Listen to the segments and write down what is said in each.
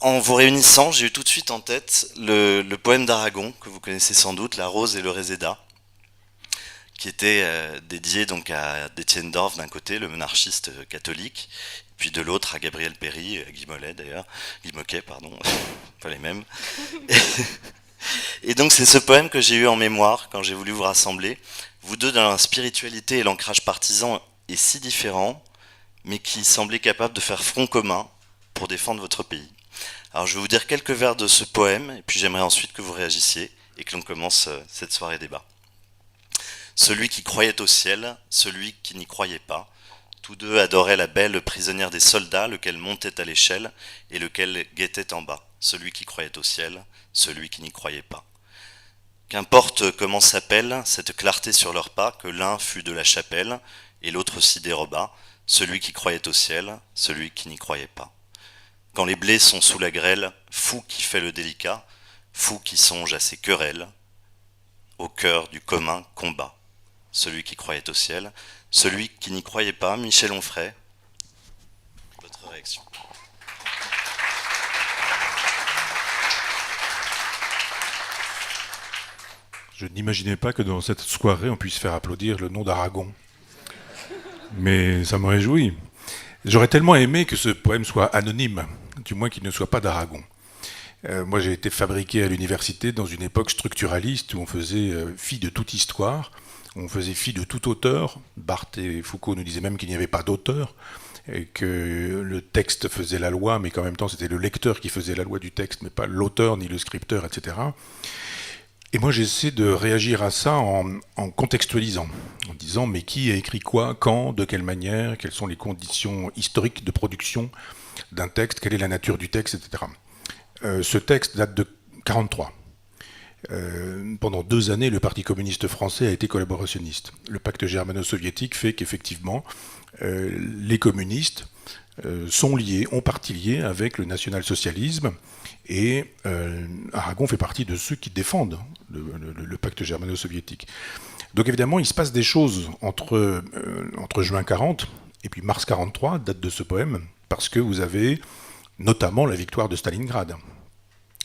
En vous réunissant, j'ai eu tout de suite en tête le poème d'Aragon, que vous connaissez sans doute, La rose et le réséda, qui était dédié donc à d'Étienne d'Orve d'un côté, le monarchiste catholique, puis de l'autre à Gabriel Péry, Guy Mollet d'ailleurs, Guy Moquet, pardon, pas les mêmes. Et donc c'est ce poème que j'ai eu en mémoire quand j'ai voulu vous rassembler, vous deux dans la spiritualité et l'ancrage partisan est si différent, mais qui semblait capable de faire front commun pour défendre votre pays. Alors je vais vous dire quelques vers de ce poème, et puis j'aimerais ensuite que vous réagissiez et que l'on commence cette soirée débat. Celui qui croyait au ciel, celui qui n'y croyait pas, tous deux adoraient la belle prisonnière des soldats, lequel montait à l'échelle et lequel guettait en bas. Celui qui croyait au ciel, celui qui n'y croyait pas. Qu'importe comment s'appelle cette clarté sur leurs pas, que l'un fût de la chapelle et l'autre s'y déroba, celui qui croyait au ciel, celui qui n'y croyait pas. Quand les blés sont sous la grêle, fou qui fait le délicat, fou qui songe à ses querelles, au cœur du commun combat. Celui qui croyait au ciel, celui qui n'y croyait pas, Michel Onfray, votre réaction. Je n'imaginais pas que dans cette soirée, on puisse faire applaudir le nom d'Aragon. Mais ça me réjouit. J'aurais tellement aimé que ce poème soit anonyme, du moins qu'il ne soit pas d'Aragon. Moi, j'ai été fabriqué à l'université dans une époque structuraliste où on faisait fi de toute histoire, on faisait fi de tout auteur. Barthes et Foucault nous disaient même qu'il n'y avait pas d'auteur, et que le texte faisait la loi, mais qu'en même temps c'était le lecteur qui faisait la loi du texte, mais pas l'auteur ni le scripteur, etc. Et moi j'essaie de réagir à ça en contextualisant, en disant mais qui a écrit quoi, quand, de quelle manière, quelles sont les conditions historiques de production d'un texte, quelle est la nature du texte, etc. Ce texte date de 1943. Pendant 2 années, le Parti communiste français a été collaborationniste. Le pacte germano-soviétique fait qu'effectivement, les communistes sont liés, ont partie liée avec le national-socialisme, et Aragon fait partie de ceux qui défendent le pacte germano-soviétique. Donc évidemment, il se passe des choses entre juin 40 et puis mars 43, date de ce poème, parce que vous avez notamment la victoire de Stalingrad.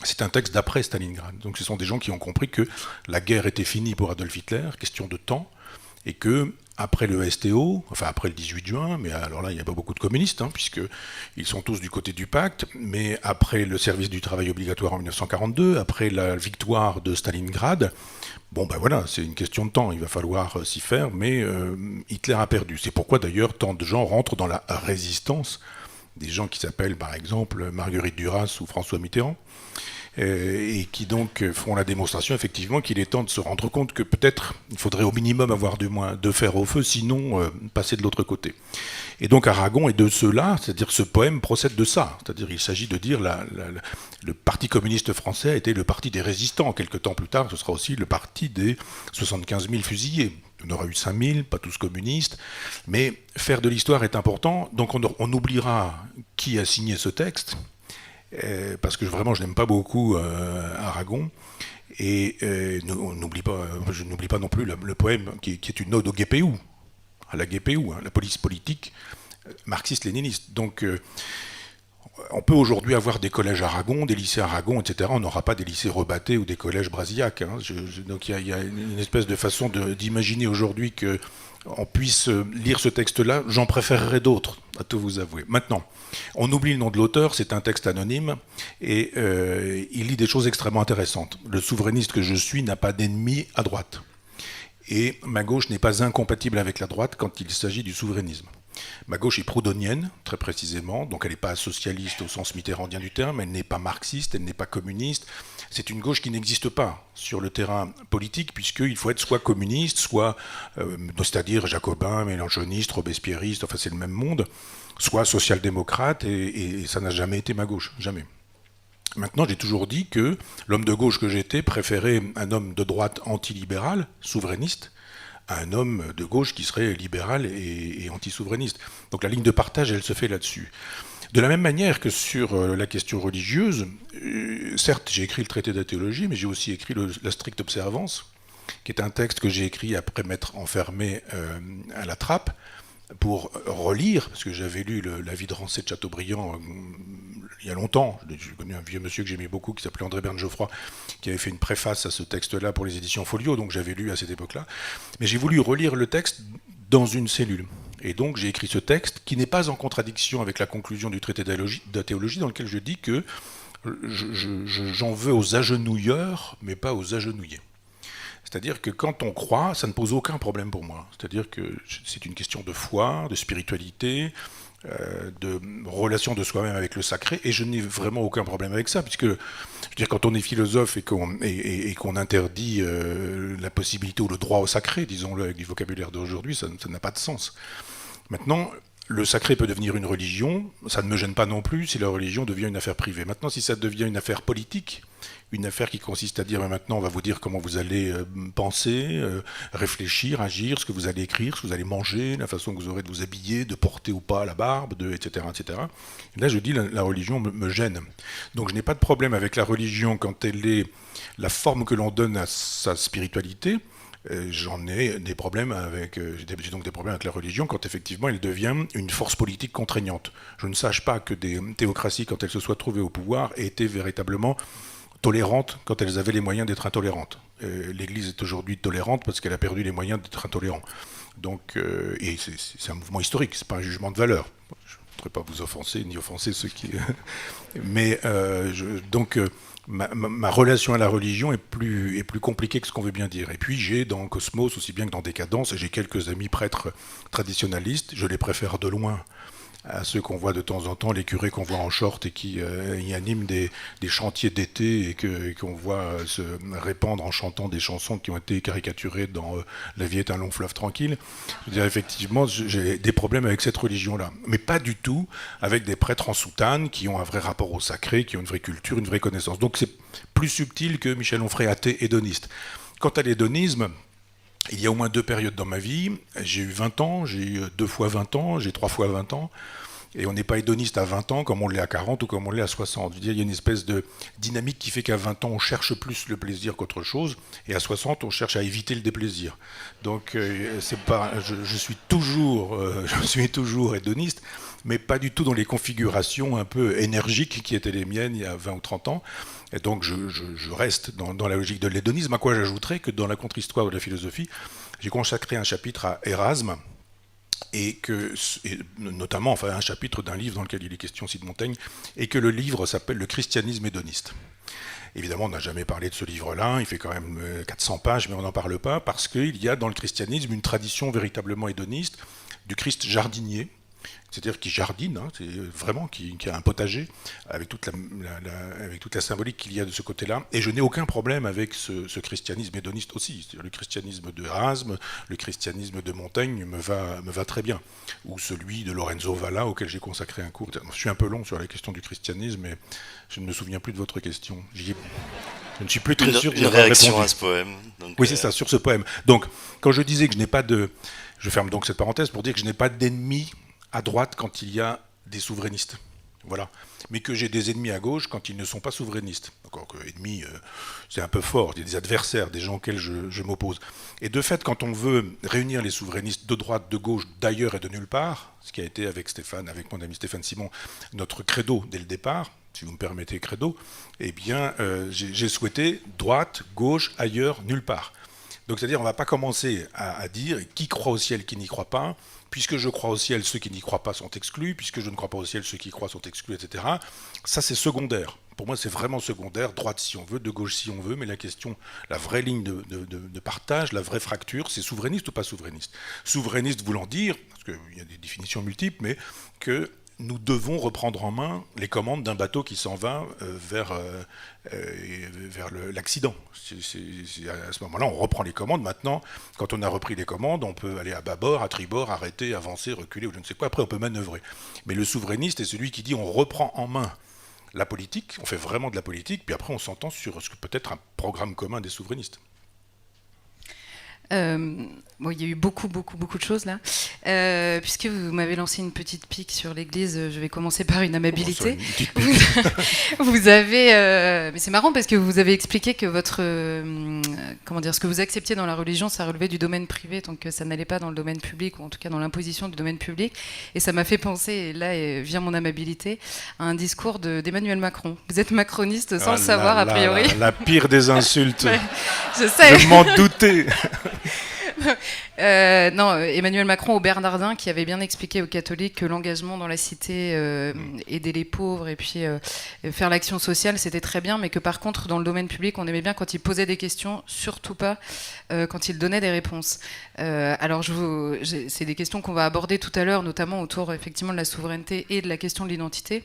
C'est un texte d'après Stalingrad. Donc ce sont des gens qui ont compris que la guerre était finie pour Adolf Hitler, question de temps, et que après le STO, enfin après le 18 juin, mais alors là il n'y a pas beaucoup de communistes, puisqu'ils sont tous du côté du pacte, mais après le service du travail obligatoire en 1942, après la victoire de Stalingrad, bon ben voilà, c'est une question de temps, il va falloir s'y faire, mais Hitler a perdu. C'est pourquoi d'ailleurs tant de gens rentrent dans la résistance, des gens qui s'appellent par exemple Marguerite Duras ou François Mitterrand, et qui donc font la démonstration effectivement qu'il est temps de se rendre compte que peut-être il faudrait au minimum avoir du moins de fer au feu, sinon passer de l'autre côté. Et donc Aragon est de cela, c'est-à-dire ce poème procède de ça, c'est-à-dire il s'agit de dire le Parti communiste français a été le parti des résistants. Quelques temps plus tard, ce sera aussi le parti des 75 000 fusillés. On aura eu 5 000, pas tous communistes, mais faire de l'histoire est important, donc on oubliera qui a signé ce texte, parce que vraiment je n'aime pas beaucoup Aragon, et je n'oublie pas non plus le poème qui est une ode au GPU, à la GPU, la police politique marxiste-léniniste. Donc on peut aujourd'hui avoir des collèges Aragon, des lycées Aragon, etc. On n'aura pas des lycées Rebatté ou des collèges Brasillac. Donc il y a une espèce de façon d'imaginer aujourd'hui que on puisse lire ce texte-là. J'en préférerais d'autres, à tout vous avouer. Maintenant, on oublie le nom de l'auteur, c'est un texte anonyme, et il lit des choses extrêmement intéressantes. Le souverainiste que je suis n'a pas d'ennemi à droite. Et ma gauche n'est pas incompatible avec la droite quand il s'agit du souverainisme. Ma gauche est proudhonienne, très précisément, donc elle n'est pas socialiste au sens mitterrandien du terme, elle n'est pas marxiste, elle n'est pas communiste. C'est une gauche qui n'existe pas sur le terrain politique, puisqu'il faut être soit communiste, soit, c'est-à-dire jacobin, mélanchoniste, robespierriste, enfin c'est le même monde, soit social-démocrate, et ça n'a jamais été ma gauche, jamais. Maintenant, j'ai toujours dit que l'homme de gauche que j'étais préférait un homme de droite antilibéral, souverainiste, à un homme de gauche qui serait libéral et anti-souverainiste. Donc la ligne de partage, elle se fait là-dessus. De la même manière que sur la question religieuse, certes, j'ai écrit le traité de la théologie, mais j'ai aussi écrit la stricte observance, qui est un texte que j'ai écrit après m'être enfermé à la trappe, pour relire, parce que j'avais lu La vie de Rancé de Chateaubriand il y a longtemps. J'ai connu un vieux monsieur que j'aimais beaucoup qui s'appelait André Berne-Geoffroy, qui avait fait une préface à ce texte-là pour les éditions Folio, donc j'avais lu à cette époque-là. Mais j'ai voulu relire le texte dans une cellule. Et donc j'ai écrit ce texte qui n'est pas en contradiction avec la conclusion du traité de théologie dans lequel je dis que j'en veux aux agenouilleurs, mais pas aux agenouillés. C'est-à-dire que quand on croit, ça ne pose aucun problème pour moi. C'est-à-dire que c'est une question de foi, de spiritualité, de relation de soi-même avec le sacré, et je n'ai vraiment aucun problème avec ça, puisque je veux dire, quand on est philosophe et qu'on interdit la possibilité ou le droit au sacré, disons-le avec du vocabulaire d'aujourd'hui, ça n'a pas de sens. Maintenant, le sacré peut devenir une religion, ça ne me gêne pas non plus si la religion devient une affaire privée. Maintenant, si ça devient une affaire politique, une affaire qui consiste à dire maintenant on va vous dire comment vous allez penser, réfléchir, agir, ce que vous allez écrire, ce que vous allez manger, la façon que vous aurez de vous habiller, de porter ou pas la barbe, etc., etc. Et là je dis la religion me gêne. Donc je n'ai pas de problème avec la religion quand elle est la forme que l'on donne à sa spiritualité. J'en ai des problèmes avec, j'ai donc des problèmes avec la religion quand effectivement elle devient une force politique contraignante. Je ne sache pas que des théocraties, quand elles se soient trouvées au pouvoir, étaient véritablement tolérantes quand elles avaient les moyens d'être intolérantes. L'Église est aujourd'hui tolérante parce qu'elle a perdu les moyens d'être intolérante. Donc, et c'est un mouvement historique, c'est pas un jugement de valeur. Je ne voudrais pas vous offenser ni offenser ceux qui. Mais donc. Ma relation à la religion est plus compliquée que ce qu'on veut bien dire. Et puis j'ai dans Cosmos, aussi bien que dans Décadence, j'ai quelques amis prêtres traditionnalistes, je les préfère de loin à ceux qu'on voit de temps en temps, les curés qu'on voit en short et qui y animent des chantiers d'été et qu'on voit se répandre en chantant des chansons qui ont été caricaturées dans La vie est un long fleuve tranquille. Je veux dire, effectivement, j'ai des problèmes avec cette religion-là. Mais pas du tout avec des prêtres en soutane qui ont un vrai rapport au sacré, qui ont une vraie culture, une vraie connaissance. Donc c'est plus subtil que Michel Onfray, athée hédoniste. Quant à l'hédonisme, il y a au moins 2 périodes dans ma vie. J'ai eu 20 ans, j'ai eu 2 fois 20 ans, j'ai 3 fois 20 ans. Et on n'est pas hédoniste à 20 ans comme on l'est à 40 ou comme on l'est à 60. Je veux dire, il y a une espèce de dynamique qui fait qu'à 20 ans, on cherche plus le plaisir qu'autre chose. Et à 60, on cherche à éviter le déplaisir. Donc, c'est pas, je suis toujours hédoniste, mais pas du tout dans les configurations un peu énergiques qui étaient les miennes il y a 20 ou 30 ans. Et donc je reste dans la logique de l'hédonisme, à quoi j'ajouterais que dans la contre-histoire de la philosophie, j'ai consacré un chapitre à Erasme, et notamment un chapitre d'un livre dans lequel il est question aussi de Montaigne, et que le livre s'appelle Le christianisme hédoniste. Évidemment, on n'a jamais parlé de ce livre-là, il fait quand même 400 pages, mais on n'en parle pas, parce qu'il y a dans le christianisme une tradition véritablement hédoniste du Christ jardinier, c'est-à-dire qui jardine, c'est vraiment qui a un potager, avec toute la symbolique qu'il y a de ce côté-là. Et je n'ai aucun problème avec ce christianisme hédoniste aussi. Le christianisme de Erasme, le christianisme de Montaigne me va très bien. Ou celui de Lorenzo Valla, auquel j'ai consacré un cours. Je suis un peu long sur la question du christianisme, mais je ne me souviens plus de votre question. Je ne suis plus très sûr de une réaction à ce poème. Donc, oui, c'est ça, sur ce poème. Donc, quand je disais que je n'ai pas de... Je ferme donc cette parenthèse pour dire que je n'ai pas d'ennemis à droite quand il y a des souverainistes. Voilà. Mais que j'ai des ennemis à gauche quand ils ne sont pas souverainistes. Encore que ennemis, c'est un peu fort. Il y a des adversaires, des gens auxquels je m'oppose. Et de fait, quand on veut réunir les souverainistes de droite, de gauche, d'ailleurs et de nulle part, ce qui a été avec mon ami Stéphane Simon, notre credo dès le départ, si vous me permettez credo, eh bien, j'ai souhaité droite, gauche, ailleurs, nulle part. Donc c'est-à-dire on ne va pas commencer à dire qui croit au ciel, qui n'y croit pas, puisque je crois au ciel, ceux qui n'y croient pas sont exclus, puisque je ne crois pas au ciel, ceux qui y croient sont exclus, etc. Ça c'est secondaire. Pour moi c'est vraiment secondaire, droite si on veut, de gauche si on veut, mais la question, la vraie ligne de partage, la vraie fracture, c'est souverainiste ou pas souverainiste. Souverainiste voulant dire, parce qu'il y a des définitions multiples, mais que nous devons reprendre en main les commandes d'un bateau qui s'en va vers l'accident. À ce moment-là, on reprend les commandes. Maintenant, quand on a repris les commandes, on peut aller à bâbord, à tribord, arrêter, avancer, reculer, ou je ne sais quoi. Après, on peut manœuvrer. Mais le souverainiste est celui qui dit on reprend en main la politique, on fait vraiment de la politique, puis après on s'entend sur ce que peut être un programme commun des souverainistes. Bon, il y a eu beaucoup de choses là. Puisque vous m'avez lancé une petite pique sur l'Église, je vais commencer par une amabilité. Vous avez, mais c'est marrant parce que vous avez expliqué que votre, comment dire, ce que vous acceptiez dans la religion, ça relevait du domaine privé, donc ça n'allait pas dans le domaine public, ou en tout cas dans l'imposition du domaine public. Et ça m'a fait penser, et là vient mon amabilité, à un discours d'Emmanuel Macron. Vous êtes macroniste sans le savoir, a priori. La pire des insultes. Ouais, je sais. Je m'en doutais. Non, Emmanuel Macron au Bernardin qui avait bien expliqué aux catholiques que l'engagement dans la cité, aider les pauvres et puis faire l'action sociale, c'était très bien, mais que par contre dans le domaine public, on aimait bien quand il posait des questions, surtout pas quand il donnait des réponses. Alors c'est des questions qu'on va aborder tout à l'heure, notamment autour effectivement de la souveraineté et de la question de l'identité.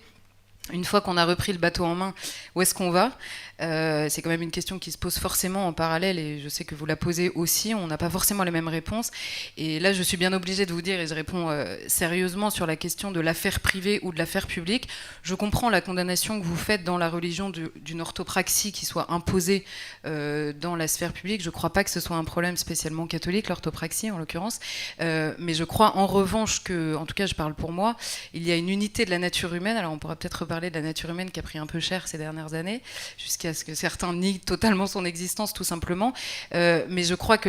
Une fois qu'on a repris le bateau en main, où est-ce qu'on va ? C'est quand même une question qui se pose forcément en parallèle, et je sais que vous la posez aussi, on n'a pas forcément les mêmes réponses. Et là, je suis bien obligée de vous dire, et je réponds sérieusement sur la question de l'affaire privée ou de l'affaire publique. Je comprends la condamnation que vous faites dans la religion d'une orthopraxie qui soit imposée dans la sphère publique. Je ne crois pas que ce soit un problème spécialement catholique, l'orthopraxie en l'occurrence. Mais je crois en revanche que, en tout cas je parle pour moi, il y a une unité de la nature humaine. Alors on pourra peut-être reparler de la nature humaine qui a pris un peu cher ces dernières années, jusqu'à ce que certains nient totalement son existence tout simplement. Mais je crois que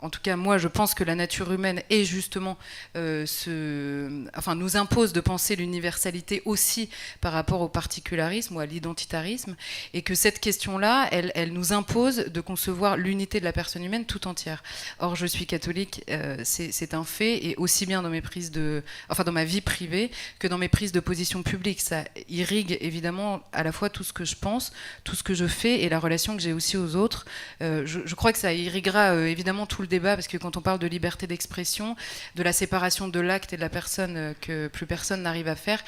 en tout cas, moi, je pense que la nature humaine est justement nous impose de penser l'universalité aussi par rapport au particularisme ou à l'identitarisme, et que cette question-là, elle nous impose de concevoir l'unité de la personne humaine tout entière. Or, je suis catholique, c'est un fait, et aussi bien dans dans ma vie privée que dans mes prises de position publique. Ça irrigue évidemment à la fois tout ce que je pense, tout ce que je fais et la relation que j'ai aussi aux autres. Je crois que ça irriguera évidemment tout le débat, parce que quand on parle de liberté d'expression, de la séparation de l'acte et de la personne que plus personne n'arrive à faire,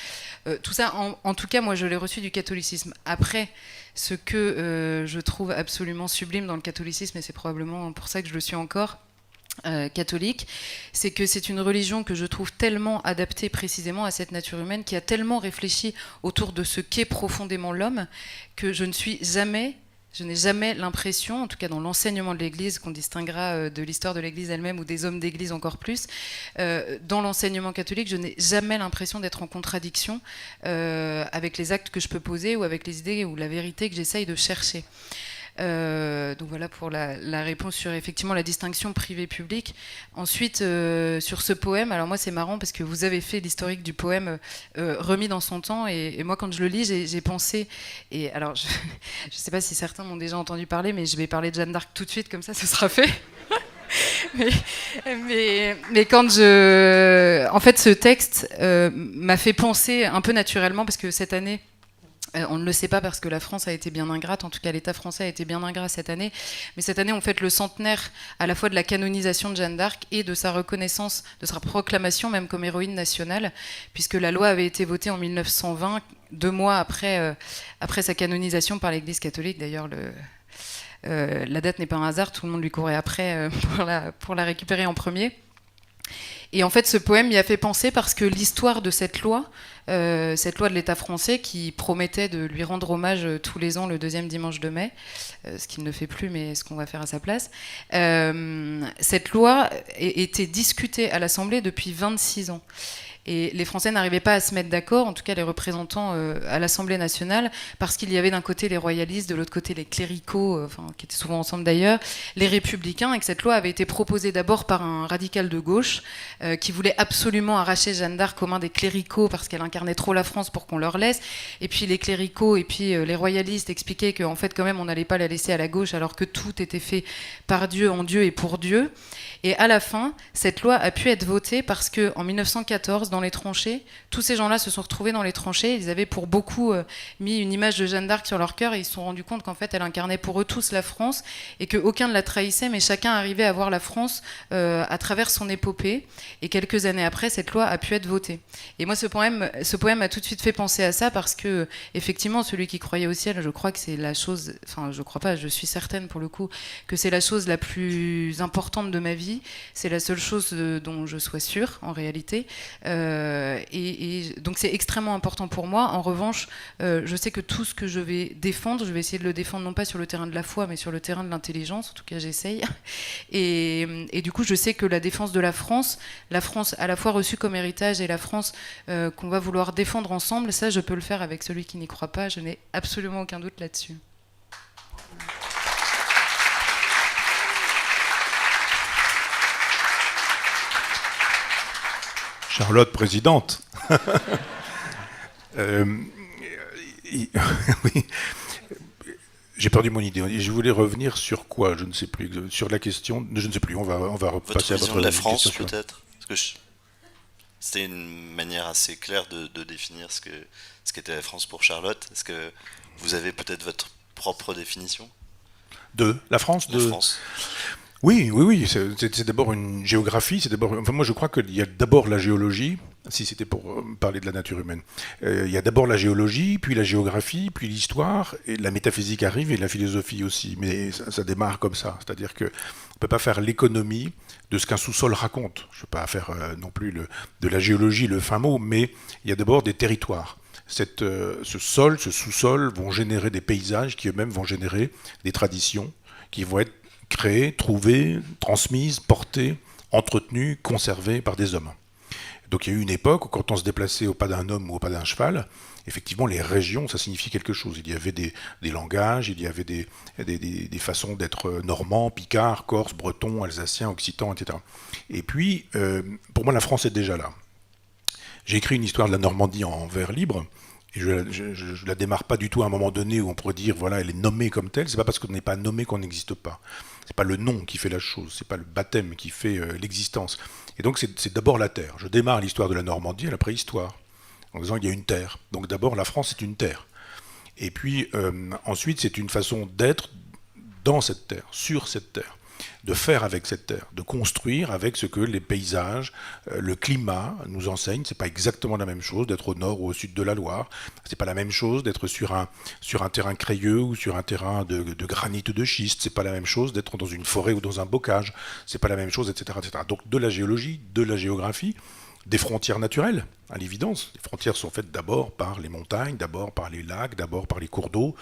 tout ça, en tout cas, moi, je l'ai reçu du catholicisme. Après, ce que je trouve absolument sublime dans le catholicisme, et c'est probablement pour ça que je le suis encore, catholique, c'est que c'est une religion que je trouve tellement adaptée précisément à cette nature humaine, qui a tellement réfléchi autour de ce qu'est profondément l'homme, que je n'ai jamais l'impression, en tout cas dans l'enseignement de l'Église, qu'on distinguera de l'histoire de l'Église elle-même ou des hommes d'Église encore plus, dans l'enseignement catholique, je n'ai jamais l'impression d'être en contradiction avec les actes que je peux poser ou avec les idées ou la vérité que j'essaye de chercher. Donc voilà pour la réponse sur effectivement la distinction privée-publique. Ensuite, sur ce poème, alors moi c'est marrant parce que vous avez fait l'historique du poème remis dans son temps, et moi quand je le lis, j'ai pensé, et alors je ne sais pas si certains m'ont déjà entendu parler, mais je vais parler de Jeanne d'Arc tout de suite, comme ça ce sera fait. mais quand en fait ce texte m'a fait penser un peu naturellement, parce que cette année, on ne le sait pas parce que la France a été bien ingrate, en tout cas l'État français a été bien ingrat cette année, mais cette année on fête le centenaire à la fois de la canonisation de Jeanne d'Arc et de sa reconnaissance, de sa proclamation même comme héroïne nationale, puisque la loi avait été votée en 1920, 2 mois après sa canonisation par l'Église catholique. D'ailleurs, la date n'est pas un hasard, tout le monde lui courait après pour la récupérer en premier. Et en fait, ce poème m'y a fait penser parce que l'histoire de cette loi de l'État français qui promettait de lui rendre hommage tous les ans le 2e dimanche de mai, ce qu'il ne fait plus, mais ce qu'on va faire à sa place, cette loi était discutée à l'Assemblée depuis 26 ans. Et les Français n'arrivaient pas à se mettre d'accord, en tout cas les représentants à l'Assemblée nationale, parce qu'il y avait d'un côté les royalistes, de l'autre côté les cléricaux, qui étaient souvent ensemble d'ailleurs, les républicains, et que cette loi avait été proposée d'abord par un radical de gauche qui voulait absolument arracher Jeanne d'Arc aux mains des cléricaux parce qu'elle incarnait trop la France pour qu'on leur laisse. Et puis les cléricaux et puis les royalistes expliquaient qu'en fait quand même on n'allait pas la laisser à la gauche alors que tout était fait par Dieu, en Dieu et pour Dieu. Et à la fin, cette loi a pu être votée parce qu'en 1914, dans les tranchées, tous ces gens-là se sont retrouvés dans les tranchées. Ils avaient pour beaucoup mis une image de Jeanne d'Arc sur leur cœur et ils se sont rendus compte qu'en fait, elle incarnait pour eux tous la France et qu'aucun ne la trahissait, mais chacun arrivait à voir la France à travers son épopée. Et quelques années après, cette loi a pu être votée. Et moi, ce poème a tout de suite fait penser à ça parce que, effectivement, celui qui croyait au ciel, je crois que c'est la chose... Enfin, je crois pas, je suis certaine pour le coup que c'est la chose la plus importante de ma vie. C'est la seule chose dont je sois sûre, en réalité. Et donc c'est extrêmement important pour moi. En revanche, je sais que tout ce que je vais défendre, je vais essayer de le défendre non pas sur le terrain de la foi, mais sur le terrain de l'intelligence. En tout cas, j'essaye. Et du coup, je sais que la défense de la France à la fois reçue comme héritage et la France qu'on va vouloir défendre ensemble, ça, je peux le faire avec celui qui n'y croit pas. Je n'ai absolument aucun doute là-dessus. Charlotte, présidente. Oui. J'ai perdu mon idée. Je voulais revenir sur quoi? Je ne sais plus. Sur la question. Je ne sais plus. On va repasser à votre vision votre de la France, question. peut-être. C'était une manière assez claire de définir ce qu'était la France pour Charlotte. Est-ce que vous avez peut-être votre propre définition De la France. De France. Oui. C'est d'abord une géographie. Enfin, moi, je crois qu'il y a d'abord la géologie. Si c'était pour parler de la nature humaine, il y a d'abord la géologie, puis la géographie, puis l'histoire, et la métaphysique arrive, et la philosophie aussi. Mais ça démarre comme ça. C'est-à-dire qu'on ne peut pas faire l'économie de ce qu'un sous-sol raconte. Je ne veux pas faire non plus de la géologie le fin mot, mais il y a d'abord des territoires. Ce sol, ce sous-sol vont générer des paysages qui eux-mêmes vont générer des traditions qui vont être créées, trouvées, transmises, portées, entretenues, conservées par des hommes. Donc il y a eu une époque où quand on se déplaçait au pas d'un homme ou au pas d'un cheval, effectivement les régions, ça signifiait quelque chose. Il y avait des langages, il y avait des façons d'être normand, picard, corse, breton, alsacien, occitan, etc. Et puis, pour moi, la France est déjà là. J'ai écrit une histoire de la Normandie en vers libre, et je la démarre pas du tout à un moment donné où on pourrait dire, voilà, elle est nommée comme telle. C'est pas parce qu'on n'est pas nommé qu'on n'existe pas. C'est pas le nom qui fait la chose, c'est pas le baptême qui fait l'existence. Et donc c'est d'abord la terre. Je démarre l'histoire de la Normandie à la préhistoire, en disant il y a une terre. Donc d'abord la France est une terre. Et puis ensuite c'est une façon d'être dans cette terre, sur cette terre, de faire avec cette terre, de construire avec ce que les paysages, le climat nous enseignent. C'est pas exactement la même chose d'être au nord ou au sud de la Loire. C'est pas la même chose d'être sur un terrain crayeux ou sur un terrain de granit ou de schiste. C'est pas la même chose d'être dans une forêt ou dans un bocage. C'est pas la même chose, etc., etc. Donc de la géologie, de la géographie, des frontières naturelles, à l'évidence. Les frontières sont faites d'abord par les montagnes, d'abord par les lacs, d'abord par les cours d'eau,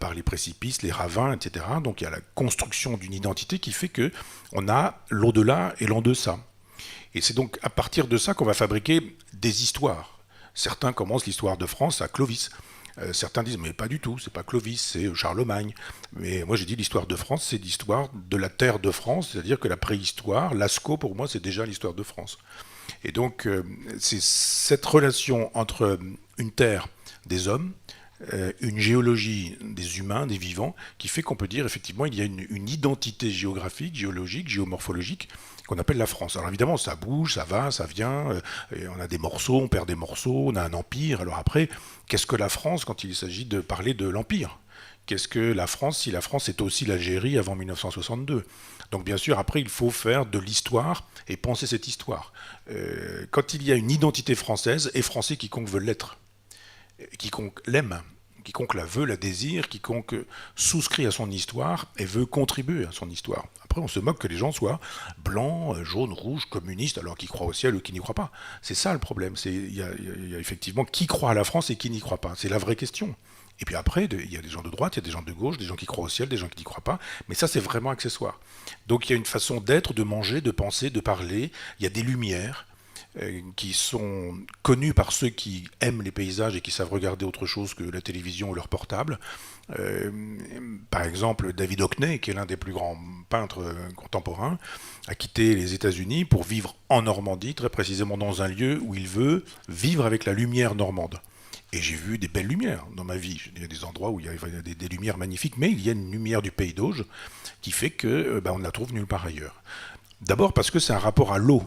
par les précipices, les ravins, etc. Donc il y a la construction d'une identité qui fait qu'on a l'au-delà et l'en-deçà. Et c'est donc à partir de ça qu'on va fabriquer des histoires. Certains commencent l'histoire de France à Clovis. Certains disent mais pas du tout, c'est pas Clovis, c'est Charlemagne. Mais moi j'ai dit l'histoire de France, c'est l'histoire de la terre de France, c'est-à-dire que la préhistoire, Lascaux pour moi c'est déjà l'histoire de France. Et donc, c'est cette relation entre une terre des hommes, une géologie des humains, des vivants, qui fait qu'on peut dire, effectivement, il y a une identité géographique, géologique, géomorphologique, qu'on appelle la France. Alors évidemment, ça bouge, ça va, ça vient, on a des morceaux, on perd des morceaux, on a un empire. Alors après, qu'est-ce que la France quand il s'agit de parler de l'empire ? Qu'est-ce que la France si la France est aussi l'Algérie avant 1962 ? Donc bien sûr, après, il faut faire de l'histoire et penser cette histoire. Quand il y a une identité française, et français quiconque veut l'être, quiconque l'aime, quiconque la veut, la désire, quiconque souscrit à son histoire et veut contribuer à son histoire. Après, on se moque que les gens soient blancs, jaunes, rouges, communistes, alors qu'ils croient au ciel ou qui n'y croient pas. C'est ça le problème. Il y a effectivement qui croit à la France et qui n'y croit pas. C'est la vraie question. Et puis après, il y a des gens de droite, il y a des gens de gauche, des gens qui croient au ciel, des gens qui n'y croient pas. Mais ça, c'est vraiment accessoire. Donc il y a une façon d'être, de manger, de penser, de parler. Il y a des lumières qui sont connues par ceux qui aiment les paysages et qui savent regarder autre chose que la télévision ou leur portable. Par exemple, David Hockney, qui est l'un des plus grands peintres contemporains, a quitté les États-Unis pour vivre en Normandie, très précisément dans un lieu où il veut vivre avec la lumière normande. Et j'ai vu des belles lumières dans ma vie. Il y a des endroits où il y a des lumières magnifiques, mais il y a une lumière du Pays d'Auge qui fait qu'on ne la trouve nulle part ailleurs. D'abord parce que c'est un rapport à l'eau.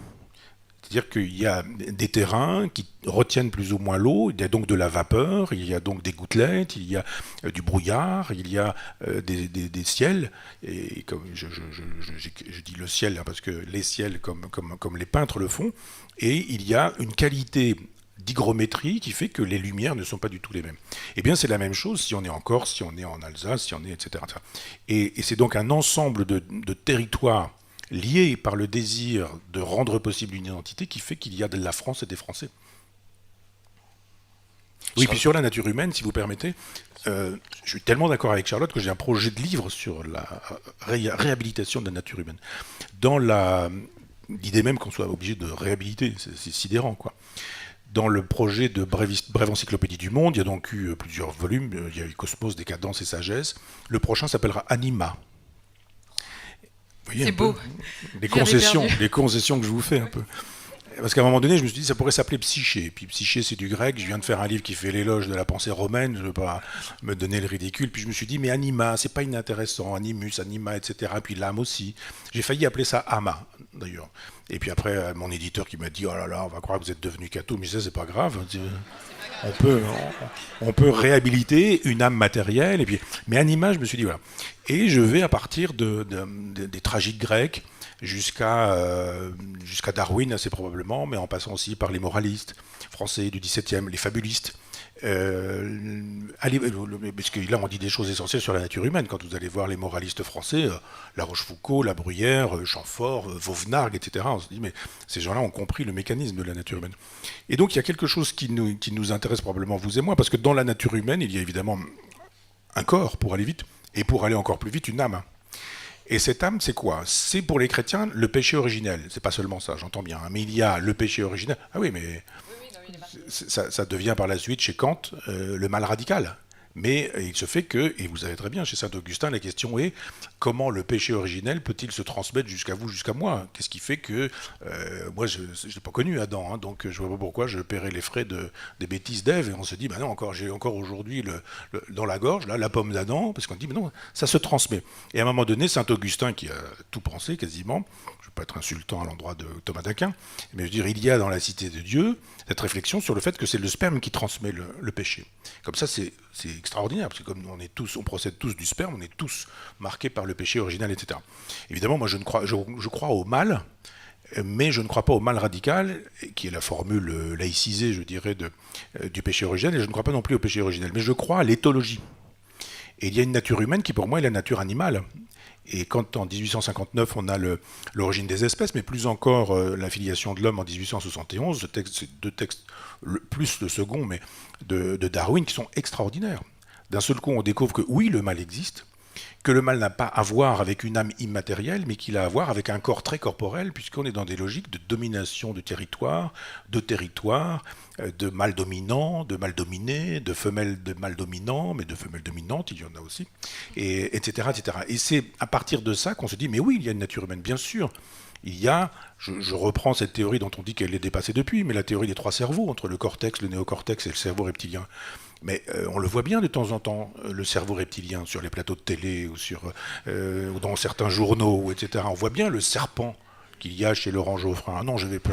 C'est-à-dire qu'il y a des terrains qui retiennent plus ou moins l'eau, il y a donc de la vapeur, il y a donc des gouttelettes, il y a du brouillard, il y a des ciels. Et comme je dis le ciel, hein, parce que les ciels, comme les peintres le font, et il y a une qualité d'hygrométrie qui fait que les lumières ne sont pas du tout les mêmes. Eh bien, c'est la même chose si on est en Corse, si on est en Alsace, si on est, etc. Et c'est donc un ensemble de territoires liés par le désir de rendre possible une identité qui fait qu'il y a de la France et des Français. Oui, puis sur la nature humaine, si vous permettez, je suis tellement d'accord avec Charlotte que j'ai un projet de livre sur la réhabilitation de la nature humaine. Dans l'idée même qu'on soit obligé de réhabiliter, c'est sidérant, quoi. Dans le projet de brève encyclopédie du monde, il y a donc eu plusieurs volumes, il y a eu Cosmos, Décadence et Sagesse. Le prochain s'appellera Anima. Vous voyez, c'est beau. Les concessions que je vous fais un peu. Parce qu'à un moment donné, je me suis dit, ça pourrait s'appeler Psyché. Et puis Psyché, c'est du grec. Je viens de faire un livre qui fait l'éloge de la pensée romaine. Je ne veux pas me donner le ridicule. Puis je me suis dit, mais anima, c'est pas inintéressant. Animus, anima, etc. Puis l'âme aussi. J'ai failli appeler ça ama, d'ailleurs. Et puis après, mon éditeur qui m'a dit, oh là là, on va croire que vous êtes devenu catho. Mais ça, c'est pas grave. On peut réhabiliter une âme matérielle. Et puis, mais anima, je me suis dit, voilà. Et je vais à partir des tragiques grecs jusqu'à Darwin assez probablement, mais en passant aussi par les moralistes français du XVIIe, les fabulistes. Parce que là on dit des choses essentielles sur la nature humaine. Quand vous allez voir les moralistes français, La Rochefoucauld, La Bruyère, Chamfort, Vauvenargues, etc., on se dit mais ces gens-là ont compris le mécanisme de la nature humaine. Et donc il y a quelque chose qui nous intéresse probablement vous et moi, parce que dans la nature humaine il y a évidemment un corps pour aller vite, et pour aller encore plus vite une âme. Et cette âme, c'est quoi? C'est pour les chrétiens le péché originel. C'est pas seulement ça, j'entends bien. Mais il y a le péché originel. Ah oui, mais ça devient par la suite chez Kant le mal radical. Mais il se fait que, et vous savez très bien, chez Saint-Augustin, la question est comment le péché originel peut-il se transmettre jusqu'à vous, jusqu'à moi? Qu'est-ce qui fait que, moi, je n'ai pas connu Adam, hein, donc je ne vois pas pourquoi je paierais les frais des bêtises d'Ève. Et on se dit, bah non, j'ai encore aujourd'hui dans la gorge, là, la pomme d'Adam, parce qu'on dit, mais non, ça se transmet. Et à un moment donné, Saint-Augustin, qui a tout pensé quasiment, je ne veux pas être insultant à l'endroit de Thomas d'Aquin, mais je veux dire, il y a dans la cité de Dieu cette réflexion sur le fait que c'est le sperme qui transmet le péché. Comme ça, c'est extraordinaire, parce que comme on procède tous du sperme, on est tous marqués par le péché original, etc. Évidemment, moi je crois au mal, mais je ne crois pas au mal radical, qui est la formule laïcisée, je dirais, du péché originel, et je ne crois pas non plus au péché originel, mais je crois à l'éthologie. Et il y a une nature humaine qui pour moi est la nature animale. Et quand en 1859 on a l'origine des espèces, mais plus encore la filiation de l'homme en 1871, c'est deux textes, plus le second, mais de Darwin, qui sont extraordinaires. D'un seul coup, on découvre que oui, le mal existe, que le mal n'a pas à voir avec une âme immatérielle, mais qu'il a à voir avec un corps très corporel, puisqu'on est dans des logiques de domination de territoire, de mâle dominant, de mâle dominé, de femelles de mâle dominant, mais de femelles dominantes, il y en a aussi, et, etc., etc. Et c'est à partir de ça qu'on se dit, mais oui, il y a une nature humaine, bien sûr. Il y a, je reprends cette théorie dont on dit qu'elle est dépassée depuis, mais la théorie des trois cerveaux, entre le cortex, le néocortex et le cerveau reptilien. Mais on le voit bien de temps en temps, le cerveau reptilien, sur les plateaux de télé ou dans certains journaux, etc. On voit bien le serpent qu'il y a chez Laurent Geoffrin. Ah non, je vais pas...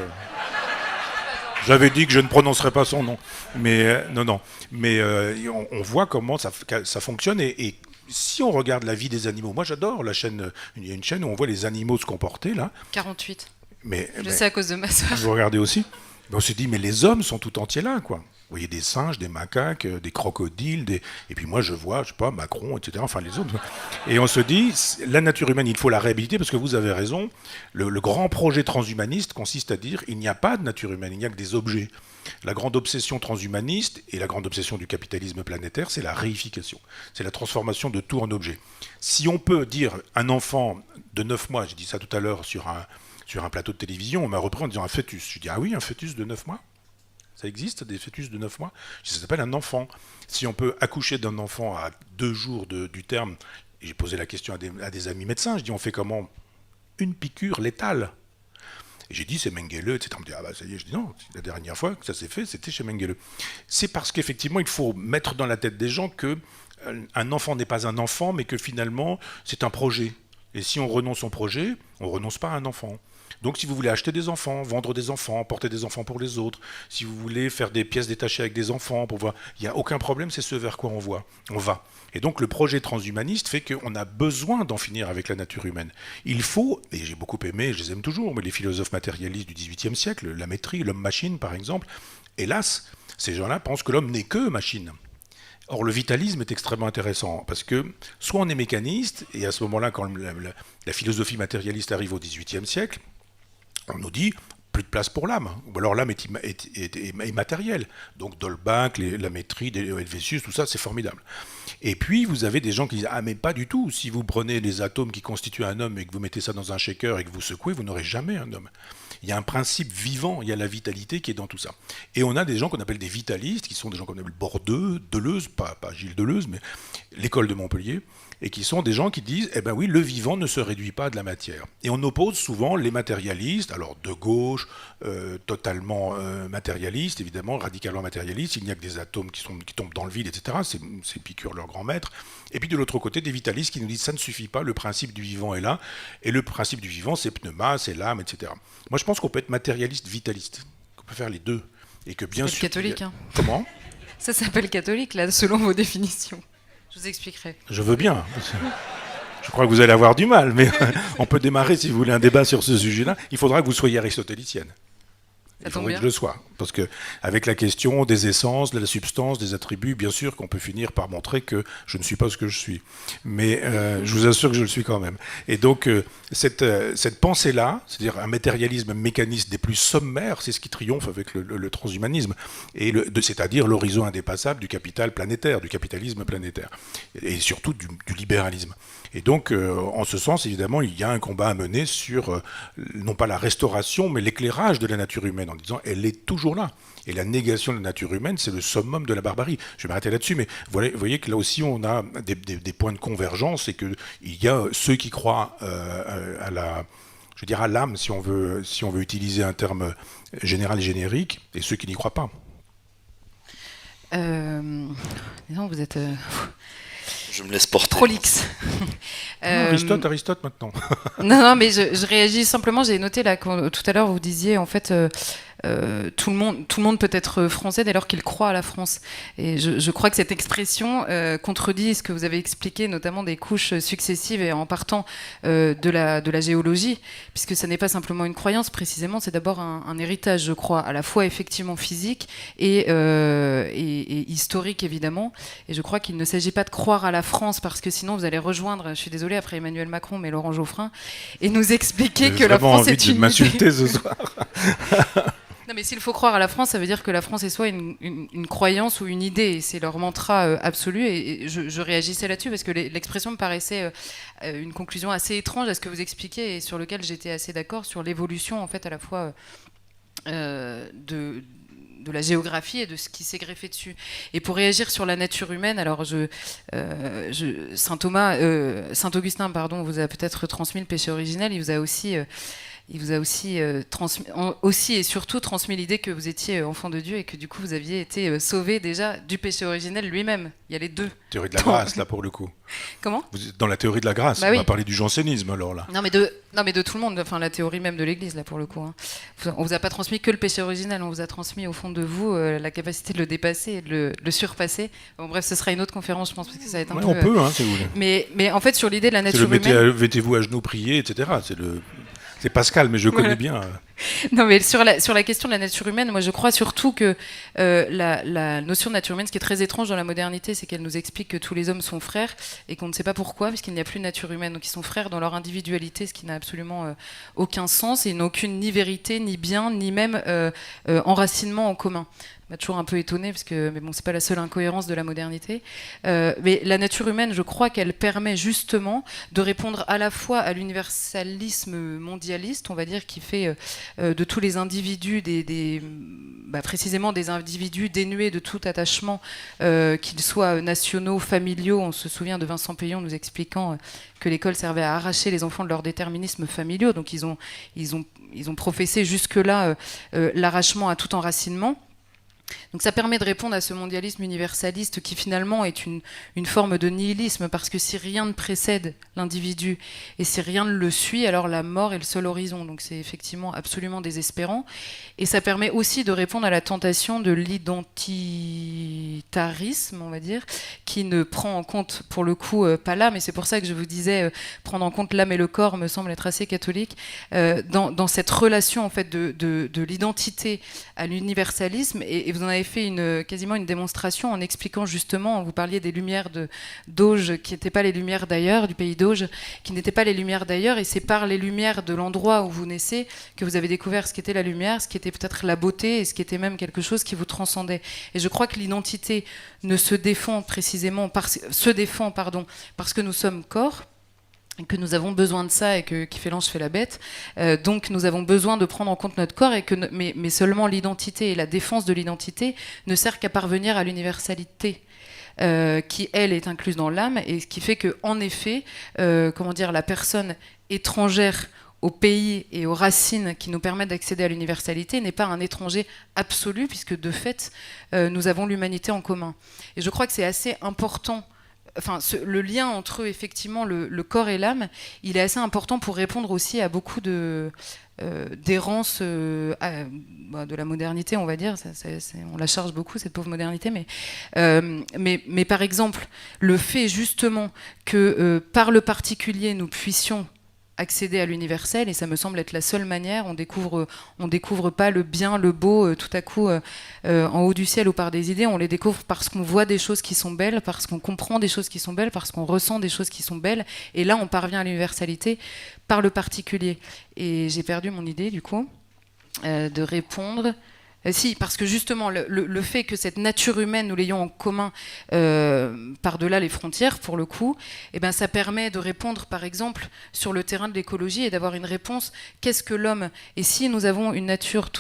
J'avais dit que je ne prononcerais pas son nom. Mais non. Mais on voit comment ça fonctionne et si on regarde la vie des animaux, moi j'adore la chaîne, il y a une chaîne où on voit les animaux se comporter là. 48. Je sais à cause de ma soeur. Vous regardez aussi. On se dit mais les hommes sont tout entiers là, quoi. Vous voyez des singes, des macaques, des crocodiles, et puis moi je vois, je sais pas, Macron, etc. Enfin les autres. Et on se dit, la nature humaine, il faut la réhabiliter parce que vous avez raison. Le grand projet transhumaniste consiste à dire, il n'y a pas de nature humaine, il n'y a que des objets. La grande obsession transhumaniste et la grande obsession du capitalisme planétaire, c'est la réification. C'est la transformation de tout en objet. Si on peut dire un enfant de 9 mois, j'ai dit ça tout à l'heure sur un plateau de télévision, on m'a repris en disant un fœtus. Je dis, ah oui, un fœtus de 9 mois? Ça existe, des fœtus de 9 mois? Ça s'appelle un enfant. Si on peut accoucher d'un enfant à 2 jours du terme, et j'ai posé la question à des amis médecins, je dis, on fait comment? Une piqûre létale. Et j'ai dit, c'est Mengele, etc. On me dit, ah bah ça y est, je dis non, la dernière fois que ça s'est fait, c'était chez Mengele. C'est parce qu'effectivement, il faut mettre dans la tête des gens qu'un enfant n'est pas un enfant, mais que finalement, c'est un projet. Et si on renonce au projet, on ne renonce pas à un enfant. Donc si vous voulez acheter des enfants, vendre des enfants, porter des enfants pour les autres, si vous voulez faire des pièces détachées avec des enfants, il n'y a aucun problème, c'est ce vers quoi on va. Et donc le projet transhumaniste fait qu'on a besoin d'en finir avec la nature humaine. Il faut, et j'ai beaucoup aimé, je les aime toujours, mais les philosophes matérialistes du XVIIIe siècle, Lamétrie, l'homme-machine par exemple, hélas, ces gens-là pensent que l'homme n'est que machine. Or, le vitalisme est extrêmement intéressant parce que soit on est mécaniste, et à ce moment-là, quand la philosophie matérialiste arrive au XVIIIe siècle, on nous dit plus de place pour l'âme. Ou alors l'âme est matérielle. Donc Dolbach, la métrie, Helvétius, tout ça, c'est formidable. Et puis vous avez des gens qui disent ah mais pas du tout. Si vous prenez les atomes qui constituent un homme et que vous mettez ça dans un shaker et que vous secouez, vous n'aurez jamais un homme. Il y a un principe vivant, il y a la vitalité qui est dans tout ça. Et on a des gens qu'on appelle des vitalistes, qui sont des gens qu'on appelle Bourdieu, Deleuze, pas Gilles Deleuze, mais l'école de Montpellier, et qui sont des gens qui disent eh ben oui, le vivant ne se réduit pas à de la matière. Et on oppose souvent les matérialistes, alors de gauche, totalement matérialistes, évidemment, radicalement matérialistes, il n'y a que des atomes qui tombent dans le vide, etc. C'est Épicure, leur grand maître. Et puis de l'autre côté, des vitalistes qui nous disent ça ne suffit pas, le principe du vivant est là, et le principe du vivant, c'est pneuma, c'est l'âme, etc. Moi, je pense qu'on peut être matérialiste, vitaliste, qu'on peut faire les deux. Et que bien sûr. Catholique, hein. Comment ? Ça s'appelle catholique, là, selon vos définitions. Je vous expliquerai. Je veux bien. Je crois que vous allez avoir du mal, mais on peut démarrer, si vous voulez, un débat sur ce sujet-là. Il faudra que vous soyez aristotélicienne. Il faudrait que je le sois. Parce qu'avec la question des essences, de la substance, des attributs, bien sûr qu'on peut finir par montrer que je ne suis pas ce que je suis. Mais je vous assure que je le suis quand même. Et donc, cette pensée-là, c'est-à-dire un matérialisme mécaniste des plus sommaires, c'est ce qui triomphe avec le transhumanisme. C'est-à-dire l'horizon indépassable du capital planétaire, du capitalisme planétaire. Et surtout du libéralisme. Et donc, en ce sens, évidemment, il y a un combat à mener sur, non pas la restauration, mais l'éclairage de la nature humaine, en disant elle est toujours là. Et la négation de la nature humaine, c'est le summum de la barbarie. Je vais m'arrêter là-dessus, mais vous voyez que là aussi, on a des points de convergence, et qu'il y a ceux qui croient à l'âme, si on veut utiliser un terme général et générique, et ceux qui n'y croient pas. Disons, vous êtes... Je me laisse porter. Prolixe. Aristote maintenant. non, mais je réagis simplement. J'ai noté là quand tout à l'heure vous disiez en fait tout le monde peut être français dès lors qu'il croit à la France. Et je crois que cette expression contredit ce que vous avez expliqué, notamment des couches successives et en partant de la géologie, puisque ça n'est pas simplement une croyance précisément, c'est d'abord un héritage, je crois, à la fois effectivement physique et historique évidemment. Et je crois qu'il ne s'agit pas de croire à la France parce que sinon vous allez rejoindre, je suis désolée, après Emmanuel Macron, mais Laurent Geoffrin, et nous expliquer que la France est une... m'insulter ce soir. Non, mais s'il faut croire à la France, ça veut dire que la France est soit une croyance ou une idée. Et c'est leur mantra absolu. Et je réagissais là-dessus parce que l'expression me paraissait une conclusion assez étrange à ce que vous expliquez et sur lequel j'étais assez d'accord sur l'évolution, en fait, à la fois de la géographie et de ce qui s'est greffé dessus. Et pour réagir sur la nature humaine, alors Saint Augustin, pardon, vous a peut-être transmis le péché originel. Il vous a aussi aussi et surtout transmis l'idée que vous étiez enfant de Dieu et que du coup vous aviez été sauvé déjà du péché originel lui-même. Il y a les deux. Théorie de la grâce, là, pour le coup. Comment ? Vous êtes dans la théorie de la grâce. Bah on oui. va parler du jansénisme, alors, là. Non, mais de tout le monde, enfin la théorie même de l'Église, là, pour le coup. Hein. On vous a pas transmis que le péché originel, on vous a transmis au fond de vous la capacité de le dépasser et de le surpasser. Bon, bref, ce sera une autre conférence, je pense, parce que ça va être un peu... On peut, si vous voulez. Mais en fait, sur l'idée de la nature humaine... Mettez-vous à genoux, prier, etc. C'est Pascal, mais je connais bien. Non, mais sur la question de la nature humaine, moi je crois surtout que la notion de nature humaine, ce qui est très étrange dans la modernité, c'est qu'elle nous explique que tous les hommes sont frères et qu'on ne sait pas pourquoi, puisqu'il n'y a plus de nature humaine. Donc ils sont frères dans leur individualité, ce qui n'a absolument aucun sens, et ils n'ont aucune ni vérité, ni bien, ni même enracinement en commun. M'a toujours un peu étonné mais bon, c'est pas la seule incohérence de la modernité. Mais la nature humaine, je crois qu'elle permet justement de répondre à la fois à l'universalisme mondialiste, on va dire, qui fait de tous les individus précisément des individus dénués de tout attachement, qu'ils soient nationaux, familiaux. On se souvient de Vincent Peillon nous expliquant que l'école servait à arracher les enfants de leur déterminisme familiaux. Donc ils ont professé jusque-là l'arrachement à tout enracinement. Donc ça permet de répondre à ce mondialisme universaliste qui finalement est une forme de nihilisme, parce que si rien ne précède l'individu et si rien ne le suit, alors la mort est le seul horizon. Donc c'est effectivement absolument désespérant. Et ça permet aussi de répondre à la tentation de l'identitarisme, on va dire, qui ne prend en compte pour le coup pas l'âme. Et c'est pour ça que je vous disais prendre en compte l'âme et le corps me semble être assez catholique dans cette relation en fait de l'identité à l'universalisme et vous en avez fait quasiment une démonstration en expliquant justement, vous parliez des lumières d'Auge qui n'étaient pas les lumières d'ailleurs, du pays d'Auge, qui n'étaient pas les lumières d'ailleurs, et c'est par les lumières de l'endroit où vous naissez que vous avez découvert ce qu'était la lumière, ce qui était peut-être la beauté, et ce qui était même quelque chose qui vous transcendait. Et je crois que l'identité se défend parce que nous sommes corps, que nous avons besoin de ça et que qui fait l'ange fait la bête. Donc nous avons besoin de prendre en compte notre corps, mais seulement l'identité et la défense de l'identité ne sert qu'à parvenir à l'universalité. Qui, elle, est incluse dans l'âme, et ce qui fait que, en effet, la personne étrangère au pays et aux racines qui nous permettent d'accéder à l'universalité n'est pas un étranger absolu, puisque de fait, nous avons l'humanité en commun. Et je crois que c'est assez important. Le lien entre eux, effectivement, le corps et l'âme, il est assez important pour répondre aussi à beaucoup d'errance de la modernité, on va dire. On la charge beaucoup, cette pauvre modernité. Mais par exemple, le fait justement que par le particulier, nous puissions accéder à l'universel, et ça me semble être la seule manière. On découvre pas le bien, le beau tout à coup en haut du ciel ou par des idées. On les découvre parce qu'on voit des choses qui sont belles, parce qu'on comprend des choses qui sont belles, parce qu'on ressent des choses qui sont belles, et là on parvient à l'universalité par le particulier. Et j'ai perdu mon idée du coup de répondre. Si, parce que justement, le fait que cette nature humaine, nous l'ayons en commun par-delà les frontières, pour le coup, ça permet de répondre, par exemple, sur le terrain de l'écologie et d'avoir une réponse. Qu'est-ce que l'homme ? Et si nous avons une nature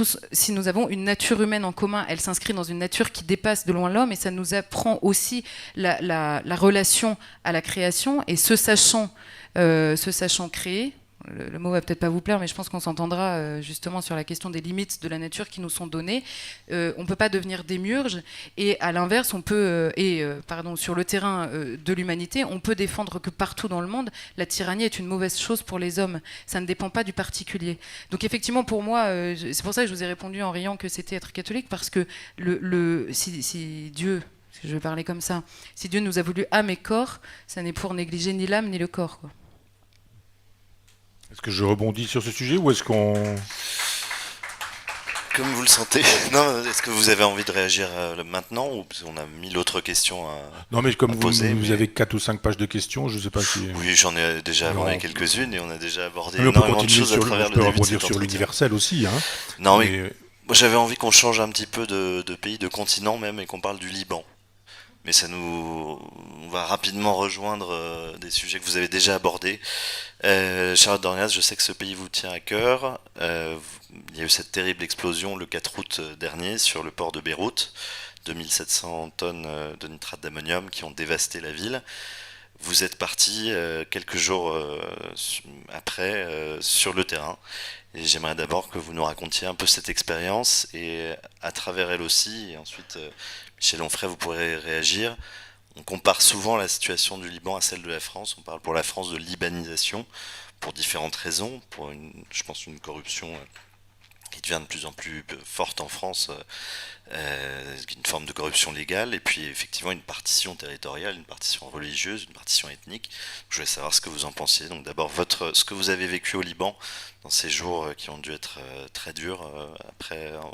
humaine en commun, elle s'inscrit dans une nature qui dépasse de loin l'homme, et ça nous apprend aussi la relation à la création, et se sachant créer. Le mot va peut-être pas vous plaire, mais je pense qu'on s'entendra justement sur la question des limites de la nature qui nous sont données. On peut pas devenir démiurge, et à l'inverse, on peut, sur le terrain de l'humanité, on peut défendre que partout dans le monde, la tyrannie est une mauvaise chose pour les hommes. Ça ne dépend pas du particulier. Donc effectivement, pour moi, c'est pour ça que je vous ai répondu en riant que c'était être catholique, parce que si Dieu, je vais parler comme ça, si Dieu nous a voulu âme et corps, ça n'est pour négliger ni l'âme ni le corps, quoi. Est-ce que je rebondis sur ce sujet ou est-ce qu'on... Comme vous le sentez. Non, est-ce que vous avez envie de réagir maintenant, ou on a 1000 autres questions à Non, mais comme poser, vous avez 4 ou 5 pages de questions, je ne sais pas si... Oui, j'en ai déjà abordé quelques-unes, et on a déjà abordé mais on peut énormément de continuer choses à travers le début de cet rebondir sur entretien. l'universel aussi. Hein. Non, mais... oui. Moi, j'avais envie qu'on change un petit peu de pays, de continent même, et qu'on parle du Liban. Mais on va rapidement rejoindre des sujets que vous avez déjà abordés. Charlotte Dornelas, je sais que ce pays vous tient à cœur. Il y a eu cette terrible explosion le 4 août dernier sur le port de Beyrouth, 2700 tonnes de nitrate d'ammonium qui ont dévasté la ville. Vous êtes parti quelques jours après sur le terrain. Et j'aimerais d'abord que vous nous racontiez un peu cette expérience, et à travers elle aussi, et ensuite Michel Onfray, vous pourrez réagir. On compare souvent la situation du Liban à celle de la France. On parle pour la France de libanisation, pour différentes raisons. Je pense une corruption qui devient de plus en plus forte en France, une forme de corruption légale, et puis effectivement une partition territoriale, une partition religieuse, une partition ethnique. Je voulais savoir ce que vous en pensiez. Donc d'abord, ce que vous avez vécu au Liban dans ces jours qui ont dû être très durs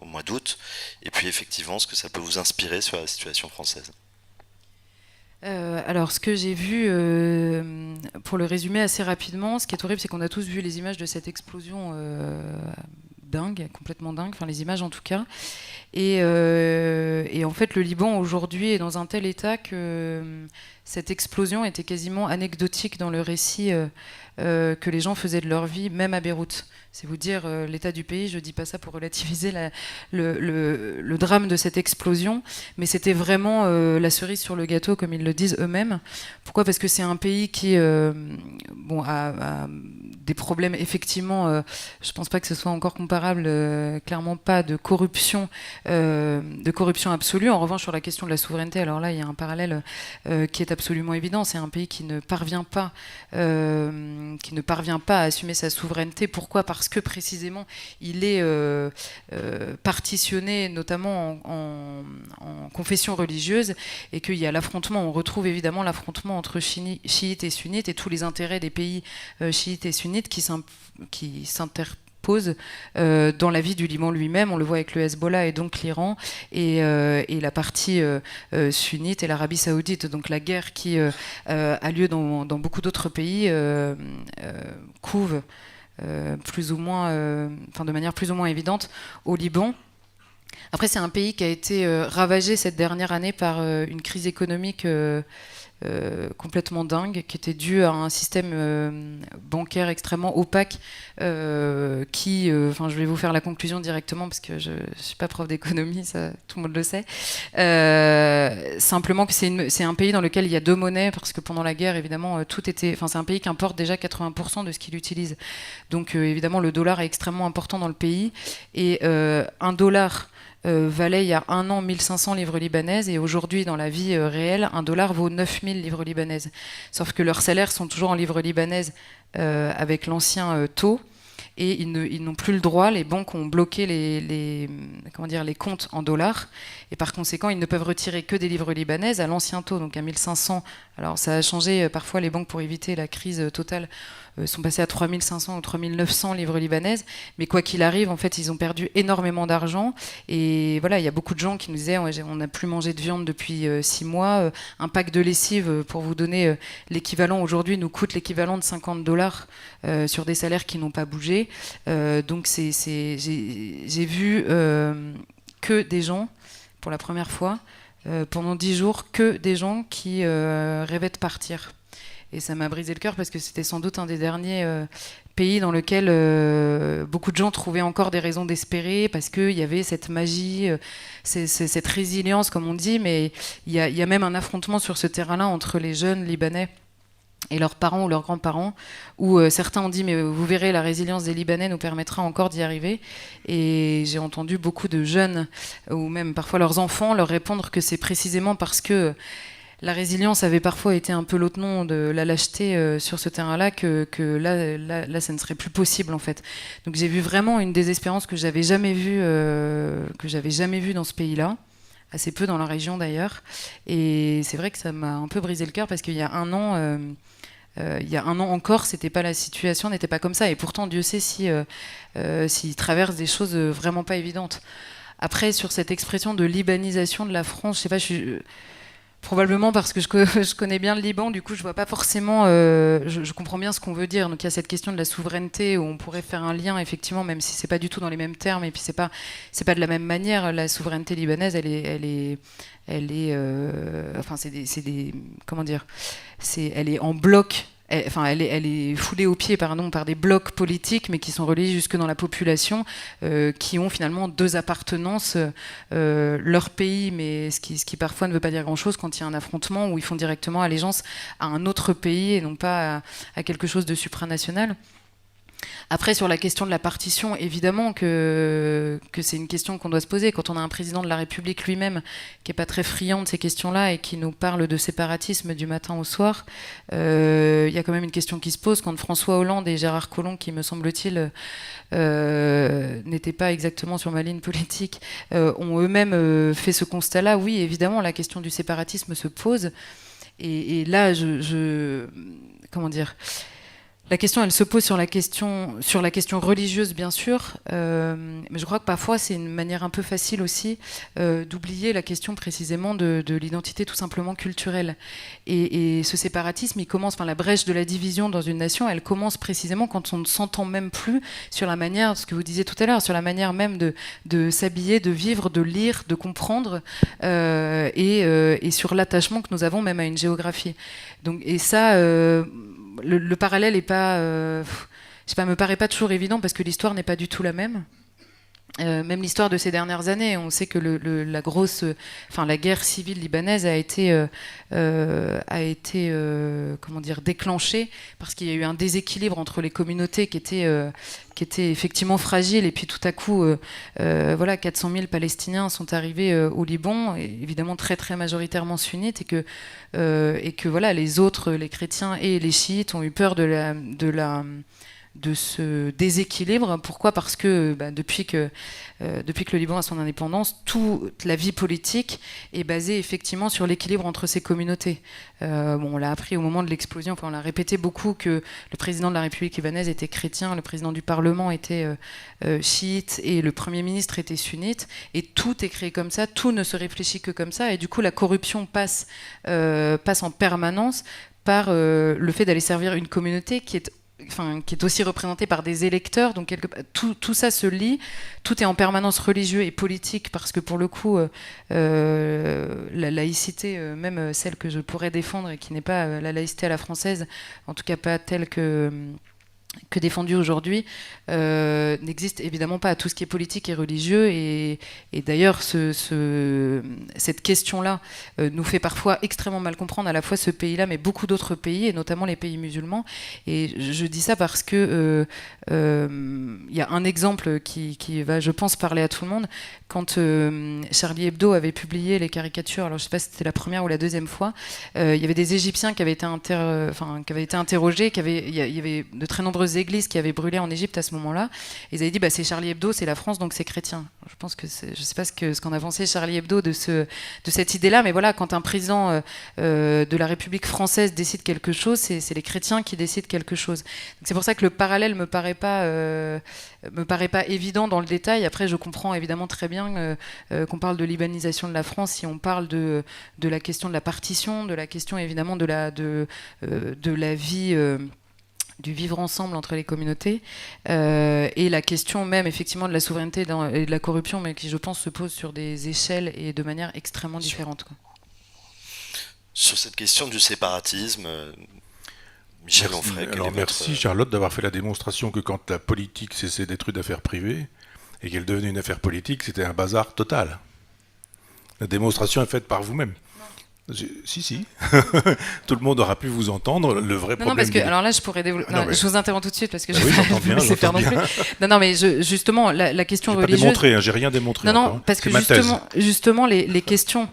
au mois d'août, et puis effectivement ce que ça peut vous inspirer sur la situation française. Alors, ce que j'ai vu, pour le résumer assez rapidement, ce qui est horrible, c'est qu'on a tous vu les images de cette explosion dingue, complètement dingue, enfin les images en tout cas. Et en fait, le Liban aujourd'hui est dans un tel état que cette explosion était quasiment anecdotique dans le récit que les gens faisaient de leur vie, même à Beyrouth. C'est vous dire l'état du pays. Je ne dis pas ça pour relativiser le drame de cette explosion, mais c'était vraiment la cerise sur le gâteau, comme ils le disent eux-mêmes. Pourquoi ? Parce que c'est un pays qui a des problèmes, effectivement, je ne pense pas que ce soit encore comparable, clairement pas de corruption absolue. En revanche, sur la question de la souveraineté, alors là, il y a un parallèle qui est absolument évident. C'est un pays qui ne parvient pas à assumer sa souveraineté. Pourquoi ? Parce que précisément, il est partitionné, notamment en confessions religieuses, et qu'il y a l'affrontement. On retrouve évidemment l'affrontement entre chiites et sunnites, et tous les intérêts des pays chiites et sunnites qui pose dans la vie du Liban lui-même. On le voit avec le Hezbollah et donc l'Iran et la partie sunnite et l'Arabie Saoudite. Donc la guerre qui a lieu dans beaucoup d'autres pays couve plus ou moins, de manière plus ou moins évidente au Liban. Après, c'est un pays qui a été ravagé cette dernière année par une crise économique complètement dingue, qui était due à un système bancaire extrêmement opaque qui, je vais vous faire la conclusion directement parce que je ne suis pas prof d'économie, ça tout le monde le sait. Simplement que c'est un pays dans lequel il y a deux monnaies, parce que pendant la guerre, évidemment, c'est un pays qui importe déjà 80% de ce qu'il utilise. Donc évidemment, le dollar est extrêmement important dans le pays, et un dollar valait il y a un an 1500 livres libanaises, et aujourd'hui dans la vie réelle un dollar vaut 9000 livres libanaises, sauf que leurs salaires sont toujours en livres libanaises avec l'ancien taux, et ils n'ont plus le droit, les banques ont bloqué les comptes en dollars, et par conséquent ils ne peuvent retirer que des livres libanaises à l'ancien taux, donc à 1500. Alors ça a changé, parfois les banques, pour éviter la crise totale, sont passés à 3500 ou 3900 livres libanaises, mais quoi qu'il arrive, en fait, ils ont perdu énormément d'argent, et voilà, il y a beaucoup de gens qui nous disaient on n'a plus mangé de viande depuis 6 mois, un pack de lessive, pour vous donner l'équivalent aujourd'hui, nous coûte l'équivalent de $50 sur des salaires qui n'ont pas bougé. Donc j'ai vu que des gens, pour la première fois, pendant 10 jours, que des gens qui rêvaient de partir. Et ça m'a brisé le cœur, parce que c'était sans doute un des derniers pays dans lequel beaucoup de gens trouvaient encore des raisons d'espérer, parce qu'il y avait cette magie, cette résilience, comme on dit, mais il y a même un affrontement sur ce terrain-là entre les jeunes Libanais et leurs parents ou leurs grands-parents, où certains ont dit mais vous verrez, la résilience des Libanais nous permettra encore d'y arriver. Et j'ai entendu beaucoup de jeunes, ou même parfois leurs enfants, leur répondre que c'est précisément parce que la résilience avait parfois été un peu l'autre nom de la lâcheté sur ce terrain-là, que là, ça ne serait plus possible, en fait. Donc j'ai vu vraiment une désespérance que j'avais jamais vue dans ce pays-là, assez peu dans la région d'ailleurs. Et c'est vrai que ça m'a un peu brisé le cœur, parce qu'il y a un an, encore, la situation n'était pas comme ça. Et pourtant, Dieu sait s'ils traversent des choses vraiment pas évidentes. Après, sur cette expression de libanisation de la France, je sais pas, probablement parce que je connais bien le Liban, du coup je vois pas forcément, je comprends bien ce qu'on veut dire. Donc il y a cette question de la souveraineté, où on pourrait faire un lien, effectivement, même si c'est pas du tout dans les mêmes termes, et puis c'est pas de la même manière. La souveraineté libanaise, elle est elle est en bloc. Elle est foulée aux pieds par des blocs politiques, mais qui sont reliés jusque dans la population, qui ont finalement deux appartenances, leur pays, mais ce qui parfois ne veut pas dire grand-chose quand il y a un affrontement, où ils font directement allégeance à un autre pays et non pas à quelque chose de supranational. Après, sur la question de la partition, évidemment que c'est une question qu'on doit se poser. Quand on a un président de la République lui-même qui n'est pas très friand de ces questions-là, et qui nous parle de séparatisme du matin au soir, il y a quand même une question qui se pose. Quand François Hollande et Gérard Collomb, qui me semble-t-il n'étaient pas exactement sur ma ligne politique, ont eux-mêmes fait ce constat-là, oui, évidemment, la question du séparatisme se pose. Et là, comment dire, la question, elle se pose sur la question religieuse, bien sûr, mais je crois que parfois c'est une manière un peu facile aussi d'oublier la question précisément de l'identité tout simplement culturelle. Et ce séparatisme, il commence, la brèche de la division dans une nation, elle commence précisément quand on ne s'entend même plus sur la manière, ce que vous disiez tout à l'heure, sur la manière même de s'habiller, de vivre, de lire, de comprendre, et sur l'attachement que nous avons même à une géographie. Donc, et ça... Le parallèle est pas, me paraît pas toujours évident, parce que l'histoire n'est pas du tout la même. Même l'histoire de ces dernières années, on sait que la guerre civile libanaise a été déclenchée parce qu'il y a eu un déséquilibre entre les communautés qui étaient effectivement fragiles, et puis tout à coup 400 000 Palestiniens sont arrivés au Liban, évidemment très très majoritairement sunnites, et que les autres, les chrétiens et les chiites, ont eu peur de ce déséquilibre. Pourquoi ? Parce que depuis que le Liban a son indépendance, toute la vie politique est basée effectivement sur l'équilibre entre ces communautés. On l'a appris au moment de l'explosion, on l'a répété beaucoup, que le président de la République libanaise était chrétien, le président du Parlement était chiite et le Premier ministre était sunnite, et tout est créé comme ça, tout ne se réfléchit que comme ça, et du coup la corruption passe en permanence par le fait d'aller servir une communauté qui est aussi représentée par des électeurs, donc tout ça se lie, tout est en permanence religieux et politique, parce que pour le coup, la laïcité, même celle que je pourrais défendre, et qui n'est pas la laïcité à la française, en tout cas pas telle que défendue aujourd'hui, n'existe évidemment pas. Tout ce qui est politique et religieux, et d'ailleurs cette question-là nous fait parfois extrêmement mal comprendre à la fois ce pays-là, mais beaucoup d'autres pays, et notamment les pays musulmans. Et je dis ça parce que y a un exemple qui va, je pense, parler à tout le monde. Quand Charlie Hebdo avait publié les caricatures, alors je ne sais pas si c'était la première ou la deuxième fois, il y avait des Égyptiens qui avaient été interrogés, il y avait de très nombreuses églises qui avaient brûlé en Égypte à ce moment-là. Ils avaient dit c'est Charlie Hebdo, c'est la France, donc c'est chrétien. Je pense que je ne sais pas ce qu'en a pensé Charlie Hebdo de cette idée-là, mais voilà, quand un président de la République française décide quelque chose, c'est les chrétiens qui décident quelque chose. Donc c'est pour ça que le parallèle me paraît pas évident dans le détail. Après, je comprends évidemment très bien qu'on parle de libanisation de la France si on parle de la question de la partition, de la question évidemment de la vie, du vivre ensemble entre les communautés, et la question même effectivement de la souveraineté et de la corruption, mais qui je pense se pose sur des échelles et de manière extrêmement différente, quoi. Sur cette question du séparatisme, Michel Onfray. Alors merci Charlotte d'avoir fait la démonstration que quand la politique cessait d'être une affaire privée et qu'elle devenait une affaire politique, c'était un bazar total. La démonstration est faite par vous-même. Si. Tout le monde aura pu vous entendre. Le vrai problème. Non, parce que alors là, je pourrais développer. Je vous interromps tout de suite parce que je oui, vais pas vous laisser faire non plus. Non, mais justement, la question religieuse. J'ai pas démontré, j'ai rien démontré. Non, parce que justement, les questions.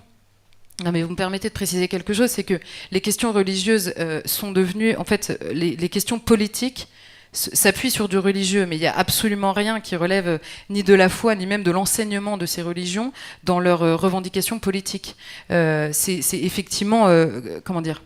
Non, mais vous me permettez de préciser quelque chose, c'est que les questions religieuses sont devenues, en fait, les questions politiques s'appuient sur du religieux, mais il n'y a absolument rien qui relève ni de la foi, ni même de l'enseignement de ces religions dans leurs revendications politiques. C'est effectivement, comment dire ?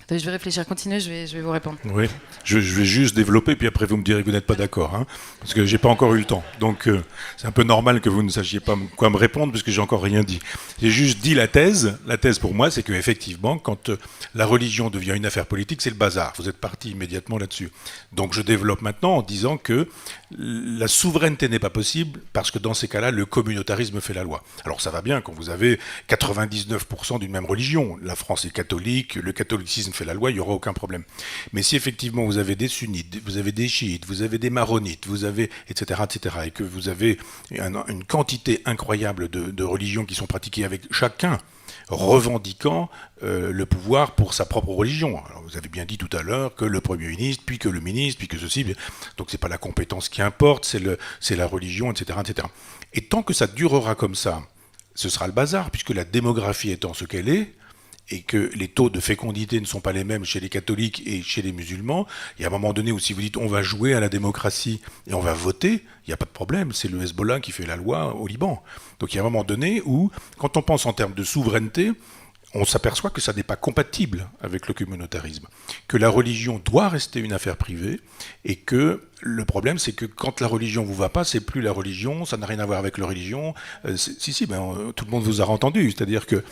Attendez, je vais réfléchir, continuez, je vais vous répondre. Oui, je vais juste développer, puis après vous me direz que vous n'êtes pas d'accord, hein, parce que j'ai pas encore eu le temps. Donc c'est un peu normal que vous ne sachiez pas quoi me répondre, parce que j'ai encore rien dit. J'ai juste dit la thèse. La thèse pour moi, c'est qu'effectivement, quand la religion devient une affaire politique, c'est le bazar. Vous êtes parti immédiatement là-dessus. Donc je développe maintenant en disant que la souveraineté n'est pas possible, parce que dans ces cas-là, le communautarisme fait la loi. Alors ça va bien quand vous avez 99% d'une même religion. La France est catholique, le catholicisme fait la loi, il n'y aura aucun problème. Mais si effectivement vous avez des sunnites, vous avez des chiites, vous avez des maronites, vous avez etc., et que vous avez une quantité incroyable de religions qui sont pratiquées avec chacun revendiquant le pouvoir pour sa propre religion. Alors vous avez bien dit tout à l'heure que le Premier ministre, puis que le ministre, puis que ceci, donc c'est pas la compétence qui importe, c'est la religion, etc., etc. Et tant que ça durera comme ça, ce sera le bazar, puisque la démographie étant ce qu'elle est, et que les taux de fécondité ne sont pas les mêmes chez les catholiques et chez les musulmans, il y a un moment donné où si vous dites on va jouer à la démocratie et on va voter, il n'y a pas de problème, c'est le Hezbollah qui fait la loi au Liban. Donc il y a un moment donné où, quand on pense en termes de souveraineté, on s'aperçoit que ça n'est pas compatible avec le communautarisme, que la religion doit rester une affaire privée, et que le problème, c'est que quand la religion vous va pas, c'est plus la religion, ça n'a rien à voir avec la religion. Tout le monde vous a entendu, c'est-à-dire que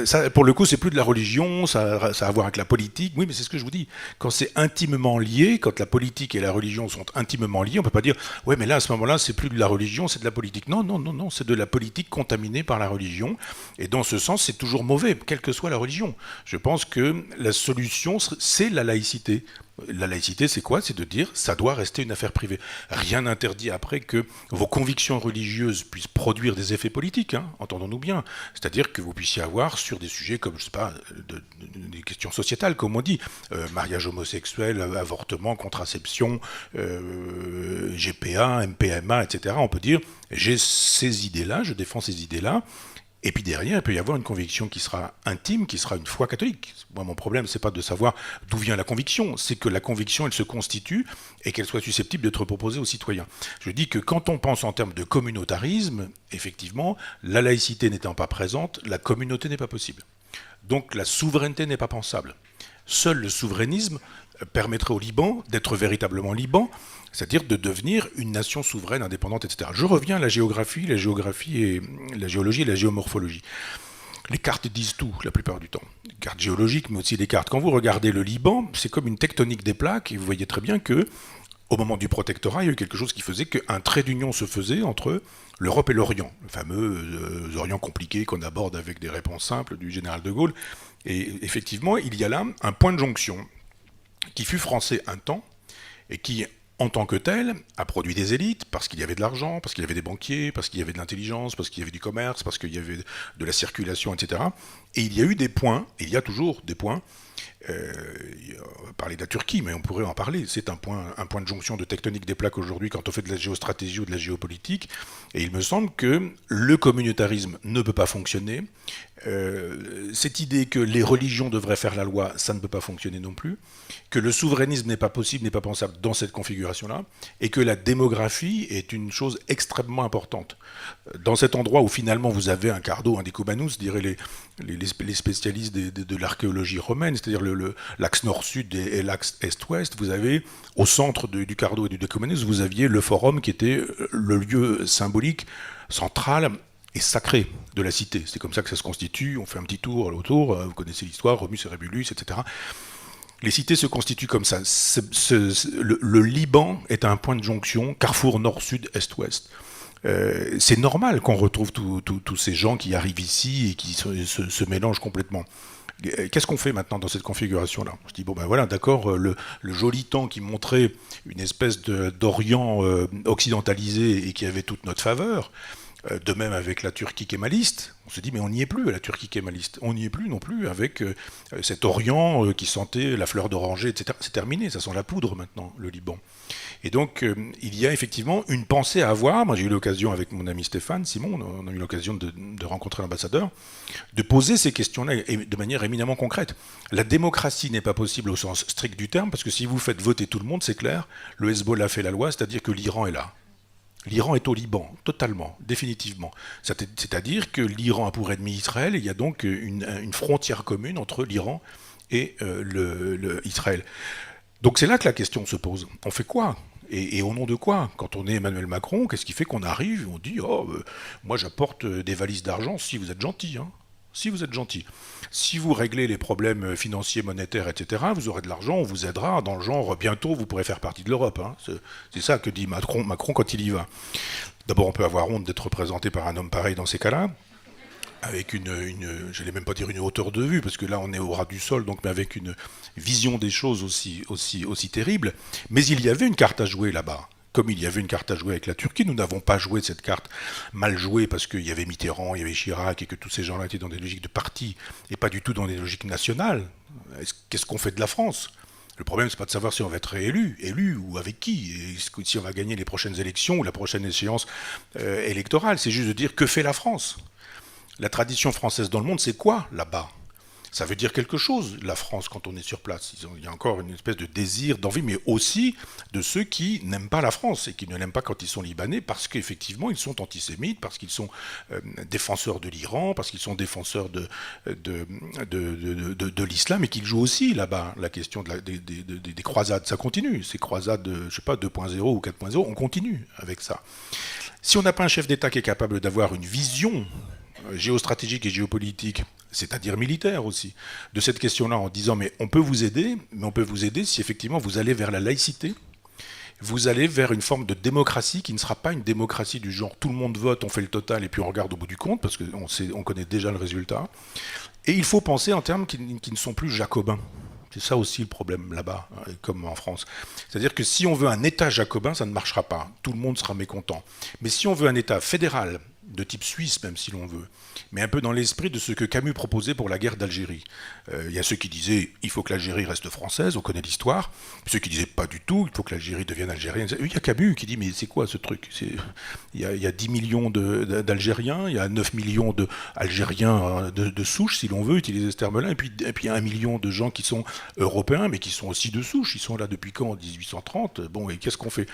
ça, pour le coup, c'est plus de la religion, ça a à voir avec la politique. Oui, mais c'est ce que je vous dis. Quand c'est intimement lié, quand la politique et la religion sont intimement liées, on peut pas dire ouais, mais là à ce moment-là, c'est plus de la religion, c'est de la politique. Non, c'est de la politique contaminée par la religion. Et dans ce sens, c'est toujours mauvais, quelle que soit la religion. Je pense que la solution, c'est la laïcité. La laïcité, c'est quoi ? C'est de dire ça doit rester une affaire privée. Rien n'interdit après que vos convictions religieuses puissent produire des effets politiques, hein, entendons-nous bien. C'est-à-dire que vous puissiez avoir sur des sujets comme, je sais pas, des questions sociétales, comme on dit, mariage homosexuel, avortement, contraception, GPA, MPMA, etc. On peut dire j'ai ces idées-là, je défends ces idées-là. Et puis derrière, il peut y avoir une conviction qui sera intime, qui sera une foi catholique. Moi, mon problème, c'est pas de savoir d'où vient la conviction, c'est que la conviction, elle se constitue et qu'elle soit susceptible d'être proposée aux citoyens. Je dis que quand on pense en termes de communautarisme, effectivement, la laïcité n'étant pas présente, la communauté n'est pas possible. Donc la souveraineté n'est pas pensable. Seul le souverainisme permettrait au Liban d'être véritablement Liban, c'est-à-dire de devenir une nation souveraine, indépendante, etc. Je reviens à la géographie et la géologie et la géomorphologie. Les cartes disent tout, la plupart du temps. Les cartes géologiques, mais aussi les cartes. Quand vous regardez le Liban, c'est comme une tectonique des plaques, et vous voyez très bien que, au moment du protectorat, il y a eu quelque chose qui faisait qu'un trait d'union se faisait entre l'Europe et l'Orient, le fameux Orient compliqué qu'on aborde avec des réponses simples du général de Gaulle. Et effectivement, il y a là un point de jonction qui fut français un temps, et qui, en tant que tel, a produit des élites, parce qu'il y avait de l'argent, parce qu'il y avait des banquiers, parce qu'il y avait de l'intelligence, parce qu'il y avait du commerce, parce qu'il y avait de la circulation, etc. Et il y a eu des points, et il y a toujours des points, on va parler de la Turquie, mais on pourrait en parler, c'est un point de jonction de tectonique des plaques aujourd'hui quand on fait de la géostratégie ou de la géopolitique, et il me semble que le communautarisme ne peut pas fonctionner, cette idée que les religions devraient faire la loi, ça ne peut pas fonctionner non plus, que le souverainisme n'est pas possible, n'est pas pensable dans cette configuration-là, et que la démographie est une chose extrêmement importante. Dans cet endroit où finalement vous avez un Cardo, un Decumanus, diraient les spécialistes de l'archéologie romaine, c'est-à-dire l'axe nord-sud et l'axe est-ouest, vous avez au centre du Cardo et du Decumanus, vous aviez le forum qui était le lieu symbolique central et sacré de la cité. C'est comme ça que ça se constitue, on fait un petit tour autour, vous connaissez l'histoire, Romulus et Rébulus, etc. Les cités se constituent comme ça. Le Liban est un point de jonction, carrefour nord-sud, est-ouest. C'est normal qu'on retrouve tous ces gens qui arrivent ici et qui se mélangent complètement. Qu'est-ce qu'on fait maintenant dans cette configuration-là ? Je dis, bon ben voilà, d'accord, le joli temps qui montrait une espèce d'Orient occidentalisé et qui avait toute notre faveur, de même avec la Turquie kémaliste, on se dit mais on n'y est plus à la Turquie kémaliste, on n'y est plus non plus avec cet Orient qui sentait la fleur d'oranger, etc. C'est terminé, ça sent la poudre maintenant, le Liban. Et donc il y a effectivement une pensée à avoir, moi j'ai eu l'occasion avec mon ami Stéphane Simon, on a eu l'occasion de rencontrer l'ambassadeur, de poser ces questions-là de manière éminemment concrète. La démocratie n'est pas possible au sens strict du terme, parce que si vous faites voter tout le monde, c'est clair, le Hezbollah fait la loi, c'est-à-dire que l'Iran est là. L'Iran est au Liban, totalement, définitivement. C'est-à-dire que l'Iran a pour ennemi Israël, et il y a donc une frontière commune entre l'Iran et Israël. Donc c'est là que la question se pose. On fait quoi ? Et au nom de quoi ? Quand on est Emmanuel Macron, qu'est-ce qui fait qu'on arrive, on dit « Oh, moi j'apporte des valises d'argent si vous êtes gentil, hein. Si vous êtes gentil. Si vous réglez les problèmes financiers, monétaires, etc., vous aurez de l'argent, on vous aidera, dans le genre, bientôt vous pourrez faire partie de l'Europe. Hein. C'est ça que dit Macron quand il y va. D'abord, on peut avoir honte d'être représenté par un homme pareil dans ces cas-là, avec je n'allais même pas dire une hauteur de vue, parce que là on est au ras du sol, donc, mais avec une vision des choses aussi terrible. Mais il y avait une carte à jouer là-bas. Comme il y avait une carte à jouer avec la Turquie, nous n'avons pas joué cette carte mal jouée parce qu'il y avait Mitterrand, il y avait Chirac et que tous ces gens-là étaient dans des logiques de parti et pas du tout dans des logiques nationales. Qu'est-ce qu'on fait de la France ? Le problème, c'est pas de savoir si on va être élu ou avec qui, et si on va gagner les prochaines élections ou la prochaine échéance électorale. C'est juste de dire que fait la France ? La tradition française dans le monde, c'est quoi là-bas ? Ça veut dire quelque chose, la France, quand on est sur place. Il y a encore une espèce de désir, d'envie, mais aussi de ceux qui n'aiment pas la France et qui ne l'aiment pas quand ils sont libanais, parce qu'effectivement, ils sont antisémites, parce qu'ils sont défenseurs de l'Iran, parce qu'ils sont défenseurs de l'islam, et qu'ils jouent aussi là-bas la question des croisades. Ça continue, ces croisades, je sais pas, 2.0 ou 4.0, on continue avec ça. Si on n'a pas un chef d'État qui est capable d'avoir une vision géostratégique et géopolitique, c'est-à-dire militaire aussi, de cette question-là, en disant mais on peut vous aider si effectivement vous allez vers la laïcité, vous allez vers une forme de démocratie qui ne sera pas une démocratie du genre tout le monde vote, on fait le total et puis on regarde au bout du compte, parce qu'on connaît déjà le résultat. Et il faut penser en termes qui ne sont plus jacobins. C'est ça aussi le problème là-bas, comme en France. C'est-à-dire que si on veut un État jacobin, ça ne marchera pas. Tout le monde sera mécontent. Mais si on veut un État fédéral, de type suisse même si l'on veut, mais un peu dans l'esprit de ce que Camus proposait pour la guerre d'Algérie. Il y a ceux qui disaient il faut que l'Algérie reste française, on connaît l'histoire, ceux qui disaient pas du tout, il faut que l'Algérie devienne algérienne. Il y a Camus qui dit mais c'est quoi ce truc, il y a 10 millions d'Algériens, il y a 9 millions d'Algériens de souche si l'on veut utiliser ce terme-là, et puis il y a 1 million de gens qui sont européens mais qui sont aussi de souche, ils sont là depuis quand, en 1830, bon et qu'est-ce qu'on fait?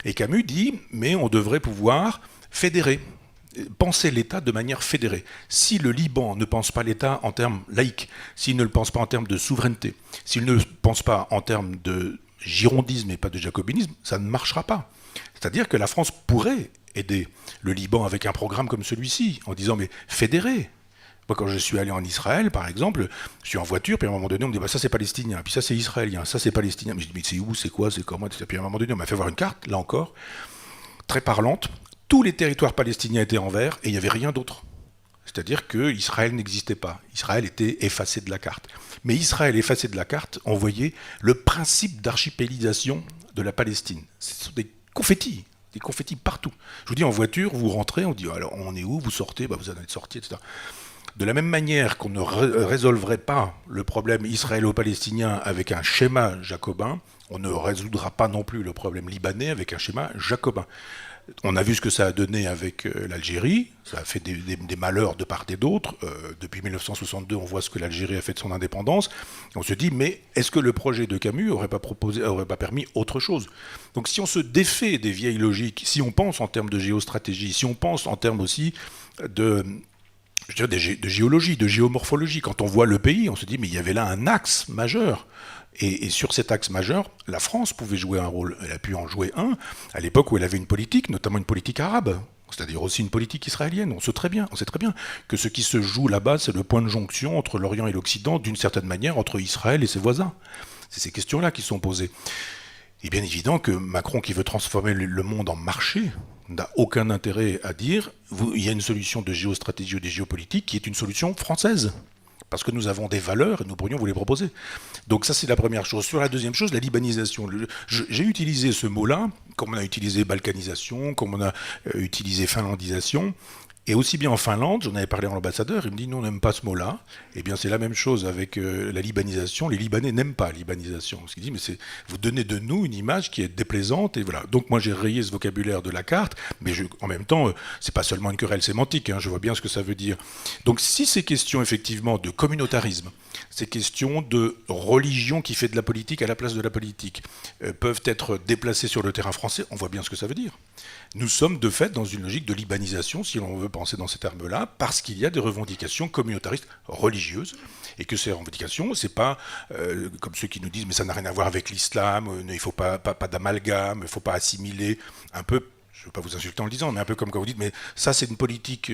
Et Camus dit mais on devrait pouvoir fédérer, penser l'État de manière fédérée. Si le Liban ne pense pas l'État en termes laïques, s'il ne le pense pas en termes de souveraineté, s'il ne le pense pas en termes de girondisme et pas de jacobinisme, ça ne marchera pas. C'est-à-dire que la France pourrait aider le Liban avec un programme comme celui-ci, en disant mais fédérez. Moi, quand je suis allé en Israël, par exemple, je suis en voiture, puis à un moment donné, on me dit bah, ça c'est palestinien, puis ça c'est israélien, ça c'est palestinien. Mais je dis mais c'est où, c'est quoi, c'est comment? Puis à un moment donné, on m'a fait voir une carte, là encore, très parlante. Tous les territoires palestiniens étaient en vert et il n'y avait rien d'autre. C'est-à-dire qu'Israël n'existait pas. Israël était effacé de la carte. Mais Israël effacé de la carte, on voyait le principe d'archipélisation de la Palestine. Ce sont des confettis partout. Je vous dis, en voiture, vous rentrez, on dit alors on est où, vous sortez, bah, vous en êtes sortis, etc. De la même manière qu'on ne résolverait pas le problème israélo-palestinien avec un schéma jacobin, on ne résoudra pas non plus le problème libanais avec un schéma jacobin. On a vu ce que ça a donné avec l'Algérie, ça a fait des malheurs de part et d'autre. Depuis 1962, on voit ce que l'Algérie a fait de son indépendance. On se dit, mais est-ce que le projet de Camus n'aurait pas permis autre chose? Donc si on se défait des vieilles logiques, si on pense en termes de géostratégie, si on pense en termes aussi de géologie, de géomorphologie, quand on voit le pays, on se dit, mais il y avait là un axe majeur. Et sur cet axe majeur, la France pouvait jouer un rôle. Elle a pu en jouer un à l'époque où elle avait une politique, notamment une politique arabe, c'est-à-dire aussi une politique israélienne. On sait très bien que ce qui se joue là-bas, c'est le point de jonction entre l'Orient et l'Occident, d'une certaine manière, entre Israël et ses voisins. C'est ces questions-là qui sont posées. Il est bien évident que Macron, qui veut transformer le monde en marché, n'a aucun intérêt à dire il y a une solution de géostratégie ou de géopolitique qui est une solution française. Parce que nous avons des valeurs et nous pourrions vous les proposer. Donc ça, c'est la première chose. Sur la deuxième chose, la libanisation. J'ai utilisé ce mot-là, comme on a utilisé balkanisation, comme on a utilisé finlandisation. Et aussi bien en Finlande, j'en avais parlé à l'ambassadeur, il me dit non, on n'aime pas ce mot-là. Eh bien c'est la même chose avec la libanisation. Les Libanais n'aiment pas la libanisation. Parce qu'il dit, mais vous donnez de nous une image qui est déplaisante. Et voilà. Donc moi j'ai rayé ce vocabulaire de la carte, mais en même temps, c'est pas seulement une querelle sémantique, hein, je vois bien ce que ça veut dire. Donc si ces questions effectivement de communautarisme, ces questions de religion qui fait de la politique à la place de la politique, peuvent être déplacées sur le terrain français, on voit bien ce que ça veut dire. Nous sommes de fait dans une logique de libanisation, si l'on veut penser dans ces termes-là, parce qu'il y a des revendications communautaristes religieuses, et que ces revendications, c'est pas comme ceux qui nous disent mais ça n'a rien à voir avec l'islam, il faut pas d'amalgame, il faut pas assimiler, un peu. Je ne veux pas vous insulter en le disant, mais un peu comme quand vous dites, mais ça c'est une politique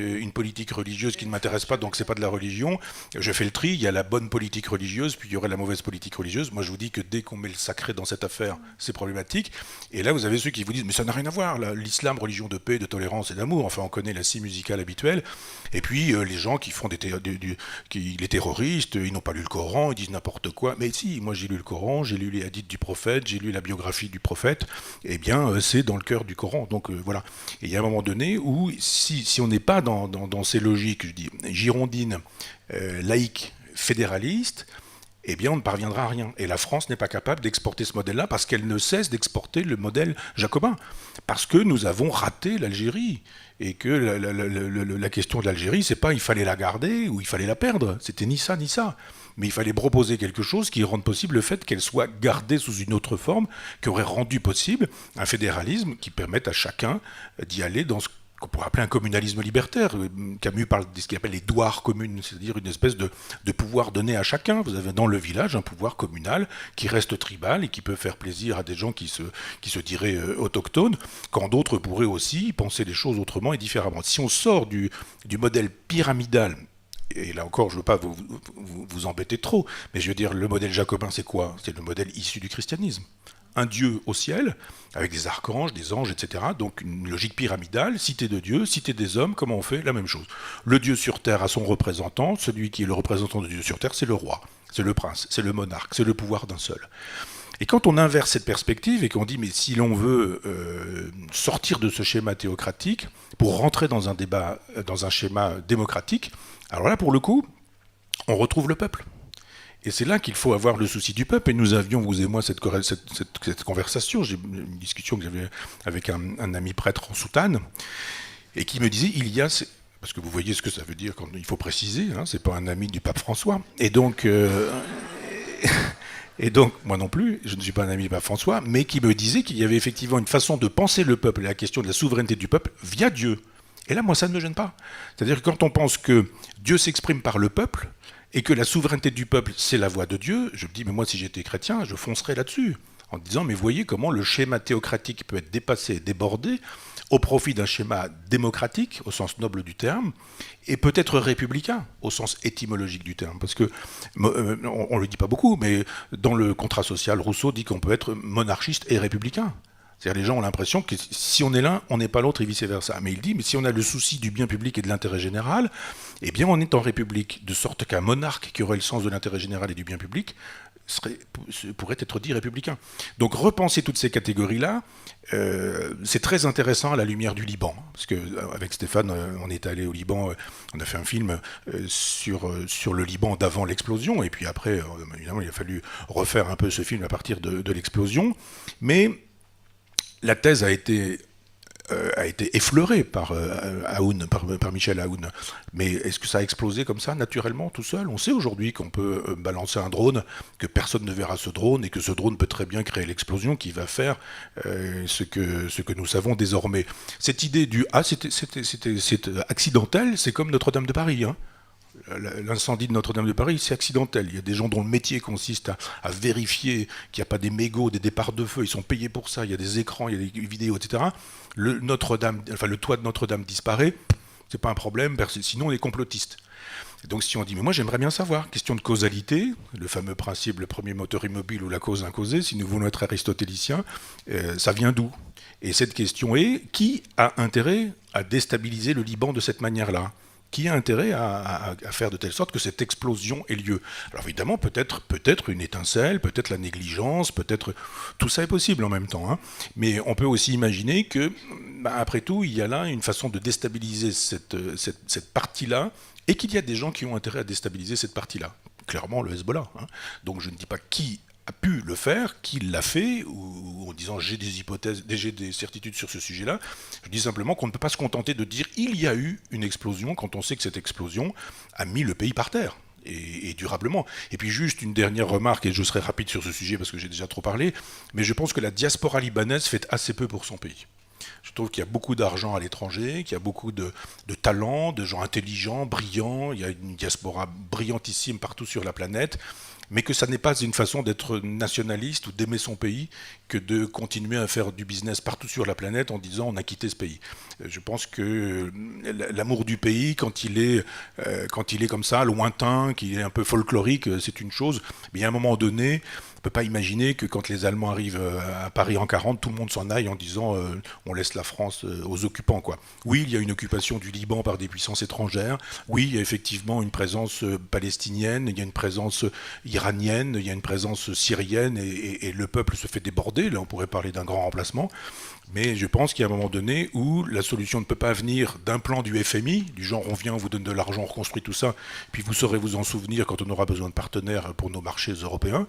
religieuse qui ne m'intéresse pas, donc c'est pas de la religion. Je fais le tri, il y a la bonne politique religieuse, puis il y aurait la mauvaise politique religieuse. Moi je vous dis que dès qu'on met le sacré dans cette affaire, c'est problématique. Et là vous avez ceux qui vous disent, mais ça n'a rien à voir, l'islam, religion de paix, de tolérance et d'amour, enfin on connaît la scie musicale habituelle. Et puis les gens qui font les terroristes, ils n'ont pas lu le Coran, ils disent n'importe quoi. Mais si, moi j'ai lu le Coran, j'ai lu les hadiths du prophète, j'ai lu la biographie du prophète, eh bien c'est dans le cœur du Coran. Donc voilà. Et il y a un moment donné où, si on n'est pas dans ces logiques, je dis, girondines, laïques, fédéralistes, eh bien on ne parviendra à rien. Et la France n'est pas capable d'exporter ce modèle-là parce qu'elle ne cesse d'exporter le modèle jacobin. Parce que nous avons raté l'Algérie. Et que la question de l'Algérie, c'est pas il fallait la garder ou il fallait la perdre. C'était ni ça ni ça. Mais il fallait proposer quelque chose qui rende possible le fait qu'elle soit gardée sous une autre forme, qui aurait rendu possible un fédéralisme qui permette à chacun d'y aller dans ce qu'on pourrait appeler un communalisme libertaire. Camus parle de ce qu'il appelle les douars communes, c'est-à-dire une espèce de pouvoir donné à chacun. Vous avez dans le village un pouvoir communal qui reste tribal et qui peut faire plaisir à des gens qui se diraient autochtones, quand d'autres pourraient aussi penser les choses autrement et différemment. Si on sort du modèle pyramidal, et là encore, je ne veux pas vous embêter trop, mais je veux dire, le modèle jacobin, c'est quoi? C'est le modèle issu du christianisme. Un Dieu au ciel, avec des archanges, des anges, etc. Donc une logique pyramidale, cité de Dieu, cité des hommes, comment on fait? La même chose. Le Dieu sur terre a son représentant, celui qui est le représentant de Dieu sur terre, c'est le roi, c'est le prince, c'est le monarque, c'est le pouvoir d'un seul. Et quand on inverse cette perspective et qu'on dit mais si l'on veut sortir de ce schéma théocratique pour rentrer dans un débat, dans un schéma démocratique, alors là pour le coup, on retrouve le peuple. Et c'est là qu'il faut avoir le souci du peuple. Et nous avions, vous et moi, cette conversation, j'ai une discussion que j'avais avec un ami prêtre en soutane, et qui me disait, il y a... Parce que vous voyez ce que ça veut dire quand il faut préciser, hein, c'est pas un ami du pape François. Et donc, moi non plus, je ne suis pas un ami du pape François, mais qui me disait qu'il y avait effectivement une façon de penser le peuple et la question de la souveraineté du peuple via Dieu. Et là, moi, ça ne me gêne pas. C'est-à-dire que quand on pense que Dieu s'exprime par le peuple, et que la souveraineté du peuple, c'est la voix de Dieu, je me dis, mais moi, si j'étais chrétien, je foncerais là-dessus, en disant, mais voyez comment le schéma théocratique peut être dépassé et débordé au profit d'un schéma démocratique, au sens noble du terme, et peut-être républicain, au sens étymologique du terme. Parce que, on ne le dit pas beaucoup, mais dans le contrat social, Rousseau dit qu'on peut être monarchiste et républicain. C'est-à-dire les gens ont l'impression que si on est l'un, on n'est pas l'autre et vice-versa. Mais il dit, mais si on a le souci du bien public et de l'intérêt général, eh bien on est en république, de sorte qu'un monarque qui aurait le sens de l'intérêt général et du bien public pourrait être dit républicain. Donc repenser toutes ces catégories-là, c'est très intéressant à la lumière du Liban. Parce qu'avec Stéphane, on est allé au Liban, on a fait un film sur le Liban d'avant l'explosion, et puis après, évidemment, il a fallu refaire un peu ce film à partir de l'explosion. Mais la thèse a été effleurée par Aoun, par Michel Aoun. Mais est-ce que ça a explosé comme ça, naturellement, tout seul? On sait aujourd'hui qu'on peut balancer un drone, que personne ne verra ce drone, et que ce drone peut très bien créer l'explosion qui va faire ce que nous savons désormais. Cette idée du « ah, c'est accidentel », c'est comme Notre-Dame de Paris, hein. L'incendie de Notre-Dame de Paris, c'est accidentel. Il y a des gens dont le métier consiste à vérifier qu'il n'y a pas des mégots, des départs de feu. Ils sont payés pour ça. Il y a des écrans, il y a des vidéos, etc. Le toit de Notre-Dame disparaît. C'est pas un problème. Sinon, on est complotiste. Et donc, si on dit, mais moi, j'aimerais bien savoir, question de causalité, le fameux principe, le premier moteur immobile ou la cause incausée, si nous voulons être aristotéliciens, ça vient d'où? Et cette question est, qui a intérêt à déstabiliser le Liban de cette manière-là? Qui a intérêt à faire de telle sorte que cette explosion ait lieu? Alors évidemment, peut-être une étincelle, peut-être la négligence, peut-être... Tout ça est possible en même temps. Hein. Mais on peut aussi imaginer que, après tout, il y a là une façon de déstabiliser cette partie-là, et qu'il y a des gens qui ont intérêt à déstabiliser cette partie-là. Clairement, le Hezbollah. Hein. Donc je ne dis pas qui a pu le faire, qui l'a fait, ou en disant j'ai des hypothèses, j'ai des certitudes sur ce sujet-là. Je dis simplement qu'on ne peut pas se contenter de dire il y a eu une explosion quand on sait que cette explosion a mis le pays par terre. Et durablement. Et puis juste une dernière remarque, et je serai rapide sur ce sujet parce que j'ai déjà trop parlé, mais je pense que la diaspora libanaise fait assez peu pour son pays. Je trouve qu'il y a beaucoup d'argent à l'étranger, qu'il y a beaucoup de talents, de gens intelligents, brillants, il y a une diaspora brillantissime partout sur la planète, mais que ça n'est pas une façon d'être nationaliste ou d'aimer son pays que de continuer à faire du business partout sur la planète en disant on a quitté ce pays. Je pense que l'amour du pays, quand il est comme ça, lointain, qu'il est un peu folklorique, c'est une chose, mais à un moment donné, on ne peut pas imaginer que quand les Allemands arrivent à Paris en 40, tout le monde s'en aille en disant on laisse la France aux occupants, quoi. Oui, il y a une occupation du Liban par des puissances étrangères. Oui, il y a effectivement une présence palestinienne, il y a une présence iranienne, il y a une présence syrienne et le peuple se fait déborder. Là, on pourrait parler d'un grand remplacement. Mais je pense qu'il y a un moment donné où la solution ne peut pas venir d'un plan du FMI, du genre on vient, on vous donne de l'argent, on reconstruit tout ça, puis vous saurez vous en souvenir quand on aura besoin de partenaires pour nos marchés européens.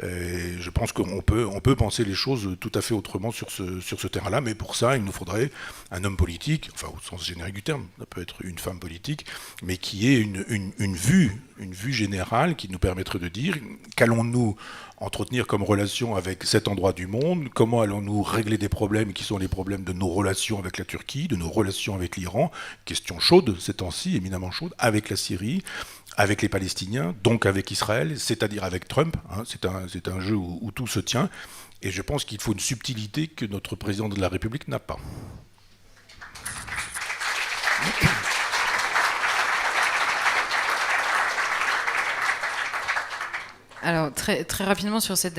Je pense qu'on peut penser les choses tout à fait autrement sur ce terrain-là, mais pour ça, il nous faudrait un homme politique, enfin au sens générique du terme, ça peut être une femme politique, mais qui ait une vue générale qui nous permettrait de dire qu'allons-nous entretenir comme relation avec cet endroit du monde, comment allons-nous régler des problèmes qui sont les problèmes de nos relations avec la Turquie, de nos relations avec l'Iran, question chaude ces temps-ci, éminemment chaude, avec la Syrie, avec les Palestiniens, donc avec Israël, c'est-à-dire avec Trump, hein, c'est un jeu où tout se tient, et je pense qu'il faut une subtilité que notre président de la République n'a pas. Alors très rapidement sur cette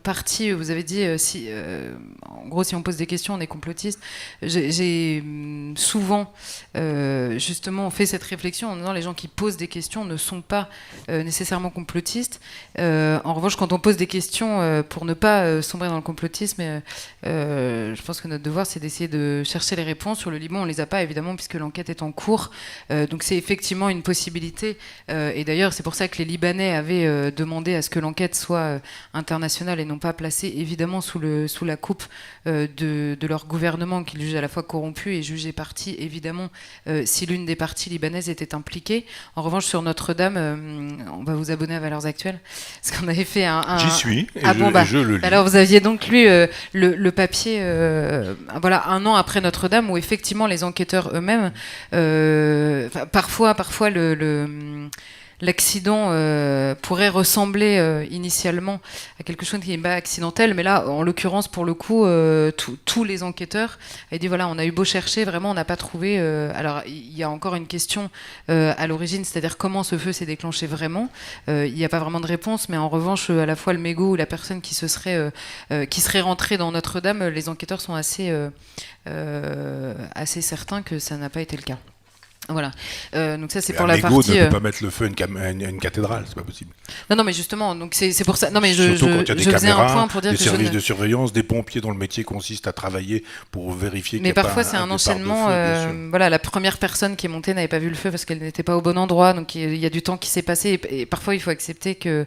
partie, vous avez dit en gros, si on pose des questions, on est complotiste. J'ai souvent, justement, fait cette réflexion en disant les gens qui posent des questions ne sont pas nécessairement complotistes. En revanche, quand on pose des questions pour ne pas sombrer dans le complotisme, je pense que notre devoir, c'est d'essayer de chercher les réponses. Sur le Liban, on les a pas, évidemment, puisque l'enquête est en cours. Donc c'est effectivement une possibilité. Et d'ailleurs, c'est pour ça que les Libanais avaient demandé à ce que l'enquête soit internationale et non pas placée, évidemment, sous la coupe de leur gouvernement, qu'ils jugent à la fois corrompu et jugé parti, évidemment, si l'une des parties libanaises était impliquée. En revanche, sur Notre-Dame, on va vous abonner à Valeurs Actuelles, parce qu'on avait fait un... J'y suis, et, je le lis. Alors, vous aviez donc lu le papier, voilà, un an après Notre-Dame, où effectivement, les enquêteurs eux-mêmes, parfois l'accident pourrait ressembler initialement à quelque chose qui n'est pas accidentel, mais là, en l'occurrence, pour le coup, tous les enquêteurs avaient dit, voilà, on a eu beau chercher, vraiment, on n'a pas trouvé... alors, il y a encore une question à l'origine, c'est-à-dire comment ce feu s'est déclenché vraiment. Il n'y a pas vraiment de réponse, mais en revanche, à la fois le mégot ou la personne qui serait rentrée dans Notre-Dame, les enquêteurs sont assez certains que ça n'a pas été le cas. Voilà. Donc ça c'est pour la partie. Un mégot ne peut pas mettre le feu à une cathédrale, c'est pas possible. Non mais justement, donc c'est pour ça. Non mais Surtout quand il y a des caméras, un point pour dire des que services de surveillance, des pompiers dont le métier consiste à travailler pour vérifier. Mais parfois c'est un enchaînement. Voilà, la première personne qui est montée n'avait pas vu le feu parce qu'elle n'était pas au bon endroit, donc il y a du temps qui s'est passé et parfois il faut accepter que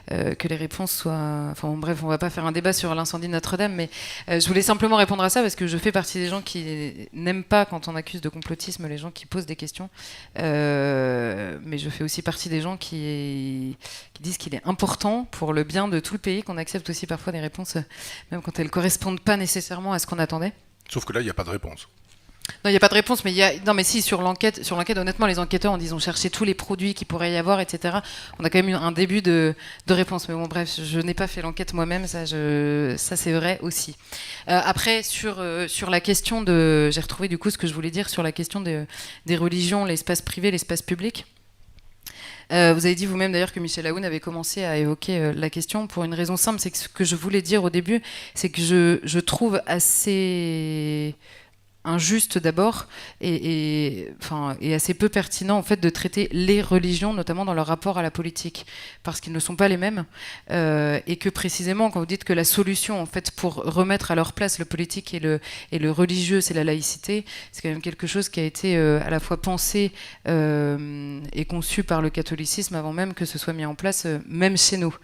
les réponses soient... Enfin bon, bref, on va pas faire un débat sur l'incendie de Notre-Dame, mais je voulais simplement répondre à ça parce que je fais partie des gens qui n'aiment pas quand on accuse de complotisme les gens qui posent des questions, mais je fais aussi partie des gens qui disent qu'il est important pour le bien de tout le pays qu'on accepte aussi parfois des réponses, même quand elles correspondent pas nécessairement à ce qu'on attendait. Sauf que là, il n'y a pas de réponse. Non, il n'y a pas de réponse, mais non, mais si, sur l'enquête, honnêtement, les enquêteurs, ils ont cherché tous les produits qu'il pourrait y avoir, etc. On a quand même eu un début de réponse. Mais bon, bref, je n'ai pas fait l'enquête moi-même, ça c'est vrai aussi. Après, sur la question j'ai retrouvé du coup ce que je voulais dire sur la question des religions, l'espace privé, l'espace public. Vous avez dit vous-même d'ailleurs que Michel Aoun avait commencé à évoquer la question pour une raison simple, c'est que ce que je voulais dire au début, c'est que je trouve assez... injuste d'abord et assez peu pertinent en fait de traiter les religions notamment dans leur rapport à la politique parce qu'ils ne sont pas les mêmes et que précisément quand vous dites que la solution en fait pour remettre à leur place le politique et le religieux c'est la laïcité, c'est quand même quelque chose qui a été à la fois pensé et conçu par le catholicisme avant même que ce soit mis en place même chez nous.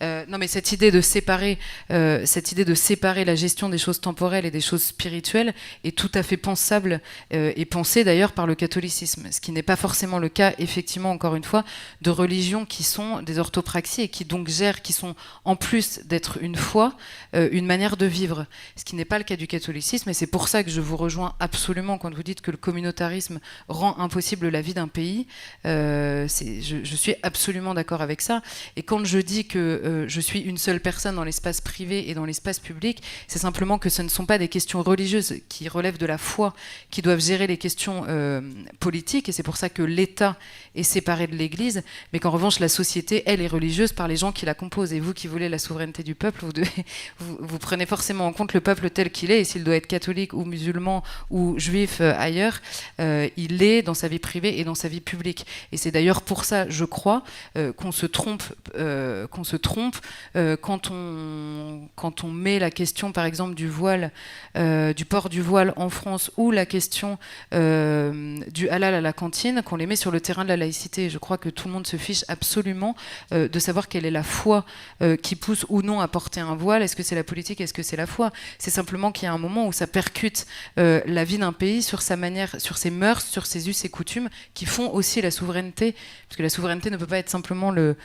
Non mais cette idée de séparer la gestion des choses temporelles et des choses spirituelles est tout à fait pensable et pensé d'ailleurs par le catholicisme, ce qui n'est pas forcément le cas, effectivement, encore une fois, de religions qui sont des orthopraxies et qui donc gèrent, qui sont en plus d'être une foi, une manière de vivre, ce qui n'est pas le cas du catholicisme, et c'est pour ça que je vous rejoins absolument quand vous dites que le communautarisme rend impossible la vie d'un pays. Je suis absolument d'accord avec ça, et quand je dis que je suis une seule personne dans l'espace privé et dans l'espace public, c'est simplement que ce ne sont pas des questions religieuses qui relèvent de la foi qui doivent gérer les questions politiques, et c'est pour ça que l'État est séparé de l'Église, mais qu'en revanche la société, elle, est religieuse par les gens qui la composent, et vous qui voulez la souveraineté du peuple, vous prenez forcément en compte le peuple tel qu'il est, et s'il doit être catholique ou musulman ou juif ailleurs, il l'est dans sa vie privée et dans sa vie publique. Et c'est d'ailleurs pour ça, je crois, qu'on se trompe quand on met la question, par exemple, du voile, du port du voile en France, ou la question du halal à la cantine, qu'on les met sur le terrain de la laïcité. Je crois que tout le monde se fiche absolument de savoir quelle est la foi qui pousse ou non à porter un voile. Est-ce que c'est la politique? Est-ce que c'est la foi? C'est simplement qu'il y a un moment où ça percute la vie d'un pays sur sa manière, sur ses mœurs, sur ses us et coutumes, qui font aussi la souveraineté. Parce que la souveraineté ne peut pas être simplement le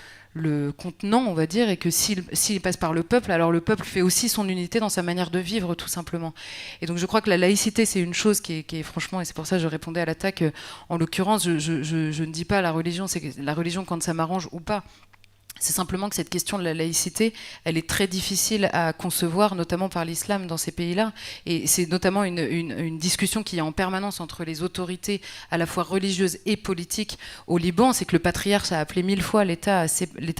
contenant, on va dire, et que s'il passe par le peuple, alors le peuple fait aussi son unité dans sa manière de vivre, tout simplement. Et donc je crois que la laïcité, c'est une chose qui est franchement, et c'est pour ça que je répondais à l'attaque, en l'occurrence, je ne dis pas la religion, c'est la religion quand ça m'arrange ou pas. C'est simplement que cette question de la laïcité, elle est très difficile à concevoir, notamment par l'islam dans ces pays-là. Et c'est notamment une discussion qu'il y a en permanence entre les autorités à la fois religieuses et politiques au Liban. C'est que le patriarche a appelé 1000 fois l'État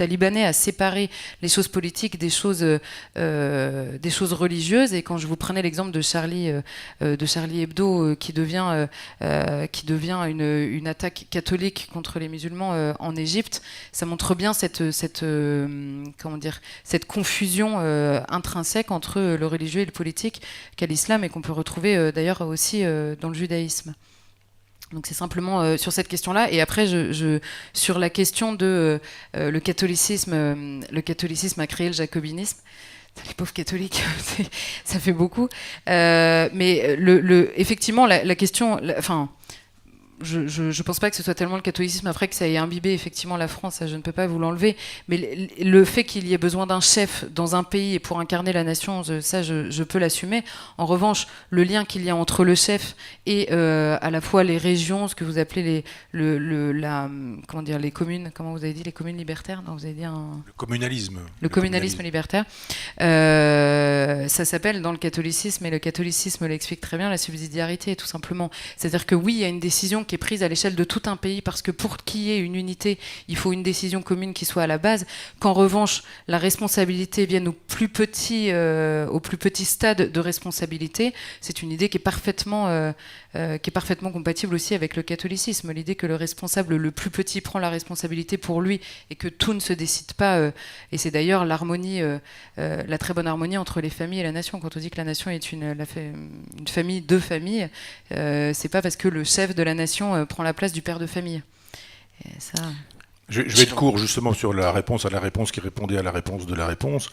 libanais à séparer les choses politiques des choses religieuses. Et quand je vous prenais l'exemple de Charlie Hebdo, qui devient une attaque catholique contre les musulmans en Égypte, ça montre bien cette confusion intrinsèque entre le religieux et le politique qu'a l'islam et qu'on peut retrouver d'ailleurs aussi dans le judaïsme. Donc c'est simplement sur cette question-là. Et après, sur la question de le catholicisme a créé le jacobinisme. Les pauvres catholiques, ça fait beaucoup. Mais effectivement, la question... Je ne pense pas que ce soit tellement le catholicisme après que ça ait imbibé effectivement la France, ça, je ne peux pas vous l'enlever, mais le fait qu'il y ait besoin d'un chef dans un pays et pour incarner la nation, ça je peux l'assumer. En revanche, le lien qu'il y a entre le chef et à la fois les régions, ce que vous appelez les communes, comment vous avez dit, les communes libertaires, non, vous avez dit le communalisme. Le communalisme libertaire, ça s'appelle dans le catholicisme, et le catholicisme l'explique très bien, la subsidiarité tout simplement. C'est-à-dire que oui, il y a une décision qui est prise à l'échelle de tout un pays, parce que pour qu'il y ait une unité, il faut une décision commune qui soit à la base, qu'en revanche, la responsabilité vienne au plus petit stade de responsabilité, c'est une idée qui est parfaitement compatible aussi avec le catholicisme. L'idée que le responsable le plus petit prend la responsabilité pour lui et que tout ne se décide pas, et c'est d'ailleurs l'harmonie, la très bonne harmonie entre les familles et la nation. Quand on dit que la nation est une famille de familles, c'est pas parce que le chef de la nation prend la place du père de famille. Et ça... Je vais être court justement sur la réponse à la réponse qui répondait à la réponse de la réponse.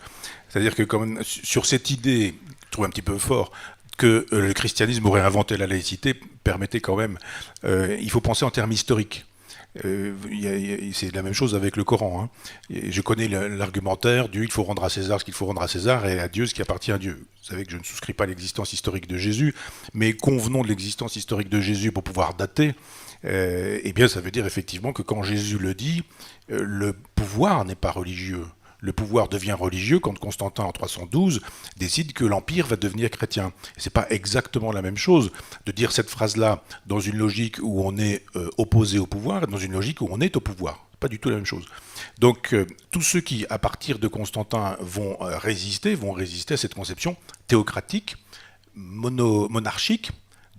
C'est-à-dire que quand même, sur cette idée, je trouve un petit peu fort, que le christianisme aurait inventé la laïcité, permettait quand même... il faut penser en termes historiques. C'est la même chose avec le Coran. Hein. Je connais l'argumentaire du « il faut rendre à César ce qu'il faut rendre à César et à Dieu ce qui appartient à Dieu ». Vous savez que je ne souscris pas à l'existence historique de Jésus, mais convenons de l'existence historique de Jésus pour pouvoir dater. Eh bien, ça veut dire effectivement que quand Jésus le dit, le pouvoir n'est pas religieux. Le pouvoir devient religieux quand Constantin, en 312, décide que l'Empire va devenir chrétien. Et c'est pas exactement la même chose de dire cette phrase-là dans une logique où on est opposé au pouvoir et dans une logique où on est au pouvoir. Pas du tout la même chose. Donc, tous ceux qui, à partir de Constantin, vont résister à cette conception théocratique, monarchique,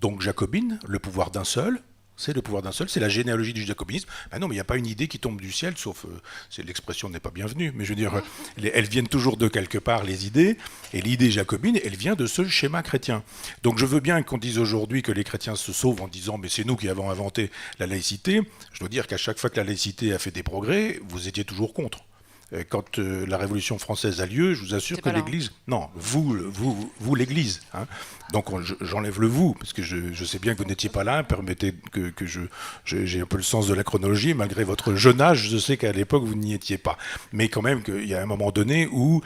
donc jacobine, le pouvoir d'un seul. C'est le pouvoir d'un seul, c'est la généalogie du jacobinisme. Ben non, mais il n'y a pas une idée qui tombe du ciel, sauf, l'expression n'est pas bienvenue, mais je veux dire, elles viennent toujours de quelque part, les idées, et l'idée jacobine, elle vient de ce schéma chrétien. Donc je veux bien qu'on dise aujourd'hui que les chrétiens se sauvent en disant, mais c'est nous qui avons inventé la laïcité. Je dois dire qu'à chaque fois que la laïcité a fait des progrès, vous étiez toujours contre. Quand la Révolution française a lieu, je vous assure que l'Église... Non, vous l'Église. Hein. Donc j'enlève le vous, parce que je sais bien que vous n'étiez pas là. Permettez que j'ai un peu le sens de la chronologie. Malgré votre jeune âge, je sais qu'à l'époque, vous n'y étiez pas. Mais quand même, qu'il y a un moment donné où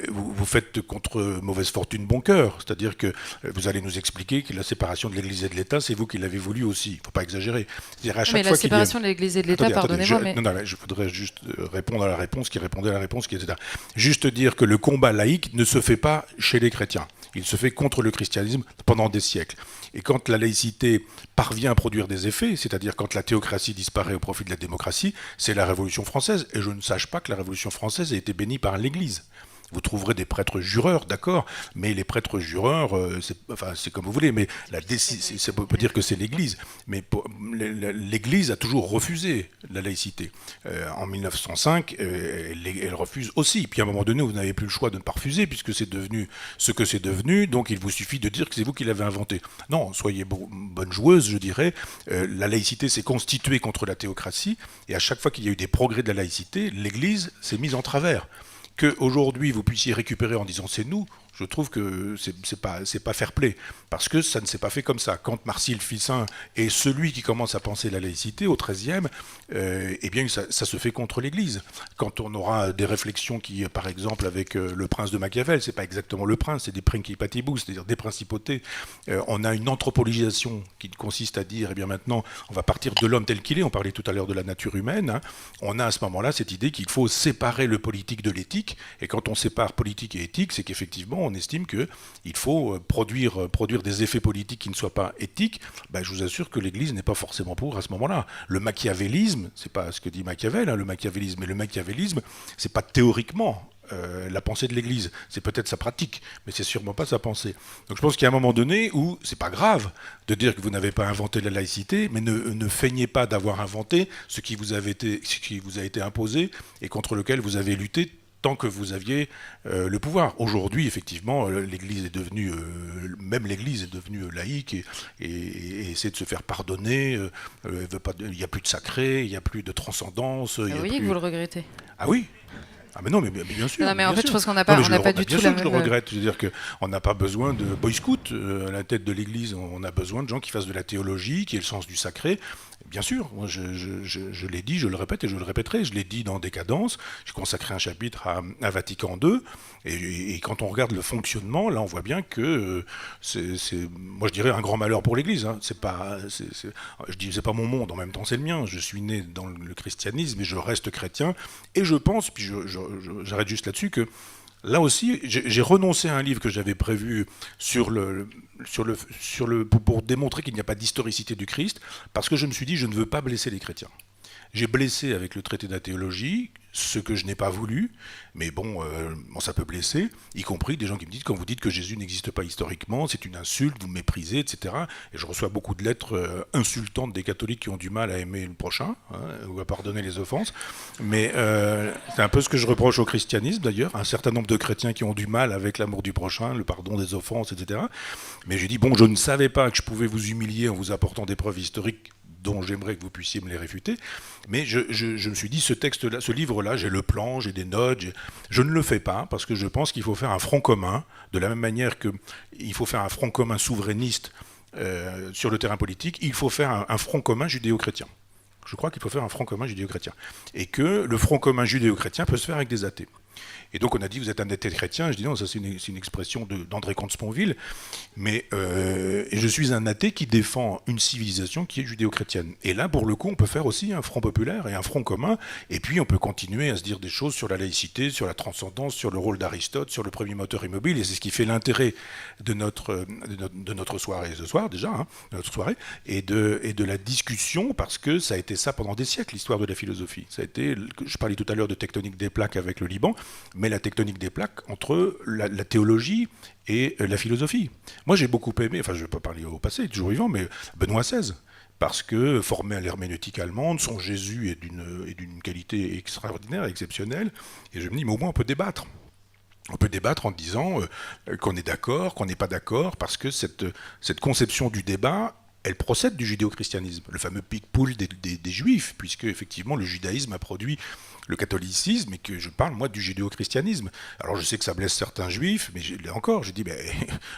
vous faites contre mauvaise fortune bon cœur. C'est-à-dire que vous allez nous expliquer que la séparation de l'Église et de l'État, c'est vous qui l'avez voulu aussi. Il ne faut pas exagérer. À chaque mais fois la séparation de l'Église et de l'État, pardonnez-moi, mais... Non, je voudrais juste répondre à la réponse qui répondait à la réponse, etc. Juste dire que le combat laïque ne se fait pas chez les chrétiens. Il se fait contre le christianisme pendant des siècles. Et quand la laïcité parvient à produire des effets, c'est-à-dire quand la théocratie disparaît au profit de la démocratie, c'est la Révolution française. Et je ne sache pas que la Révolution française ait été bénie par l'Église. Vous trouverez des prêtres jureurs, d'accord, mais les prêtres jureurs, c'est comme vous voulez, mais ça peut dire que c'est l'Église. Mais l'Église a toujours refusé la laïcité. En 1905, elle refuse aussi. Puis à un moment donné, vous n'avez plus le choix de ne pas refuser, puisque c'est devenu ce que c'est devenu, donc il vous suffit de dire que c'est vous qui l'avez inventé. Non, soyez bonne joueuse, je dirais. La laïcité s'est constituée contre la théocratie, et à chaque fois qu'il y a eu des progrès de la laïcité, l'Église s'est mise en travers. Qu'aujourd'hui vous puissiez récupérer en disant c'est nous, je trouve que c'est pas fair play, parce que ça ne s'est pas fait comme ça. Quand Marcille Ficin est celui qui commence à penser la laïcité au XIIIe, eh bien ça se fait contre l'Église. Quand on aura des réflexions qui, par exemple, avec le prince de Machiavel, c'est pas exactement le prince, c'est des principatibus, c'est-à-dire des principautés. On a une anthropologisation qui consiste à dire, eh bien maintenant, on va partir de l'homme tel qu'il est. On parlait tout à l'heure de la nature humaine. Hein. On a à ce moment-là cette idée qu'il faut séparer le politique de l'éthique. Et quand on sépare politique et éthique, c'est qu'effectivement, on estime qu'il faut produire des effets politiques qui ne soient pas éthiques. Ben, je vous assure que l'Église n'est pas forcément pour à ce moment-là. Le machiavélisme, c'est pas ce que dit Machiavel, hein, le machiavélisme, mais le machiavélisme, c'est pas théoriquement la pensée de l'Église, c'est peut-être sa pratique, mais c'est sûrement pas sa pensée. Donc je pense qu'il y a un moment donné où c'est pas grave de dire que vous n'avez pas inventé la laïcité, mais ne feignez pas d'avoir inventé ce qui vous a été imposé et contre lequel vous avez lutté tant que vous aviez le pouvoir. Aujourd'hui, effectivement, l'Église est devenue, même l'Église est devenue laïque et essaie de se faire pardonner. Il n'y a plus de sacré, il n'y a plus de transcendance. Vous voyez que vous le regrettez. Ah oui. Ah mais non, mais bien sûr. Non, mais en fait, sûr. je pense qu'on n'a pas, du tout la même... Bien sûr que je le regrette. C'est-à-dire qu'on n'a pas besoin de boy scout à la tête de l'Église. On a besoin de gens qui fassent de la théologie, qui aient le sens du sacré. Bien sûr, moi je l'ai dit, je le répète et je le répéterai. Je l'ai dit dans Décadence. J'ai consacré un chapitre à Vatican II. Et quand on regarde le fonctionnement, là, on voit bien que moi, je dirais un grand malheur pour l'Église. Hein. Je dis, c'est pas mon monde. En même temps, c'est le mien. Je suis né dans le christianisme et je reste chrétien. Et je pense, puis j'arrête juste là-dessus, que là aussi, j'ai renoncé à un livre que j'avais prévu pour démontrer qu'il n'y a pas d'historicité du Christ, parce que je me suis dit, je ne veux pas blesser les chrétiens. J'ai blessé avec le traité de la théologie, ce que je n'ai pas voulu, mais bon, ça peut blesser, y compris des gens qui me disent, quand vous dites que Jésus n'existe pas historiquement, c'est une insulte, vous me méprisez, etc. Et je reçois beaucoup de lettres insultantes des catholiques qui ont du mal à aimer le prochain, hein, ou à pardonner les offenses. Mais c'est un peu ce que je reproche au christianisme, d'ailleurs, un certain nombre de chrétiens qui ont du mal avec l'amour du prochain, le pardon des offenses, etc. Mais j'ai dit, bon, je ne savais pas que je pouvais vous humilier en vous apportant des preuves historiques dont j'aimerais que vous puissiez me les réfuter, mais je me suis dit, ce livre-là, j'ai le plan, j'ai des notes, je ne le fais pas, parce que je pense qu'il faut faire un front commun, de la même manière qu'il faut faire un front commun souverainiste sur le terrain politique, il faut faire un front commun judéo-chrétien. Je crois qu'il faut faire un front commun judéo-chrétien. Et que le front commun judéo-chrétien peut se faire avec des athées. Et donc on a dit, vous êtes un athée chrétien. Je dis non, ça c'est une expression d'André Comte-Sponville. Mais je suis un athée qui défend une civilisation qui est judéo-chrétienne. Et là, pour le coup, on peut faire aussi un front populaire et un front commun. Et puis on peut continuer à se dire des choses sur la laïcité, sur la transcendance, sur le rôle d'Aristote, sur le premier moteur immobile. Et c'est ce qui fait l'intérêt de notre soirée ce soir déjà, hein, de notre soirée, et de la discussion, parce que ça a été ça pendant des siècles, l'histoire de la philosophie. Ça a été, je parlais tout à l'heure de tectonique des plaques avec le Liban, mais la tectonique des plaques entre la théologie et la philosophie. Moi, j'ai beaucoup aimé, enfin, je ne vais pas parler au passé, toujours vivant, mais Benoît XVI, parce que formé à l'herméneutique allemande, son Jésus est d'une qualité extraordinaire, exceptionnelle, et je me dis, mais au moins, on peut débattre. On peut débattre en disant qu'on est d'accord, qu'on n'est pas d'accord, parce que cette conception du débat, elle procède du judéo-christianisme, le fameux pig-pool des juifs, puisque effectivement le judaïsme a produit le catholicisme, et que je parle moi du judéo-christianisme. Alors je sais que ça blesse certains juifs, mais là encore, j'ai dit,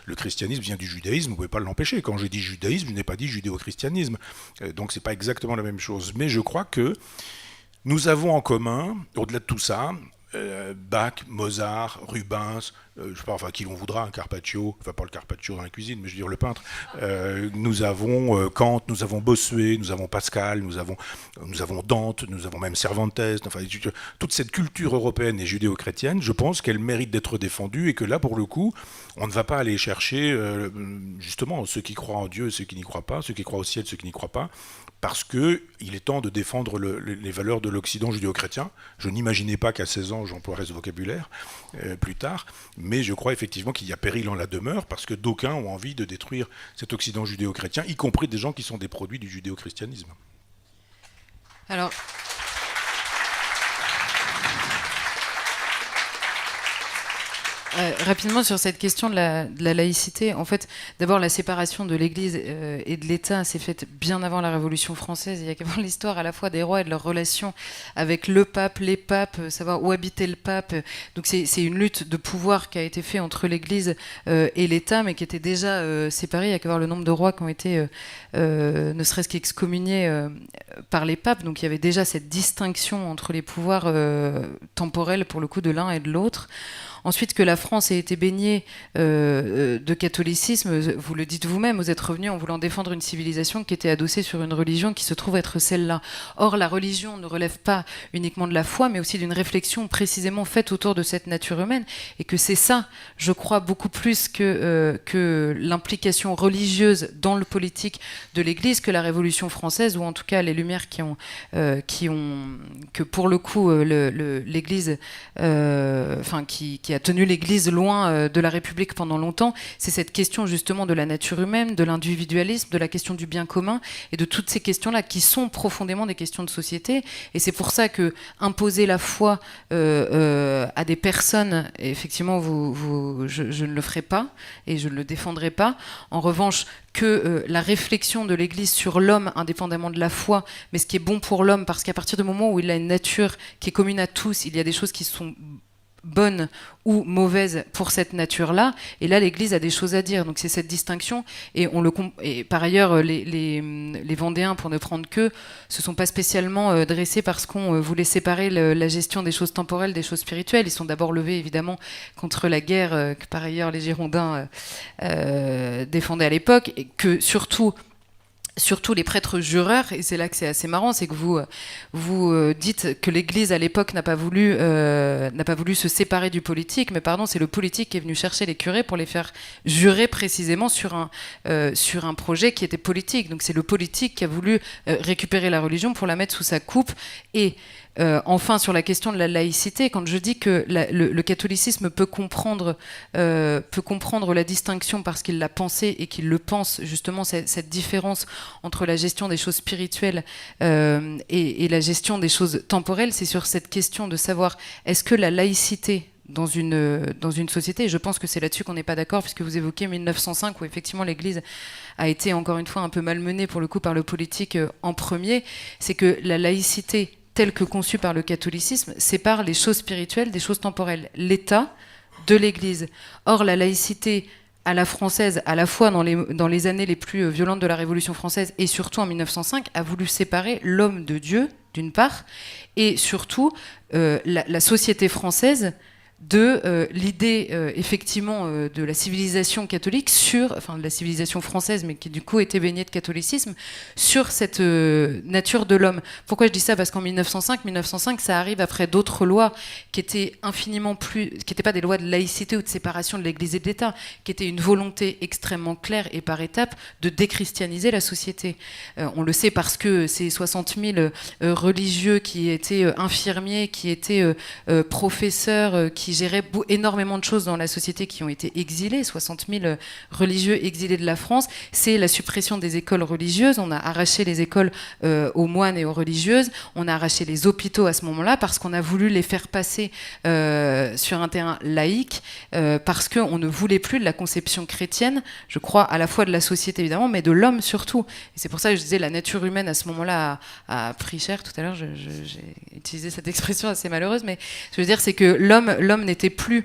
le christianisme vient du judaïsme, vous ne pouvez pas l'empêcher. Quand j'ai dit judaïsme, je n'ai pas dit judéo-christianisme. Donc c'est pas exactement la même chose. Mais je crois que nous avons en commun, au-delà de tout ça, Bach, Mozart, Rubens, je sais pas, enfin qui l'on voudra, un Carpaccio, enfin pas le Carpaccio dans la cuisine, mais je veux dire le peintre. Nous avons Kant, nous avons Bossuet, nous avons Pascal, nous avons Dante, nous avons même Cervantes. Enfin, toute cette culture européenne et judéo-chrétienne, je pense qu'elle mérite d'être défendue, et que là, pour le coup, on ne va pas aller chercher justement ceux qui croient en Dieu, ceux qui n'y croient pas, ceux qui croient au ciel, ceux qui n'y croient pas. Parce qu'il est temps de défendre les valeurs de l'Occident judéo-chrétien. Je n'imaginais pas qu'à 16 ans, j'emploierais ce vocabulaire plus tard, mais je crois effectivement qu'il y a péril en la demeure, parce que d'aucuns ont envie de détruire cet Occident judéo-chrétien, y compris des gens qui sont des produits du judéo-christianisme. Alors... Rapidement sur cette question de la laïcité, en fait, d'abord la séparation de l'Église et de l'État s'est faite bien avant la Révolution française. Il y a qu'à voir l'histoire à la fois des rois et de leurs relations avec le pape, les papes, savoir où habitait le pape. Donc c'est une lutte de pouvoir qui a été faite entre l'Église et l'État, mais qui était déjà séparée. Il y a qu'à voir le nombre de rois qui ont été ne serait-ce qu'excommuniés par les papes. Donc il y avait déjà cette distinction entre les pouvoirs temporels, pour le coup, de l'un et de l'autre. Ensuite, que la France ait été baignée de catholicisme, vous le dites vous-même, vous êtes revenu en voulant défendre une civilisation qui était adossée sur une religion qui se trouve être celle-là. Or, la religion ne relève pas uniquement de la foi, mais aussi d'une réflexion précisément faite autour de cette nature humaine, et que c'est ça, je crois, beaucoup plus que l'implication religieuse dans le politique de l'Église, que la Révolution française, ou en tout cas les Lumières qui ont que pour le coup, l'Église, qui a tenu l'Église loin de la République pendant longtemps, c'est cette question justement de la nature humaine, de l'individualisme, de la question du bien commun et de toutes ces questions-là qui sont profondément des questions de société. Et c'est pour ça que imposer la foi à des personnes, effectivement, je ne le ferai pas et je ne le défendrai pas. En revanche, que la réflexion de l'Église sur l'homme, indépendamment de la foi, mais ce qui est bon pour l'homme, parce qu'à partir du moment où il a une nature qui est commune à tous, il y a des choses qui sont bonne ou mauvaise pour cette nature-là, et là l'Église a des choses à dire, donc c'est cette distinction, et par ailleurs les Vendéens, pour ne prendre que, se sont pas spécialement dressés parce qu'on voulait séparer la gestion des choses temporelles des choses spirituelles. Ils sont d'abord levés évidemment contre la guerre que par ailleurs les Girondins défendaient à l'époque, et que surtout les prêtres jureurs, et c'est là que c'est assez marrant, c'est que vous dites que l'Église à l'époque n'a pas voulu se séparer du politique, mais pardon, c'est le politique qui est venu chercher les curés pour les faire jurer précisément sur un projet qui était politique. Donc c'est le politique qui a voulu récupérer la religion pour la mettre sous sa coupe. Et enfin, sur la question de la laïcité, quand je dis que le catholicisme peut comprendre la distinction parce qu'il l'a pensé et qu'il le pense, justement, cette différence entre la gestion des choses spirituelles et la gestion des choses temporelles, c'est sur cette question de savoir est-ce que la laïcité dans une société, et je pense que c'est là-dessus qu'on n'est pas d'accord, puisque vous évoquez 1905, où effectivement l'Église a été encore une fois un peu malmenée pour le coup par le politique en premier, c'est que la laïcité telle que conçue par le catholicisme, sépare les choses spirituelles des choses temporelles, l'État de l'Église. Or, la laïcité à la française, à la fois dans les années les plus violentes de la Révolution française et surtout en 1905, a voulu séparer l'homme de Dieu, d'une part, et surtout la société française de l'idée effectivement de la civilisation catholique de la civilisation française, mais qui du coup était baignée de catholicisme, sur cette nature de l'homme. Pourquoi je dis ça ? Parce qu'en 1905, ça arrive après d'autres lois qui étaient infiniment plus, qui n'étaient pas des lois de laïcité ou de séparation de l'Église et de l'État, qui étaient une volonté extrêmement claire et par étapes de déchristianiser la société. On le sait parce que ces 60 000 religieux qui étaient infirmiers, qui étaient professeurs, qui géraient énormément de choses dans la société, qui ont été exilés, 60 000 religieux exilés de la France, c'est la suppression des écoles religieuses. On a arraché les écoles aux moines et aux religieuses, on a arraché les hôpitaux à ce moment-là, parce qu'on a voulu les faire passer sur un terrain laïque, parce qu'on ne voulait plus de la conception chrétienne, je crois, à la fois de la société évidemment, mais de l'homme surtout. Et c'est pour ça que je disais la nature humaine à ce moment-là a pris cher. Tout à l'heure, j'ai utilisé cette expression assez malheureuse, mais je veux dire, c'est que l'homme n'était plus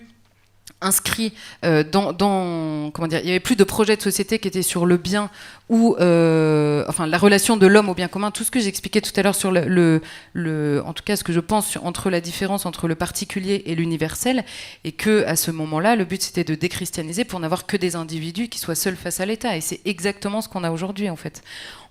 inscrit comment dire, il n'y avait plus de projet de société qui était sur le bien ou la relation de l'homme au bien commun, tout ce que j'expliquais tout à l'heure sur en tout cas ce que je pense entre la différence entre le particulier et l'universel, et que à ce moment-là le but c'était de déchristianiser pour n'avoir que des individus qui soient seuls face à l'État, et c'est exactement ce qu'on a aujourd'hui en fait.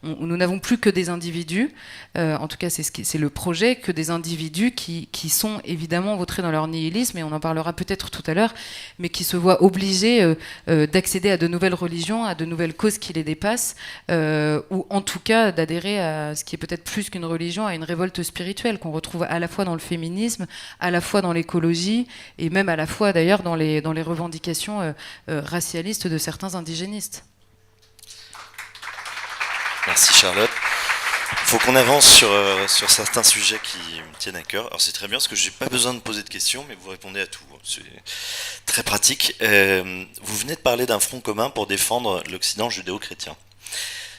Nous n'avons plus que des individus, en tout cas c'est le projet, que des individus qui sont évidemment vautrés dans leur nihilisme, et on en parlera peut-être tout à l'heure, mais qui se voient obligés d'accéder à de nouvelles religions, à de nouvelles causes qui les dépassent, ou en tout cas d'adhérer à ce qui est peut-être plus qu'une religion, à une révolte spirituelle qu'on retrouve à la fois dans le féminisme, à la fois dans l'écologie, et même à la fois d'ailleurs dans les revendications racialistes de certains indigénistes. Merci Charlotte. Faut qu'on avance sur certains sujets qui me tiennent à cœur. Alors c'est très bien parce que j'ai pas besoin de poser de questions, mais vous répondez à tout. C'est très pratique. Vous venez de parler d'un front commun pour défendre l'Occident judéo-chrétien.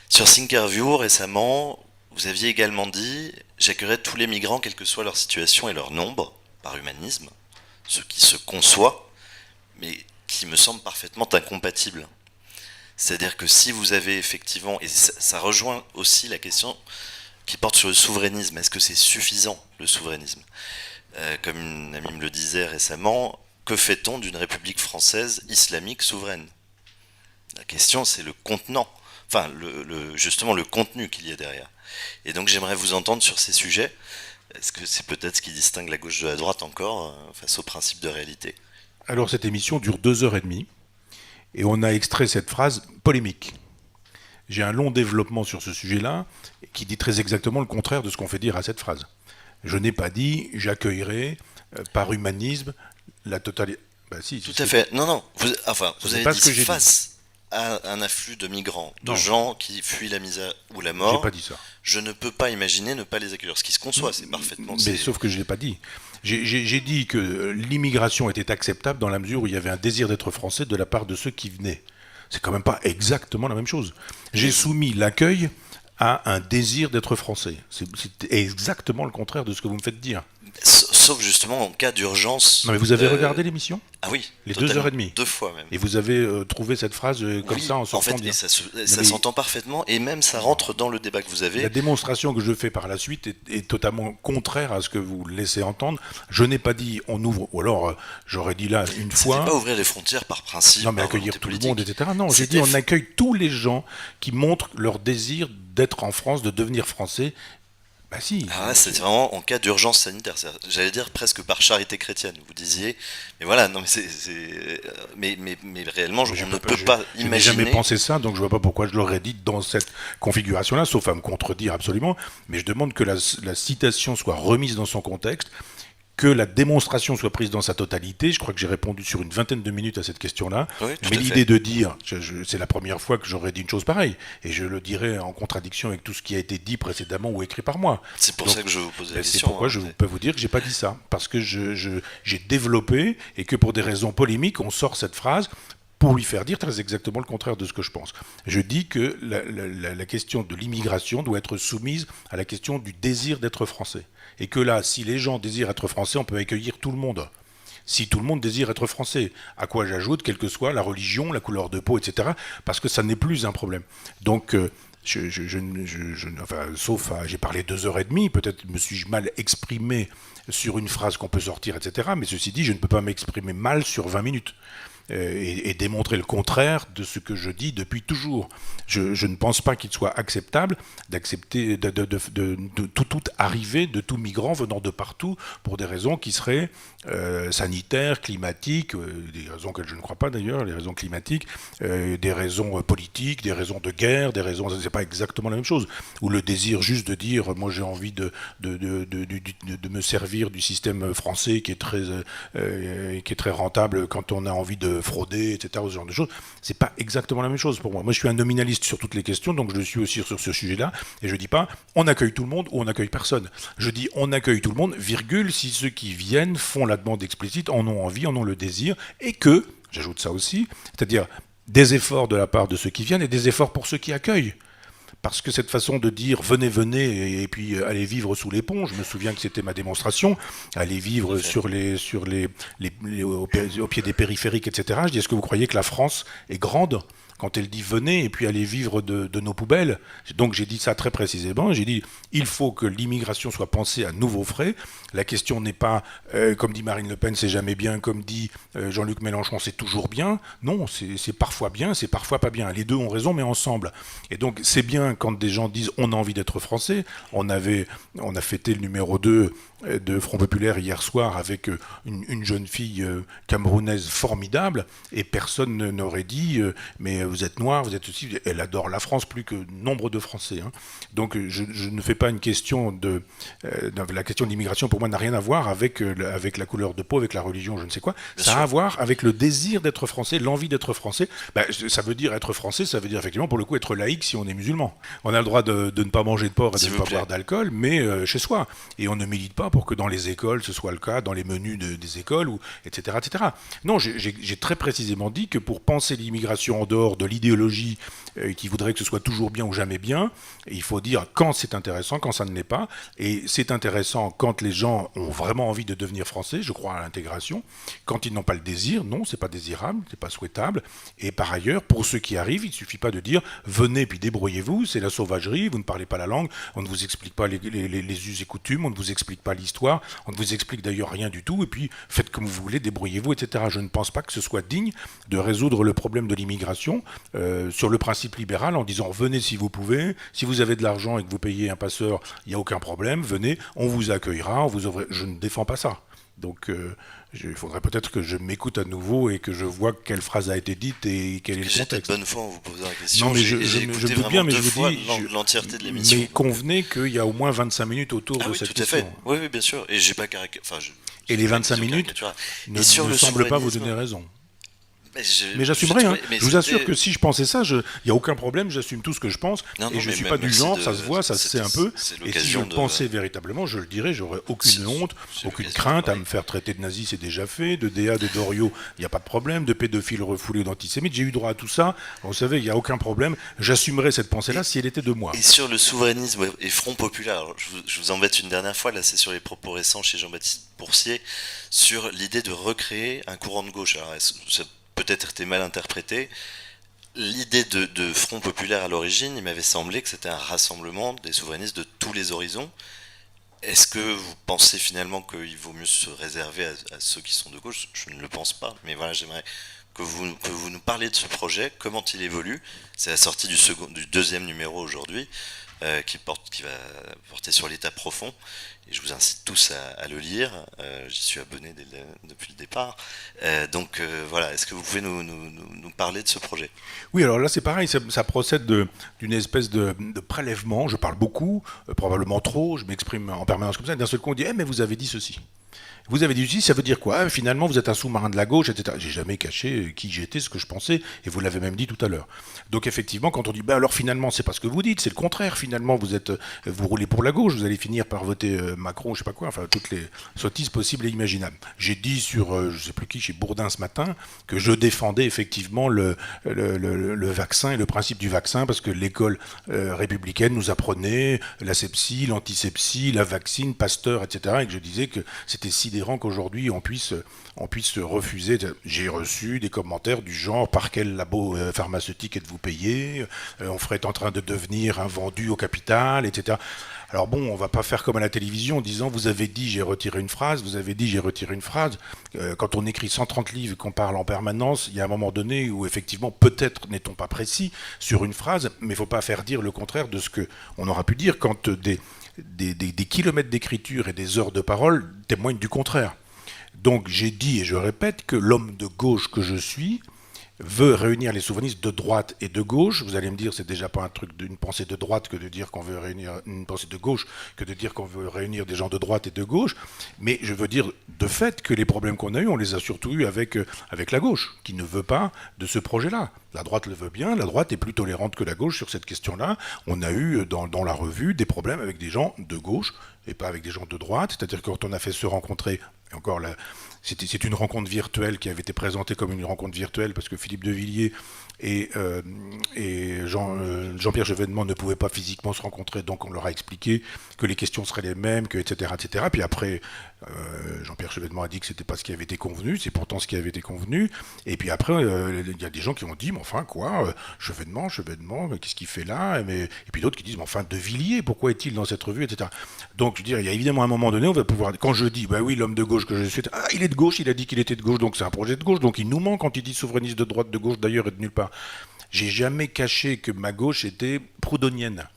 Sur Thinkerview récemment, vous aviez également dit « J'accueillerai tous les migrants, quelle que soit leur situation et leur nombre, par humanisme, ce qui se conçoit, mais qui me semble parfaitement incompatible. » C'est-à-dire que si vous avez effectivement, et ça rejoint aussi la question qui porte sur le souverainisme, est-ce que c'est suffisant le souverainisme Comme une amie me le disait récemment, que fait-on d'une République française islamique souveraine? La question c'est le contenant, enfin justement le contenu qu'il y a derrière. Et donc j'aimerais vous entendre sur ces sujets. Est-ce que c'est peut-être ce qui distingue la gauche de la droite encore face au principe de réalité? Alors cette émission dure 2h30 et on a extrait cette phrase polémique. J'ai un long développement sur ce sujet-là qui dit très exactement le contraire de ce qu'on fait dire à cette phrase. Je n'ai pas dit j'accueillerai par humanisme la totalité. Bah, si, tout à fait. Non. Vous avez pas dit ce que j'ai face à un afflux de migrants, de non. gens qui fuient la misère ou la mort. J'ai pas dit ça. Je ne peux pas imaginer ne pas les accueillir. Ce qui se conçoit, c'est parfaitement. Mais sauf que je l'ai pas dit. J'ai dit que l'immigration était acceptable dans la mesure où il y avait un désir d'être français de la part de ceux qui venaient. C'est quand même pas exactement la même chose. J'ai soumis l'accueil à un désir d'être français. C'est exactement le contraire de ce que vous me faites dire. Sauf justement en cas d'urgence. Non mais vous avez regardé l'émission? Ah oui. Les 2h30. 2 fois même. Et vous avez trouvé cette phrase comme oui, ça en sortant en fait, bien. Ça s'entend parfaitement et même ça rentre dans le débat que vous avez. La démonstration que je fais par la suite est totalement contraire à ce que vous laissez entendre. Je n'ai pas dit on ouvre, ou alors j'aurais dit là une fois. C'était pas ouvrir les frontières par principe. Non mais accueillir tout le monde, etc. Non, j'ai dit on accueille tous les gens qui montrent leur désir d'être en France, de devenir français. Bah si. Ah, c'est vraiment en cas d'urgence sanitaire. J'allais dire presque par charité chrétienne. Vous disiez, mais voilà, non mais mais réellement, on ne peut pas imaginer. Je n'ai jamais pensé ça, donc je vois pas pourquoi je l'aurais dit dans cette configuration-là, sauf à me contredire absolument. Mais je demande que la citation soit remise dans son contexte, que la démonstration soit prise dans sa totalité. Je crois que j'ai répondu sur une vingtaine de minutes à cette question-là. Oui, mais l'idée de dire, c'est la première fois que j'aurais dit une chose pareille, et je le dirais en contradiction avec tout ce qui a été dit précédemment ou écrit par moi. C'est pour ça que je vous pose la question. C'est pourquoi je peux vous dire que j'ai pas dit ça, parce que j'ai développé, et que pour des raisons polémiques, on sort cette phrase pour lui faire dire très exactement le contraire de ce que je pense. Je dis que la question de l'immigration doit être soumise à la question du désir d'être français. Et que là, si les gens désirent être français, on peut accueillir tout le monde. Si tout le monde désire être français, à quoi j'ajoute, quelle que soit la religion, la couleur de peau, etc., parce que ça n'est plus un problème. Donc, sauf j'ai parlé 2h30, peut-être me suis-je mal exprimé sur une phrase qu'on peut sortir, etc., mais ceci dit, je ne peux pas m'exprimer mal sur 20 minutes. Et démontrer le contraire de ce que je dis depuis toujours. Je ne pense pas qu'il soit acceptable d'accepter de toute arrivée de tout migrant venant de partout pour des raisons qui seraient sanitaires, climatiques, des raisons que je ne crois pas d'ailleurs, les raisons climatiques, des raisons politiques, des raisons de guerre, des raisons, c'est pas exactement la même chose. Ou le désir juste de dire, moi j'ai envie de me servir du système français qui est très rentable quand on a envie de frauder, etc., ce genre de choses, c'est pas exactement la même chose pour moi. Moi, je suis un nominaliste sur toutes les questions, donc je le suis aussi sur ce sujet-là, et je dis pas on accueille tout le monde ou on accueille personne. Je dis on accueille tout le monde, virgule, si ceux qui viennent font la demande explicite, en ont envie, en ont le désir, et que, j'ajoute ça aussi, c'est-à-dire des efforts de la part de ceux qui viennent et des efforts pour ceux qui accueillent. Parce que cette façon de dire venez, venez, et puis allez vivre sous les ponts, je me souviens que c'était ma démonstration, aller vivre au pied des périphériques, etc. Je dis, est-ce que vous croyez que la France est grande quand elle dit venez et puis allez vivre de nos poubelles? Donc j'ai dit ça très précisément, j'ai dit il faut que l'immigration soit pensée à nouveaux frais. La question n'est pas, comme dit Marine Le Pen, c'est jamais bien, comme dit Jean-Luc Mélenchon, c'est toujours bien. Non, c'est parfois bien, c'est parfois pas bien. Les deux ont raison, mais ensemble. Et donc c'est bien quand des gens disent on a envie d'être français. On a fêté le numéro 2 de Front Populaire hier soir avec une jeune fille camerounaise formidable, et personne n'aurait dit mais vous êtes noir, vous êtes ceci. Elle adore la France plus que nombre de Français. Hein. Donc je ne fais pas une question la question de l'immigration pour moi n'a rien à voir avec la couleur de peau, avec la religion, je ne sais quoi. Bien ça sûr. a à voir avec le désir d'être français, l'envie d'être français. Ça veut dire être français, ça veut dire effectivement pour le coup être laïque si on est musulman. On a le droit de ne pas manger de porc et de ne pas boire d'alcool, mais chez soi. Et on ne milite pas pour que dans les écoles ce soit le cas, dans les menus des écoles, etc., etc. Non, j'ai très précisément dit que pour penser l'immigration en dehors de l'idéologie qui voudrait que ce soit toujours bien ou jamais bien, il faut dire quand c'est intéressant, quand ça ne l'est pas. Et c'est intéressant quand les gens ont vraiment envie de devenir français, je crois à l'intégration. Quand ils n'ont pas le désir, non, c'est pas désirable, c'est pas souhaitable. Et par ailleurs, pour ceux qui arrivent, il ne suffit pas de dire venez puis débrouillez-vous, c'est la sauvagerie, vous ne parlez pas la langue, on ne vous explique pas les us et coutumes, on ne vous explique pas l'histoire, on ne vous explique d'ailleurs rien du tout, et puis faites comme vous voulez, débrouillez-vous, etc. Je ne pense pas que ce soit digne de résoudre le problème de l'immigration sur le principe libéral en disant venez si vous pouvez, si vous avez de l'argent et que vous payez un passeur, il n'y a aucun problème, venez, on vous accueillera, on vous ouvrira. Je ne défends pas ça. Donc il faudrait peut-être que je m'écoute à nouveau et que je vois quelle phrase a été dite et quel est le contexte. J'étais de bonne foi en vous posant la question. Non, mais j'ai écouté me doute bien, mais je vous dis l'entièreté de l'émission. Mais convenez qu'il y a au moins 25 minutes autour de cette question. Tout à fait. Oui, bien sûr. Et j'ai pas et les 25 minutes ne semblent pas vous donner raison. Mais j'assumerai, hein. Je vous assure que si je pensais ça, il n'y a aucun problème, j'assume tout ce que je pense, et je ne suis pas du genre, ça se voit, ça se sait un peu, et si je le pensais véritablement, je le dirais, j'aurais aucune honte, aucune crainte à me faire traiter de nazi, c'est déjà fait, de DA, de Doriot, il n'y a pas de problème, de pédophile refoulé ou d'antisémite, j'ai eu droit à tout ça, vous savez, il n'y a aucun problème, j'assumerais cette pensée-là si elle était de moi. Et sur le souverainisme et Front Populaire, alors je vous embête une dernière fois, là c'est sur les propos récents chez Jean-Baptiste Boursier, sur l'idée de recréer un courant de gauche. Alors, peut-être été mal interprété. L'idée de Front Populaire à l'origine, il m'avait semblé que c'était un rassemblement des souverainistes de tous les horizons. Est-ce que vous pensez finalement qu'il vaut mieux se réserver à ceux qui sont de gauche ? Je ne le pense pas, mais voilà, j'aimerais que vous nous parliez de ce projet, comment il évolue. C'est la sortie du deuxième numéro aujourd'hui, qui va porter sur l'état profond. Et je vous incite tous à le lire. J'y suis abonné depuis le départ. Donc voilà, est-ce que vous pouvez nous parler de ce projet ? Oui, alors là c'est pareil, ça procède d'une espèce de prélèvement. Je parle beaucoup, probablement trop, je m'exprime en permanence comme ça. Et d'un seul coup on dit mais vous avez dit ceci. Vous avez dit ceci, ça veut dire quoi ? Finalement, vous êtes un sous-marin de la gauche, etc. J'ai jamais caché qui j'étais, ce que je pensais, et vous l'avez même dit tout à l'heure. Donc effectivement, quand on dit, alors finalement, c'est pas ce que vous dites, c'est le contraire. Finalement, vous roulez pour la gauche, vous allez finir par voter Macron, je sais pas quoi, enfin toutes les sottises possibles et imaginables. J'ai dit sur, je sais plus qui, chez Bourdin ce matin, que je défendais effectivement le vaccin et le principe du vaccin, parce que l'école républicaine nous apprenait l'asepsie, l'antisepsie, la vaccine, Pasteur, etc. Et que je disais que c'était sidérant qu'aujourd'hui on puisse refuser. J'ai reçu des commentaires du genre par quel labo pharmaceutique êtes-vous payé, on ferait en train de devenir un vendu au capital, etc. Alors bon, on va pas faire comme à la télévision en disant vous avez dit j'ai retiré une phrase, vous avez dit j'ai retiré une phrase. Quand on écrit 130 livres et qu'on parle en permanence, il y a un moment donné où effectivement peut-être n'est-on pas précis sur une phrase, mais il faut pas faire dire le contraire de ce que on aura pu dire quand des kilomètres d'écriture et des heures de parole témoignent du contraire. Donc j'ai dit et je répète que l'homme de gauche que je suis veut réunir les souverainistes de droite et de gauche. Vous allez me dire, c'est déjà pas un truc d'une pensée de droite que de dire qu'on veut réunir une pensée de gauche, que de dire qu'on veut réunir des gens de droite et de gauche. Mais je veux dire de fait que les problèmes qu'on a eus, on les a surtout eus avec la gauche, qui ne veut pas de ce projet-là. La droite le veut bien, la droite est plus tolérante que la gauche sur cette question-là. On a eu dans la revue des problèmes avec des gens de gauche et pas avec des gens de droite. C'est-à-dire que quand on a fait se rencontrer, et encore là, c'est une rencontre virtuelle qui avait été présentée comme une rencontre virtuelle parce que Philippe de Villiers et Jean-Pierre Chevènement ne pouvaient pas physiquement se rencontrer, donc on leur a expliqué que les questions seraient les mêmes, que etc. etc. Puis après, Jean-Pierre Chevènement a dit que c'était pas ce qui avait été convenu, c'est pourtant ce qui avait été convenu. Et puis après, il y a des gens qui ont dit, mais enfin quoi, Chevènement, mais qu'est-ce qu'il fait là ? Et puis d'autres qui disent, mais enfin de Villiers, pourquoi est-il dans cette revue, etc. Donc je veux dire, il y a évidemment un moment donné, on va pouvoir, quand je dis, bah oui, l'homme de gauche que je suis, il est de gauche, il a dit qu'il était de gauche, donc c'est un projet de gauche, donc il nous ment quand il dit souverainiste de droite, de gauche d'ailleurs et de nulle part. J'ai jamais caché que ma gauche était proudhonienne.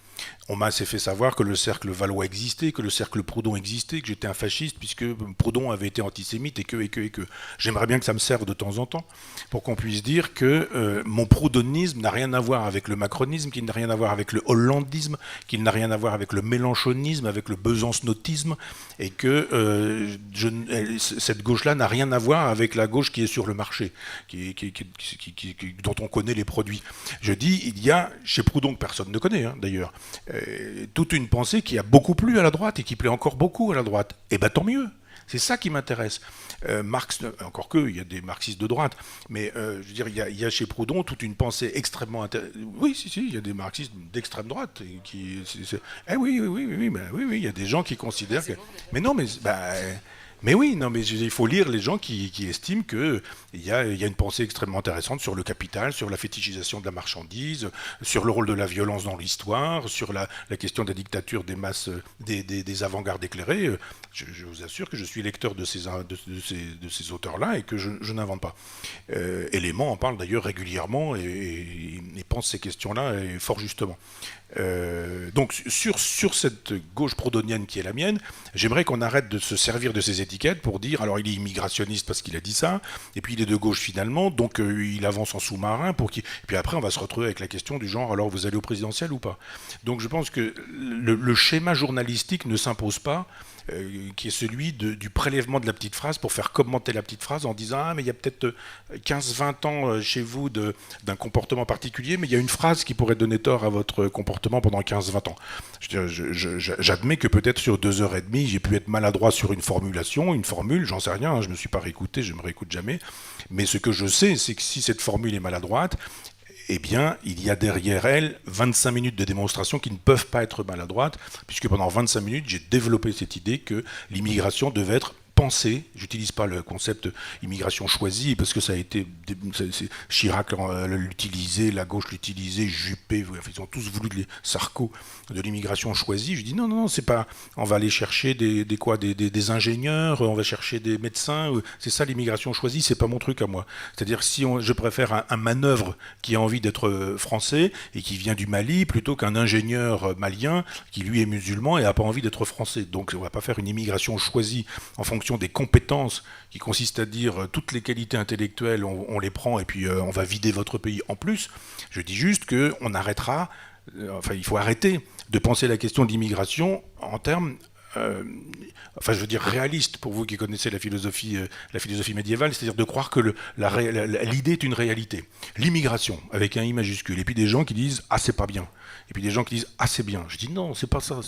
On m'a assez fait savoir que le cercle Valois existait, que le cercle Proudhon existait, que j'étais un fasciste puisque Proudhon avait été antisémite et que. J'aimerais bien que ça me serve de temps en temps pour qu'on puisse dire que mon proudhonisme n'a rien à voir avec le macronisme, qu'il n'a rien à voir avec le hollandisme, qu'il n'a rien à voir avec le mélenchonisme, avec le besancenotisme, et que cette gauche-là n'a rien à voir avec la gauche qui est sur le marché, dont on connaît les produits. Je dis, il y a, chez Proudhon, que personne ne connaît d'ailleurs, toute une pensée qui a beaucoup plu à la droite et qui plaît encore beaucoup à la droite. Et bien tant mieux, c'est ça qui m'intéresse. Marx, encore que, il y a des marxistes de droite, mais je veux dire, il y a chez Proudhon toute une pensée extrêmement intéressante. Oui, si, il y a des marxistes d'extrême droite. Oui, il y a des gens qui considèrent que... Mais non, mais oui, non, mais il faut lire les gens qui estiment qu'il y a une pensée extrêmement intéressante sur le capital, sur la fétichisation de la marchandise, sur le rôle de la violence dans l'histoire, sur la question de la dictature des masses, des avant-gardes éclairées. Je vous assure que je suis lecteur de ces auteurs-là et que je n'invente pas. Élément en parle d'ailleurs régulièrement et pense ces questions-là et fort justement. Donc sur cette gauche proudhonienne qui est la mienne, j'aimerais qu'on arrête de se servir de ces étiquettes pour dire alors il est immigrationniste parce qu'il a dit ça, et puis il est de gauche finalement, donc il avance en sous-marin et puis après on va se retrouver avec la question du genre alors vous allez au présidentiel ou pas. Donc je pense que le schéma journalistique ne s'impose pas, qui est celui du prélèvement de la petite phrase pour faire commenter la petite phrase en disant ah mais il y a peut-être 15-20 ans chez vous d'un comportement particulier, mais il y a une phrase qui pourrait donner tort à votre comportement pendant 15-20 ans. J'admets que peut-être sur 2h30 j'ai pu être maladroit sur une formule, j'en sais rien, je ne me suis pas réécouté, je ne me réécoute jamais, mais ce que je sais c'est que si cette formule est maladroite, eh bien, il y a derrière elle 25 minutes de démonstration qui ne peuvent pas être maladroites, puisque pendant 25 minutes, j'ai développé cette idée que l'immigration devait être pensée. J'utilise pas le concept immigration choisie, parce que ça a été... Chirac l'utilisait, la gauche l'utilisait, Juppé, ils ont tous voulu Sarko de l'immigration choisie. Je dis non, c'est pas... On va aller chercher des ingénieurs, on va chercher des médecins. C'est ça l'immigration choisie, c'est pas mon truc à moi. C'est-à-dire si je préfère un manœuvre qui a envie d'être français et qui vient du Mali, plutôt qu'un ingénieur malien qui lui est musulman et n'a pas envie d'être français. Donc on va pas faire une immigration choisie en fonction des compétences qui consistent à dire toutes les qualités intellectuelles, on les prend et puis on va vider votre pays en plus. Je dis juste qu'on arrêtera, il faut arrêter de penser la question de l'immigration en termes réaliste pour vous qui connaissez la philosophie médiévale, c'est-à-dire de croire que l'idée est une réalité. L'immigration, avec un I majuscule, et puis des gens qui disent « Ah, c'est pas bien ». Et puis des gens qui disent « Ah, c'est bien ». Je dis non, c'est pas ça.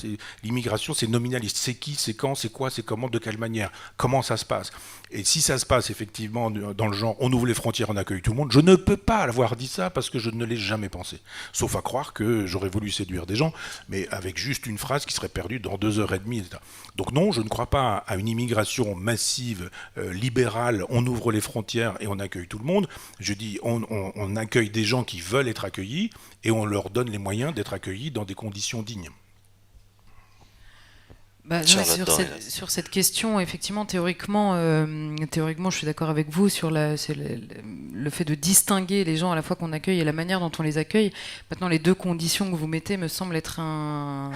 L'immigration, c'est nominaliste. C'est qui, c'est quand, c'est quoi, c'est comment, de quelle manière, comment ça se passe. Et si ça se passe effectivement dans le genre « On ouvre les frontières, on accueille tout le monde », je ne peux pas avoir dit ça parce que je ne l'ai jamais pensé. Sauf à croire que j'aurais voulu séduire des gens, mais avec juste une phrase qui serait perdue dans 2h30, etc. Donc non, je ne crois pas à une immigration massive, libérale, on ouvre les frontières et on accueille tout le monde. Je dis on accueille des gens qui veulent être accueillis et on leur donne les moyens d'être accueillis dans des conditions dignes. Sur cette question, effectivement, théoriquement, je suis d'accord avec vous sur le fait de distinguer les gens à la fois qu'on accueille et la manière dont on les accueille. Maintenant, les deux conditions que vous mettez me semblent être un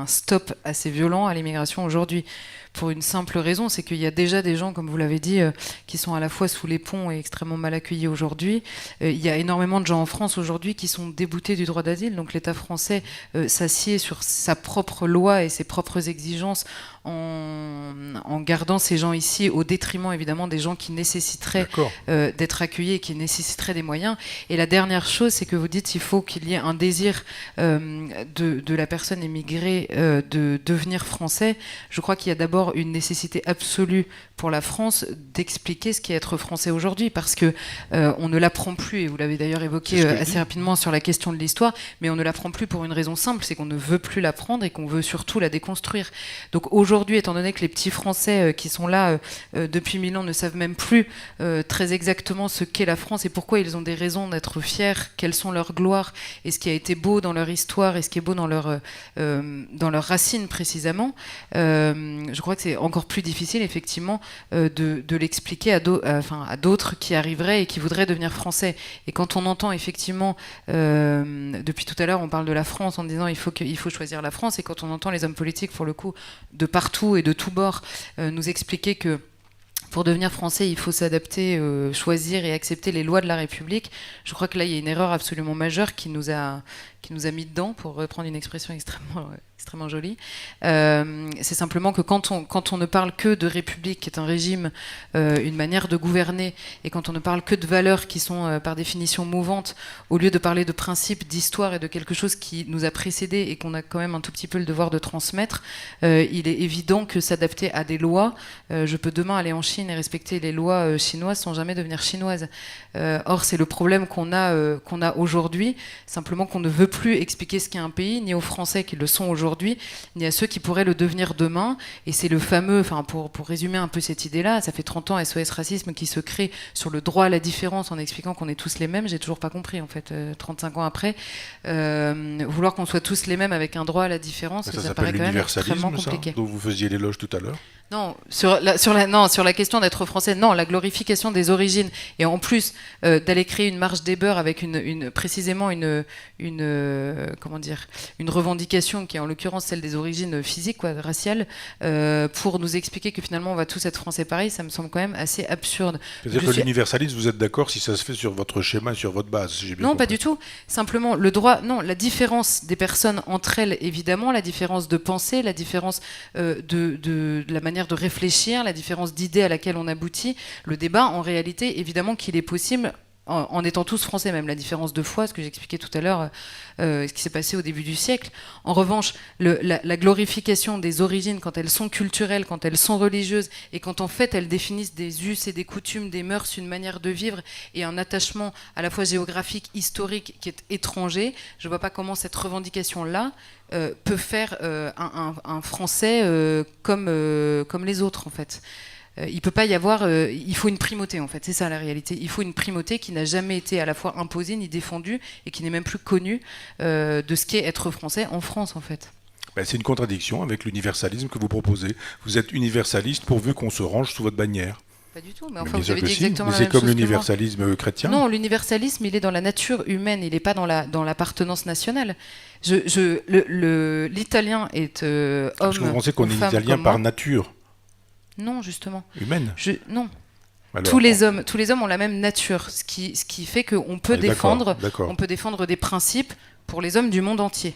stop assez violent à l'immigration aujourd'hui. Pour une simple raison, c'est qu'il y a déjà des gens, comme vous l'avez dit, qui sont à la fois sous les ponts et extrêmement mal accueillis aujourd'hui. Il y a énormément de gens en France aujourd'hui qui sont déboutés du droit d'asile. Donc l'État français s'assied sur sa propre loi et ses propres exigences en gardant ces gens ici au détriment évidemment des gens qui nécessiteraient d'être accueillis et qui nécessiteraient des moyens. Et la dernière chose, c'est que vous dites qu'il faut qu'il y ait un désir de la personne émigrée de devenir français. Je crois qu'il y a d'abord une nécessité absolue pour la France d'expliquer ce qu'est être français aujourd'hui, parce que on ne l'apprend plus, et vous l'avez d'ailleurs évoqué assez rapidement sur la question de l'histoire, mais on ne l'apprend plus pour une raison simple, c'est qu'on ne veut plus l'apprendre et qu'on veut surtout la déconstruire. Donc aujourd'hui, étant donné que les petits Français qui sont là depuis 1000 ans ne savent même plus très exactement ce qu'est la France et pourquoi ils ont des raisons d'être fiers, quelles sont leurs gloires et ce qui a été beau dans leur histoire et ce qui est beau dans leurs racines précisément, je crois que c'est encore plus difficile effectivement de l'expliquer à d'autres qui arriveraient et qui voudraient devenir français. Et quand on entend effectivement, depuis tout à l'heure, on parle de la France en disant il faut choisir la France, et quand on entend les hommes politiques, pour le coup, de partout et de tous bords, nous expliquer que pour devenir français, il faut s'adapter, choisir et accepter les lois de la République. Je crois que là, il y a une erreur absolument majeure qui nous a mis dedans, pour reprendre une expression extrêmement jolie. C'est simplement que quand on ne parle que de République, qui est un régime, une manière de gouverner, et quand on ne parle que de valeurs qui sont par définition mouvantes, au lieu de parler de principes, d'histoire et de quelque chose qui nous a précédés et qu'on a quand même un tout petit peu le devoir de transmettre, il est évident que s'adapter à des lois, je peux demain aller en Chine et respecter les lois chinoises sans jamais devenir chinoise. Or, c'est le problème qu'on a aujourd'hui, simplement qu'on ne veut plus expliquer ce qu'est un pays, ni aux Français qui le sont aujourd'hui, ni à ceux qui pourraient le devenir demain. Et c'est le fameux, pour résumer un peu cette idée-là, ça fait 30 ans SOS Racisme qui se crée sur le droit à la différence en expliquant qu'on est tous les mêmes. J'ai toujours pas compris, en fait, 35 ans après. Vouloir qu'on soit tous les mêmes avec un droit à la différence, ça paraît quand même extrêmement compliqué. Dont vous faisiez l'éloge tout à l'heure. Non, sur la question d'être français, non, la glorification des origines, et en plus d'aller créer une marche des beurs avec précisément une revendication qui est en l'occurrence celle des origines physiques, raciales, pour nous expliquer que finalement on va tous être français pareil, ça me semble quand même assez absurde. C'est-à-dire que l'universalisme, vous êtes d'accord si ça se fait sur votre schéma, sur votre base, si j'ai bien compris. Non, pas du tout. Simplement, la différence des personnes entre elles, évidemment, la différence de pensée, la différence de la manière de réfléchir, la différence d'idées à laquelle on aboutit. Le débat, en réalité, évidemment qu'il est possible en étant tous français, même la différence de foi, ce que j'expliquais tout à l'heure, ce qui s'est passé au début du siècle. En revanche, la glorification des origines, quand elles sont culturelles, quand elles sont religieuses, et quand en fait elles définissent des us et des coutumes, des mœurs, une manière de vivre, et un attachement à la fois géographique, historique, qui est étranger, je ne vois pas comment cette revendication-là peut faire un Français comme les autres, en fait. Il peut pas y avoir, il faut une primauté en fait, c'est ça la réalité. Il faut une primauté qui n'a jamais été à la fois imposée ni défendue et qui n'est même plus connue de ce qu'est être français en France en fait. C'est une contradiction avec l'universalisme que vous proposez. Vous êtes universaliste pourvu qu'on se range sous votre bannière. Pas du tout, mais enfin vous avez dit exactement la même chose. C'est comme l'universalisme chrétien. Non, l'universalisme il est dans la nature humaine, il n'est pas dans l'appartenance nationale. L'italien est homme. Parce que vous pensez qu'on est italien par nature? Non, justement. Humaine? Non. Alors, tous les hommes ont la même nature, ce qui fait qu'on peut on peut défendre des principes pour les hommes du monde entier.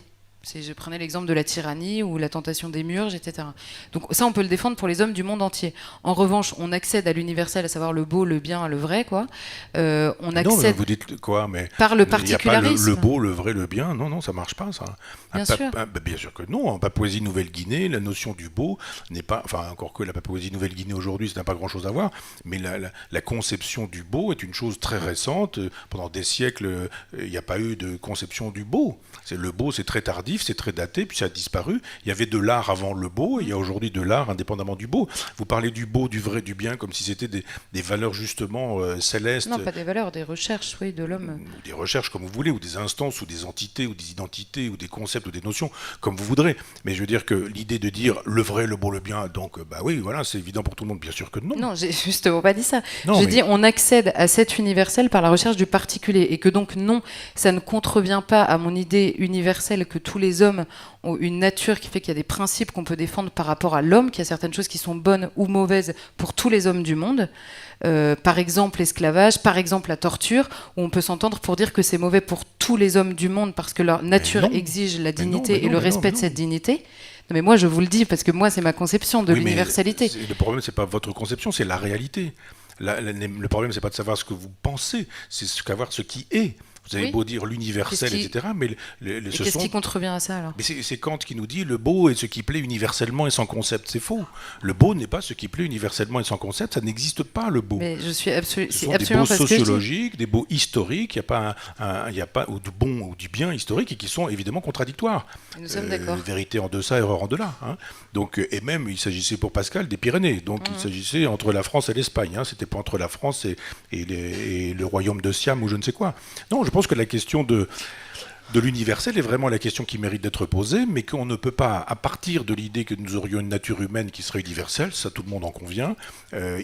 Je prenais l'exemple de la tyrannie ou la tentation des murges, etc. Donc ça, on peut le défendre pour les hommes du monde entier. En revanche, on accède à l'universel, à savoir le beau, le bien, le vrai, quoi. On accède. Non, mais vous dites quoi, mais par le particularisme. Il n'y a pas le beau, le vrai, le bien. Non, ça marche pas, ça. Bien sûr. Bien sûr que non. En Papouasie-Nouvelle-Guinée, la notion du beau n'est pas. Enfin, encore que la Papouasie-Nouvelle-Guinée aujourd'hui, ça n'a pas grand-chose à voir. Mais la conception du beau est une chose très récente. Pendant des siècles, il n'y a pas eu de conception du beau. Le beau, c'est très tardif. C'est très daté, puis ça a disparu. Il y avait de l'art avant le beau, et il y a aujourd'hui de l'art indépendamment du beau. Vous parlez du beau, du vrai, du bien, comme si c'était des valeurs justement célestes. Non, pas des valeurs, des recherches, oui, de l'homme. Ou des recherches, comme vous voulez, ou des instances, ou des entités, ou des identités, ou des concepts, ou des notions, comme vous voudrez. Mais je veux dire que l'idée de dire le vrai, le beau, le bien, donc oui, voilà, c'est évident pour tout le monde, bien sûr que non. Non, j'ai justement pas dit ça. Je dis on accède à cet universel par la recherche du particulier, et que donc non, ça ne contrevient pas à mon idée universelle que tous les hommes ont une nature qui fait qu'il y a des principes qu'on peut défendre par rapport à l'homme, qu'il y a certaines choses qui sont bonnes ou mauvaises pour tous les hommes du monde. Par exemple l'esclavage, par exemple la torture, où on peut s'entendre pour dire que c'est mauvais pour tous les hommes du monde parce que leur nature exige la dignité et le respect de cette dignité. Non mais moi je vous le dis parce que moi c'est ma conception de l'universalité. Le problème c'est pas votre conception, c'est la réalité. Le problème c'est pas de savoir ce que vous pensez, c'est savoir ce qui est. Vous avez beau dire l'universel, etc. Mais qu'est-ce qui contrevient à ça alors? Mais c'est Kant qui nous dit le beau est ce qui plaît universellement et sans concept. C'est faux. Le beau n'est pas ce qui plaît universellement et sans concept. Ça n'existe pas le beau. Mais je suis Ce sont des beaux sociologiques, des beaux historiques. Il n'y a pas ou du bon ou du bien historique et qui sont évidemment contradictoires. Nous sommes d'accord. Vérité en deçà, erreur en delà. Hein. Donc, et même, il s'agissait pour Pascal des Pyrénées. Donc, il s'agissait entre la France et l'Espagne. Hein. C'était pas entre la France et le royaume de Siam ou je ne sais quoi. Non, je pense que la question de l'universel est vraiment la question qui mérite d'être posée, mais qu'on ne peut pas, à partir de l'idée que nous aurions une nature humaine qui serait universelle, ça tout le monde en convient,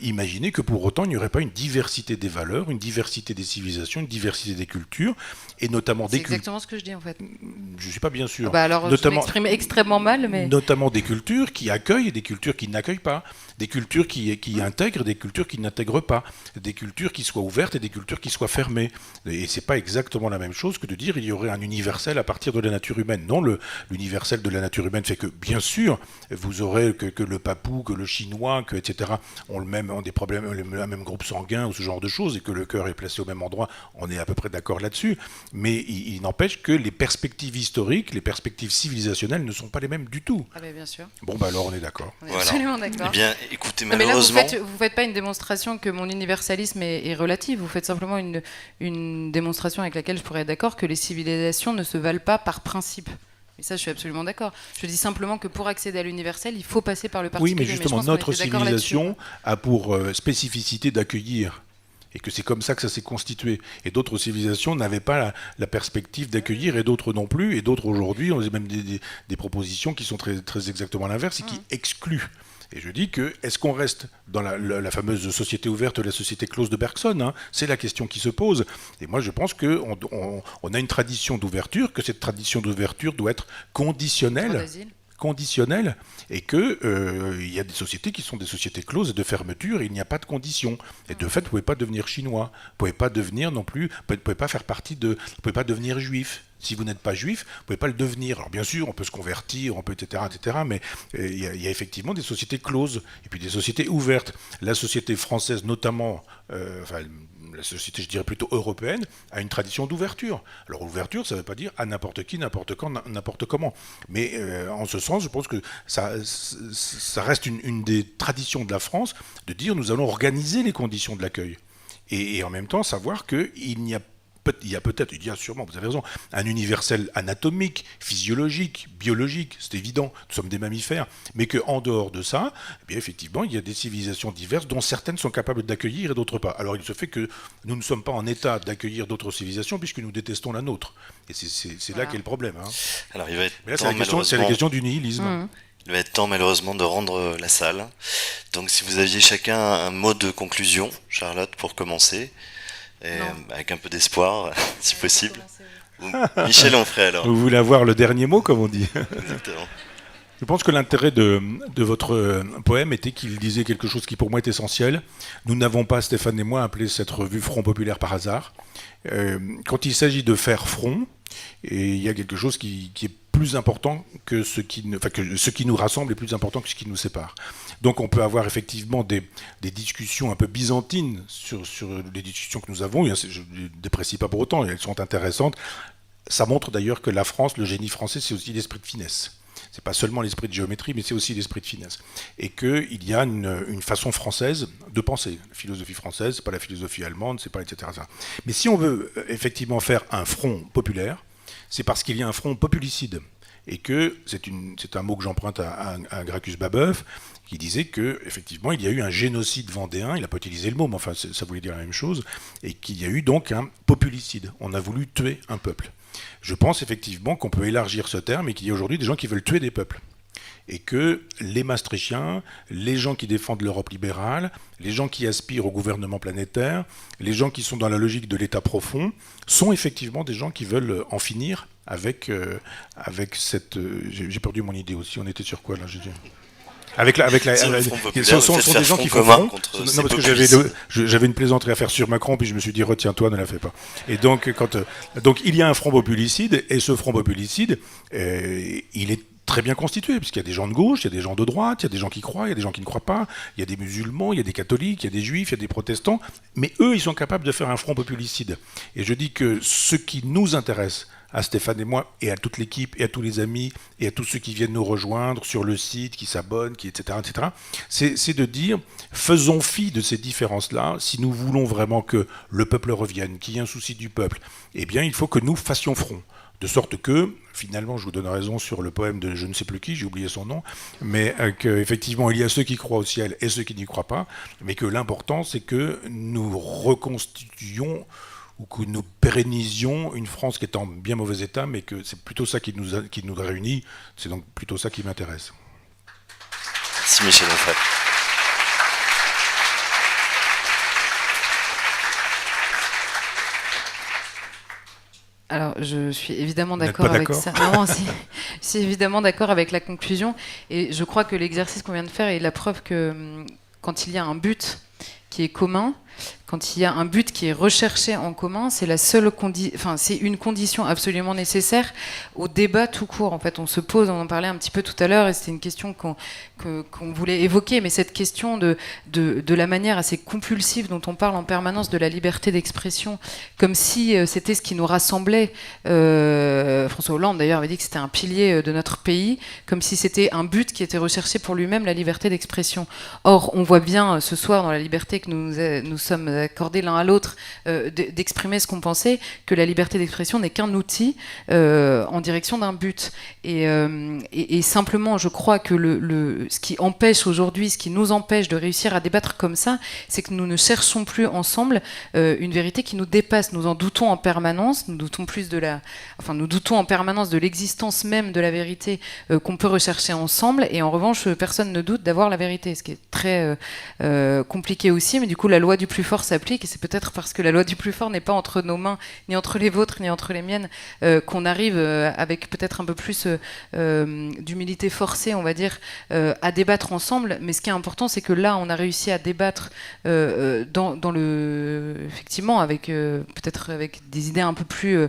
imaginer que pour autant il n'y aurait pas une diversité des valeurs, une diversité des civilisations, une diversité des cultures, et notamment des cultures. C'est exactement ce que je dis en fait. Je ne suis pas bien sûr. Alors notamment, je m'exprime extrêmement mal, mais... Notamment des cultures qui accueillent et des cultures qui n'accueillent pas, des cultures qui intègrent, des cultures qui n'intègrent pas, des cultures qui soient ouvertes et des cultures qui soient fermées. Et c'est pas exactement la même chose que de dire il y aurait un universel à partir de la nature humaine. Non, l'universel de la nature humaine fait que, bien sûr, vous aurez que le papou, que le chinois, que etc. ont des problèmes, le même groupe sanguin ou ce genre de choses, et que le cœur est placé au même endroit. On est à peu près d'accord là-dessus. Mais il n'empêche que les perspectives historiques, les perspectives civilisationnelles ne sont pas les mêmes du tout. Ah ben bien sûr. Bon, bah alors on est d'accord. On est absolument d'accord. Eh bien, écoutez, malheureusement... Mais là, vous faites pas une démonstration que mon universalisme est relatif. Vous faites simplement une démonstration avec laquelle je pourrais être d'accord que les civilisations ne se valent pas par principe. Et ça, je suis absolument d'accord. Je dis simplement que pour accéder à l'universel, il faut passer par le particulier. Oui, mais justement, notre civilisation a pour spécificité d'accueillir. Et que c'est comme ça que ça s'est constitué. Et d'autres civilisations n'avaient pas la perspective d'accueillir, et d'autres non plus. Et d'autres aujourd'hui ont même des propositions qui sont très, très exactement l'inverse et qui excluent. Et je dis que, est-ce qu'on reste dans la fameuse société ouverte, la société close de Bergson, hein? C'est la question qui se pose. Et moi, je pense qu'on a une tradition d'ouverture, que cette tradition d'ouverture doit être conditionnelle, et qu'il y a des sociétés qui sont des sociétés closes et de fermeture, et il n'y a pas de conditions. Et de fait, vous ne pouvez pas devenir chinois, vous ne pouvez pas devenir non plus, vous ne pouvez pas faire partie vous ne pouvez pas devenir juif. Si vous n'êtes pas juif, vous ne pouvez pas le devenir. Alors bien sûr, on peut se convertir, on peut etc., mais il y a effectivement des sociétés closes et puis des sociétés ouvertes. La société française, notamment, la société, je dirais plutôt européenne, a une tradition d'ouverture. Alors ouverture, ça ne veut pas dire à n'importe qui, n'importe quand, n'importe comment. Mais en ce sens, je pense que ça reste une des traditions de la France de dire nous allons organiser les conditions de l'accueil. Et en même temps, savoir qu'il n'y a peut-être, il y a sûrement, vous avez raison, un universel anatomique, physiologique, biologique, c'est évident, nous sommes des mammifères, mais qu'en dehors de ça, eh bien, effectivement, il y a des civilisations diverses dont certaines sont capables d'accueillir et d'autres pas. Alors il se fait que nous ne sommes pas en état d'accueillir d'autres civilisations puisque nous détestons la nôtre. Et c'est là qu'est le problème. Hein. Alors il va être mais là, c'est la question du nihilisme. Il va être temps malheureusement de rendre la salle. Donc si vous aviez chacun un mot de conclusion, Charlotte, pour commencer. Et avec un peu d'espoir, si possible. Michel Onfray, alors. Vous voulez avoir le dernier mot, comme on dit. Exactement. Je pense que l'intérêt de votre poème était qu'il disait quelque chose qui pour moi est essentiel. Nous n'avons pas, Stéphane et moi, appelé cette revue Front Populaire par hasard. Quand il s'agit de faire front, et il y a quelque chose qui est plus important que ce qui nous rassemble est plus important que ce qui nous sépare. Donc on peut avoir effectivement des discussions un peu byzantines sur les discussions que nous avons. Je ne déprécie pas pour autant, elles sont intéressantes. Ça montre d'ailleurs que la France, le génie français, c'est aussi l'esprit de finesse. C'est pas seulement l'esprit de géométrie, mais c'est aussi l'esprit de finesse. Et qu'il y a une façon française de penser. La philosophie française, c'est pas la philosophie allemande, c'est pas etc. Mais si on veut effectivement faire un front populaire, c'est parce qu'il y a un front populicide. Et que c'est un mot que j'emprunte à Gracchus Babeuf, qui disait qu'effectivement, il y a eu un génocide vendéen, il n'a pas utilisé le mot, mais enfin, ça voulait dire la même chose, et qu'il y a eu donc un populicide. On a voulu tuer un peuple. Je pense effectivement qu'on peut élargir ce terme et qu'il y a aujourd'hui des gens qui veulent tuer des peuples. Et que les maastrichtiens, les gens qui défendent l'Europe libérale, les gens qui aspirent au gouvernement planétaire, les gens qui sont dans la logique de l'État profond, sont effectivement des gens qui veulent en finir avec cette... J'ai perdu mon idée aussi, on était sur quoi là ce sont des gens qui font front. Non, parce que j'avais une plaisanterie à faire sur Macron, puis je me suis dit retiens-toi, ne la fais pas. Et donc il y a un front populicide, et ce front populicide, il est très bien constitué, puisqu'il y a des gens de gauche, il y a des gens de droite, il y a des gens qui croient, il y a des gens qui ne croient pas, il y a des musulmans, il y a des catholiques, il y a des juifs, il y a des protestants, mais eux, ils sont capables de faire un front populicide. Et je dis que ce qui nous intéresse, à Stéphane et moi, et à toute l'équipe, et à tous les amis, et à tous ceux qui viennent nous rejoindre sur le site, qui s'abonnent, etc., c'est de dire, faisons fi de ces différences-là, si nous voulons vraiment que le peuple revienne, qu'il y ait un souci du peuple, eh bien, il faut que nous fassions front. De sorte que, finalement, je vous donne raison sur le poème de je ne sais plus qui, j'ai oublié son nom, mais qu'effectivement, il y a ceux qui croient au ciel et ceux qui n'y croient pas, mais que l'important, c'est que nous reconstituions ou que nous pérennisions une France qui est en bien mauvais état, mais que c'est plutôt ça qui nous réunit, c'est donc plutôt ça qui m'intéresse. Merci Michel Onfray. Alors, je suis évidemment d'accord avec ça. Non, je suis évidemment d'accord avec la conclusion. Et je crois que l'exercice qu'on vient de faire est la preuve que quand il y a un but qui est commun, quand il y a un but qui est recherché en commun, c'est c'est une condition absolument nécessaire au débat tout court. En fait, on se pose, on en parlait un petit peu tout à l'heure, et c'était une question qu'on voulait évoquer, mais cette question de la manière assez compulsive dont on parle en permanence de la liberté d'expression, comme si c'était ce qui nous rassemblait. François Hollande, d'ailleurs, avait dit que c'était un pilier de notre pays, comme si c'était un but qui était recherché pour lui-même, la liberté d'expression. Or, on voit bien ce soir, dans la liberté que nous sommes accordés l'un à l'autre, d'exprimer ce qu'on pensait, que la liberté d'expression n'est qu'un outil en direction d'un but. Et simplement, je crois que ce qui empêche aujourd'hui, ce qui nous empêche de réussir à débattre comme ça, c'est que nous ne cherchons plus ensemble une vérité qui nous dépasse. Nous en doutons en permanence, nous doutons en permanence de l'existence même de la vérité qu'on peut rechercher ensemble, et en revanche, personne ne doute d'avoir la vérité, ce qui est très compliqué aussi, mais du coup, la loi du plus fort s'applique, et c'est peut-être parce que la loi du plus fort n'est pas entre nos mains, ni entre les vôtres, ni entre les miennes, qu'on arrive avec peut-être un peu plus d'humilité forcée, on va dire, à débattre ensemble. Mais ce qui est important, c'est que là, on a réussi à débattre effectivement, peut-être avec des idées un peu plus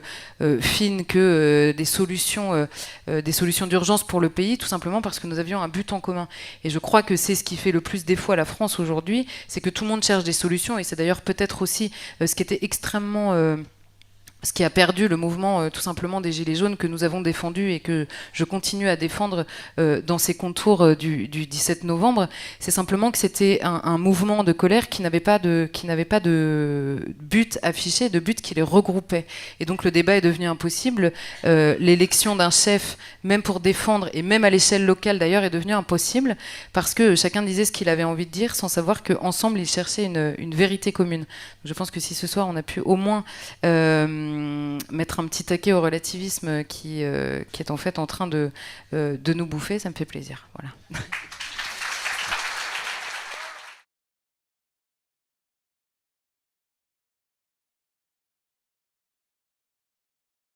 fines que des solutions d'urgence pour le pays, tout simplement parce que nous avions un but en commun. Et je crois que c'est ce qui fait le plus défaut à la France aujourd'hui, c'est que tout le monde cherche des solutions, et c'est d'ailleurs peut-être aussi ce qui était extrêmement ce qui a perdu le mouvement tout simplement des Gilets jaunes que nous avons défendu et que je continue à défendre dans ces contours du 17 novembre, c'est simplement que c'était un mouvement de colère qui n'avait pas de but affiché, de but qui les regroupait. Et donc le débat est devenu impossible. L'élection d'un chef, même pour défendre, et même à l'échelle locale d'ailleurs, est devenue impossible parce que chacun disait ce qu'il avait envie de dire sans savoir qu'ensemble ils cherchaient une vérité commune. Donc je pense que si ce soir on a pu au moins mettre un petit taquet au relativisme qui est en fait en train de nous bouffer, ça me fait plaisir. Voilà.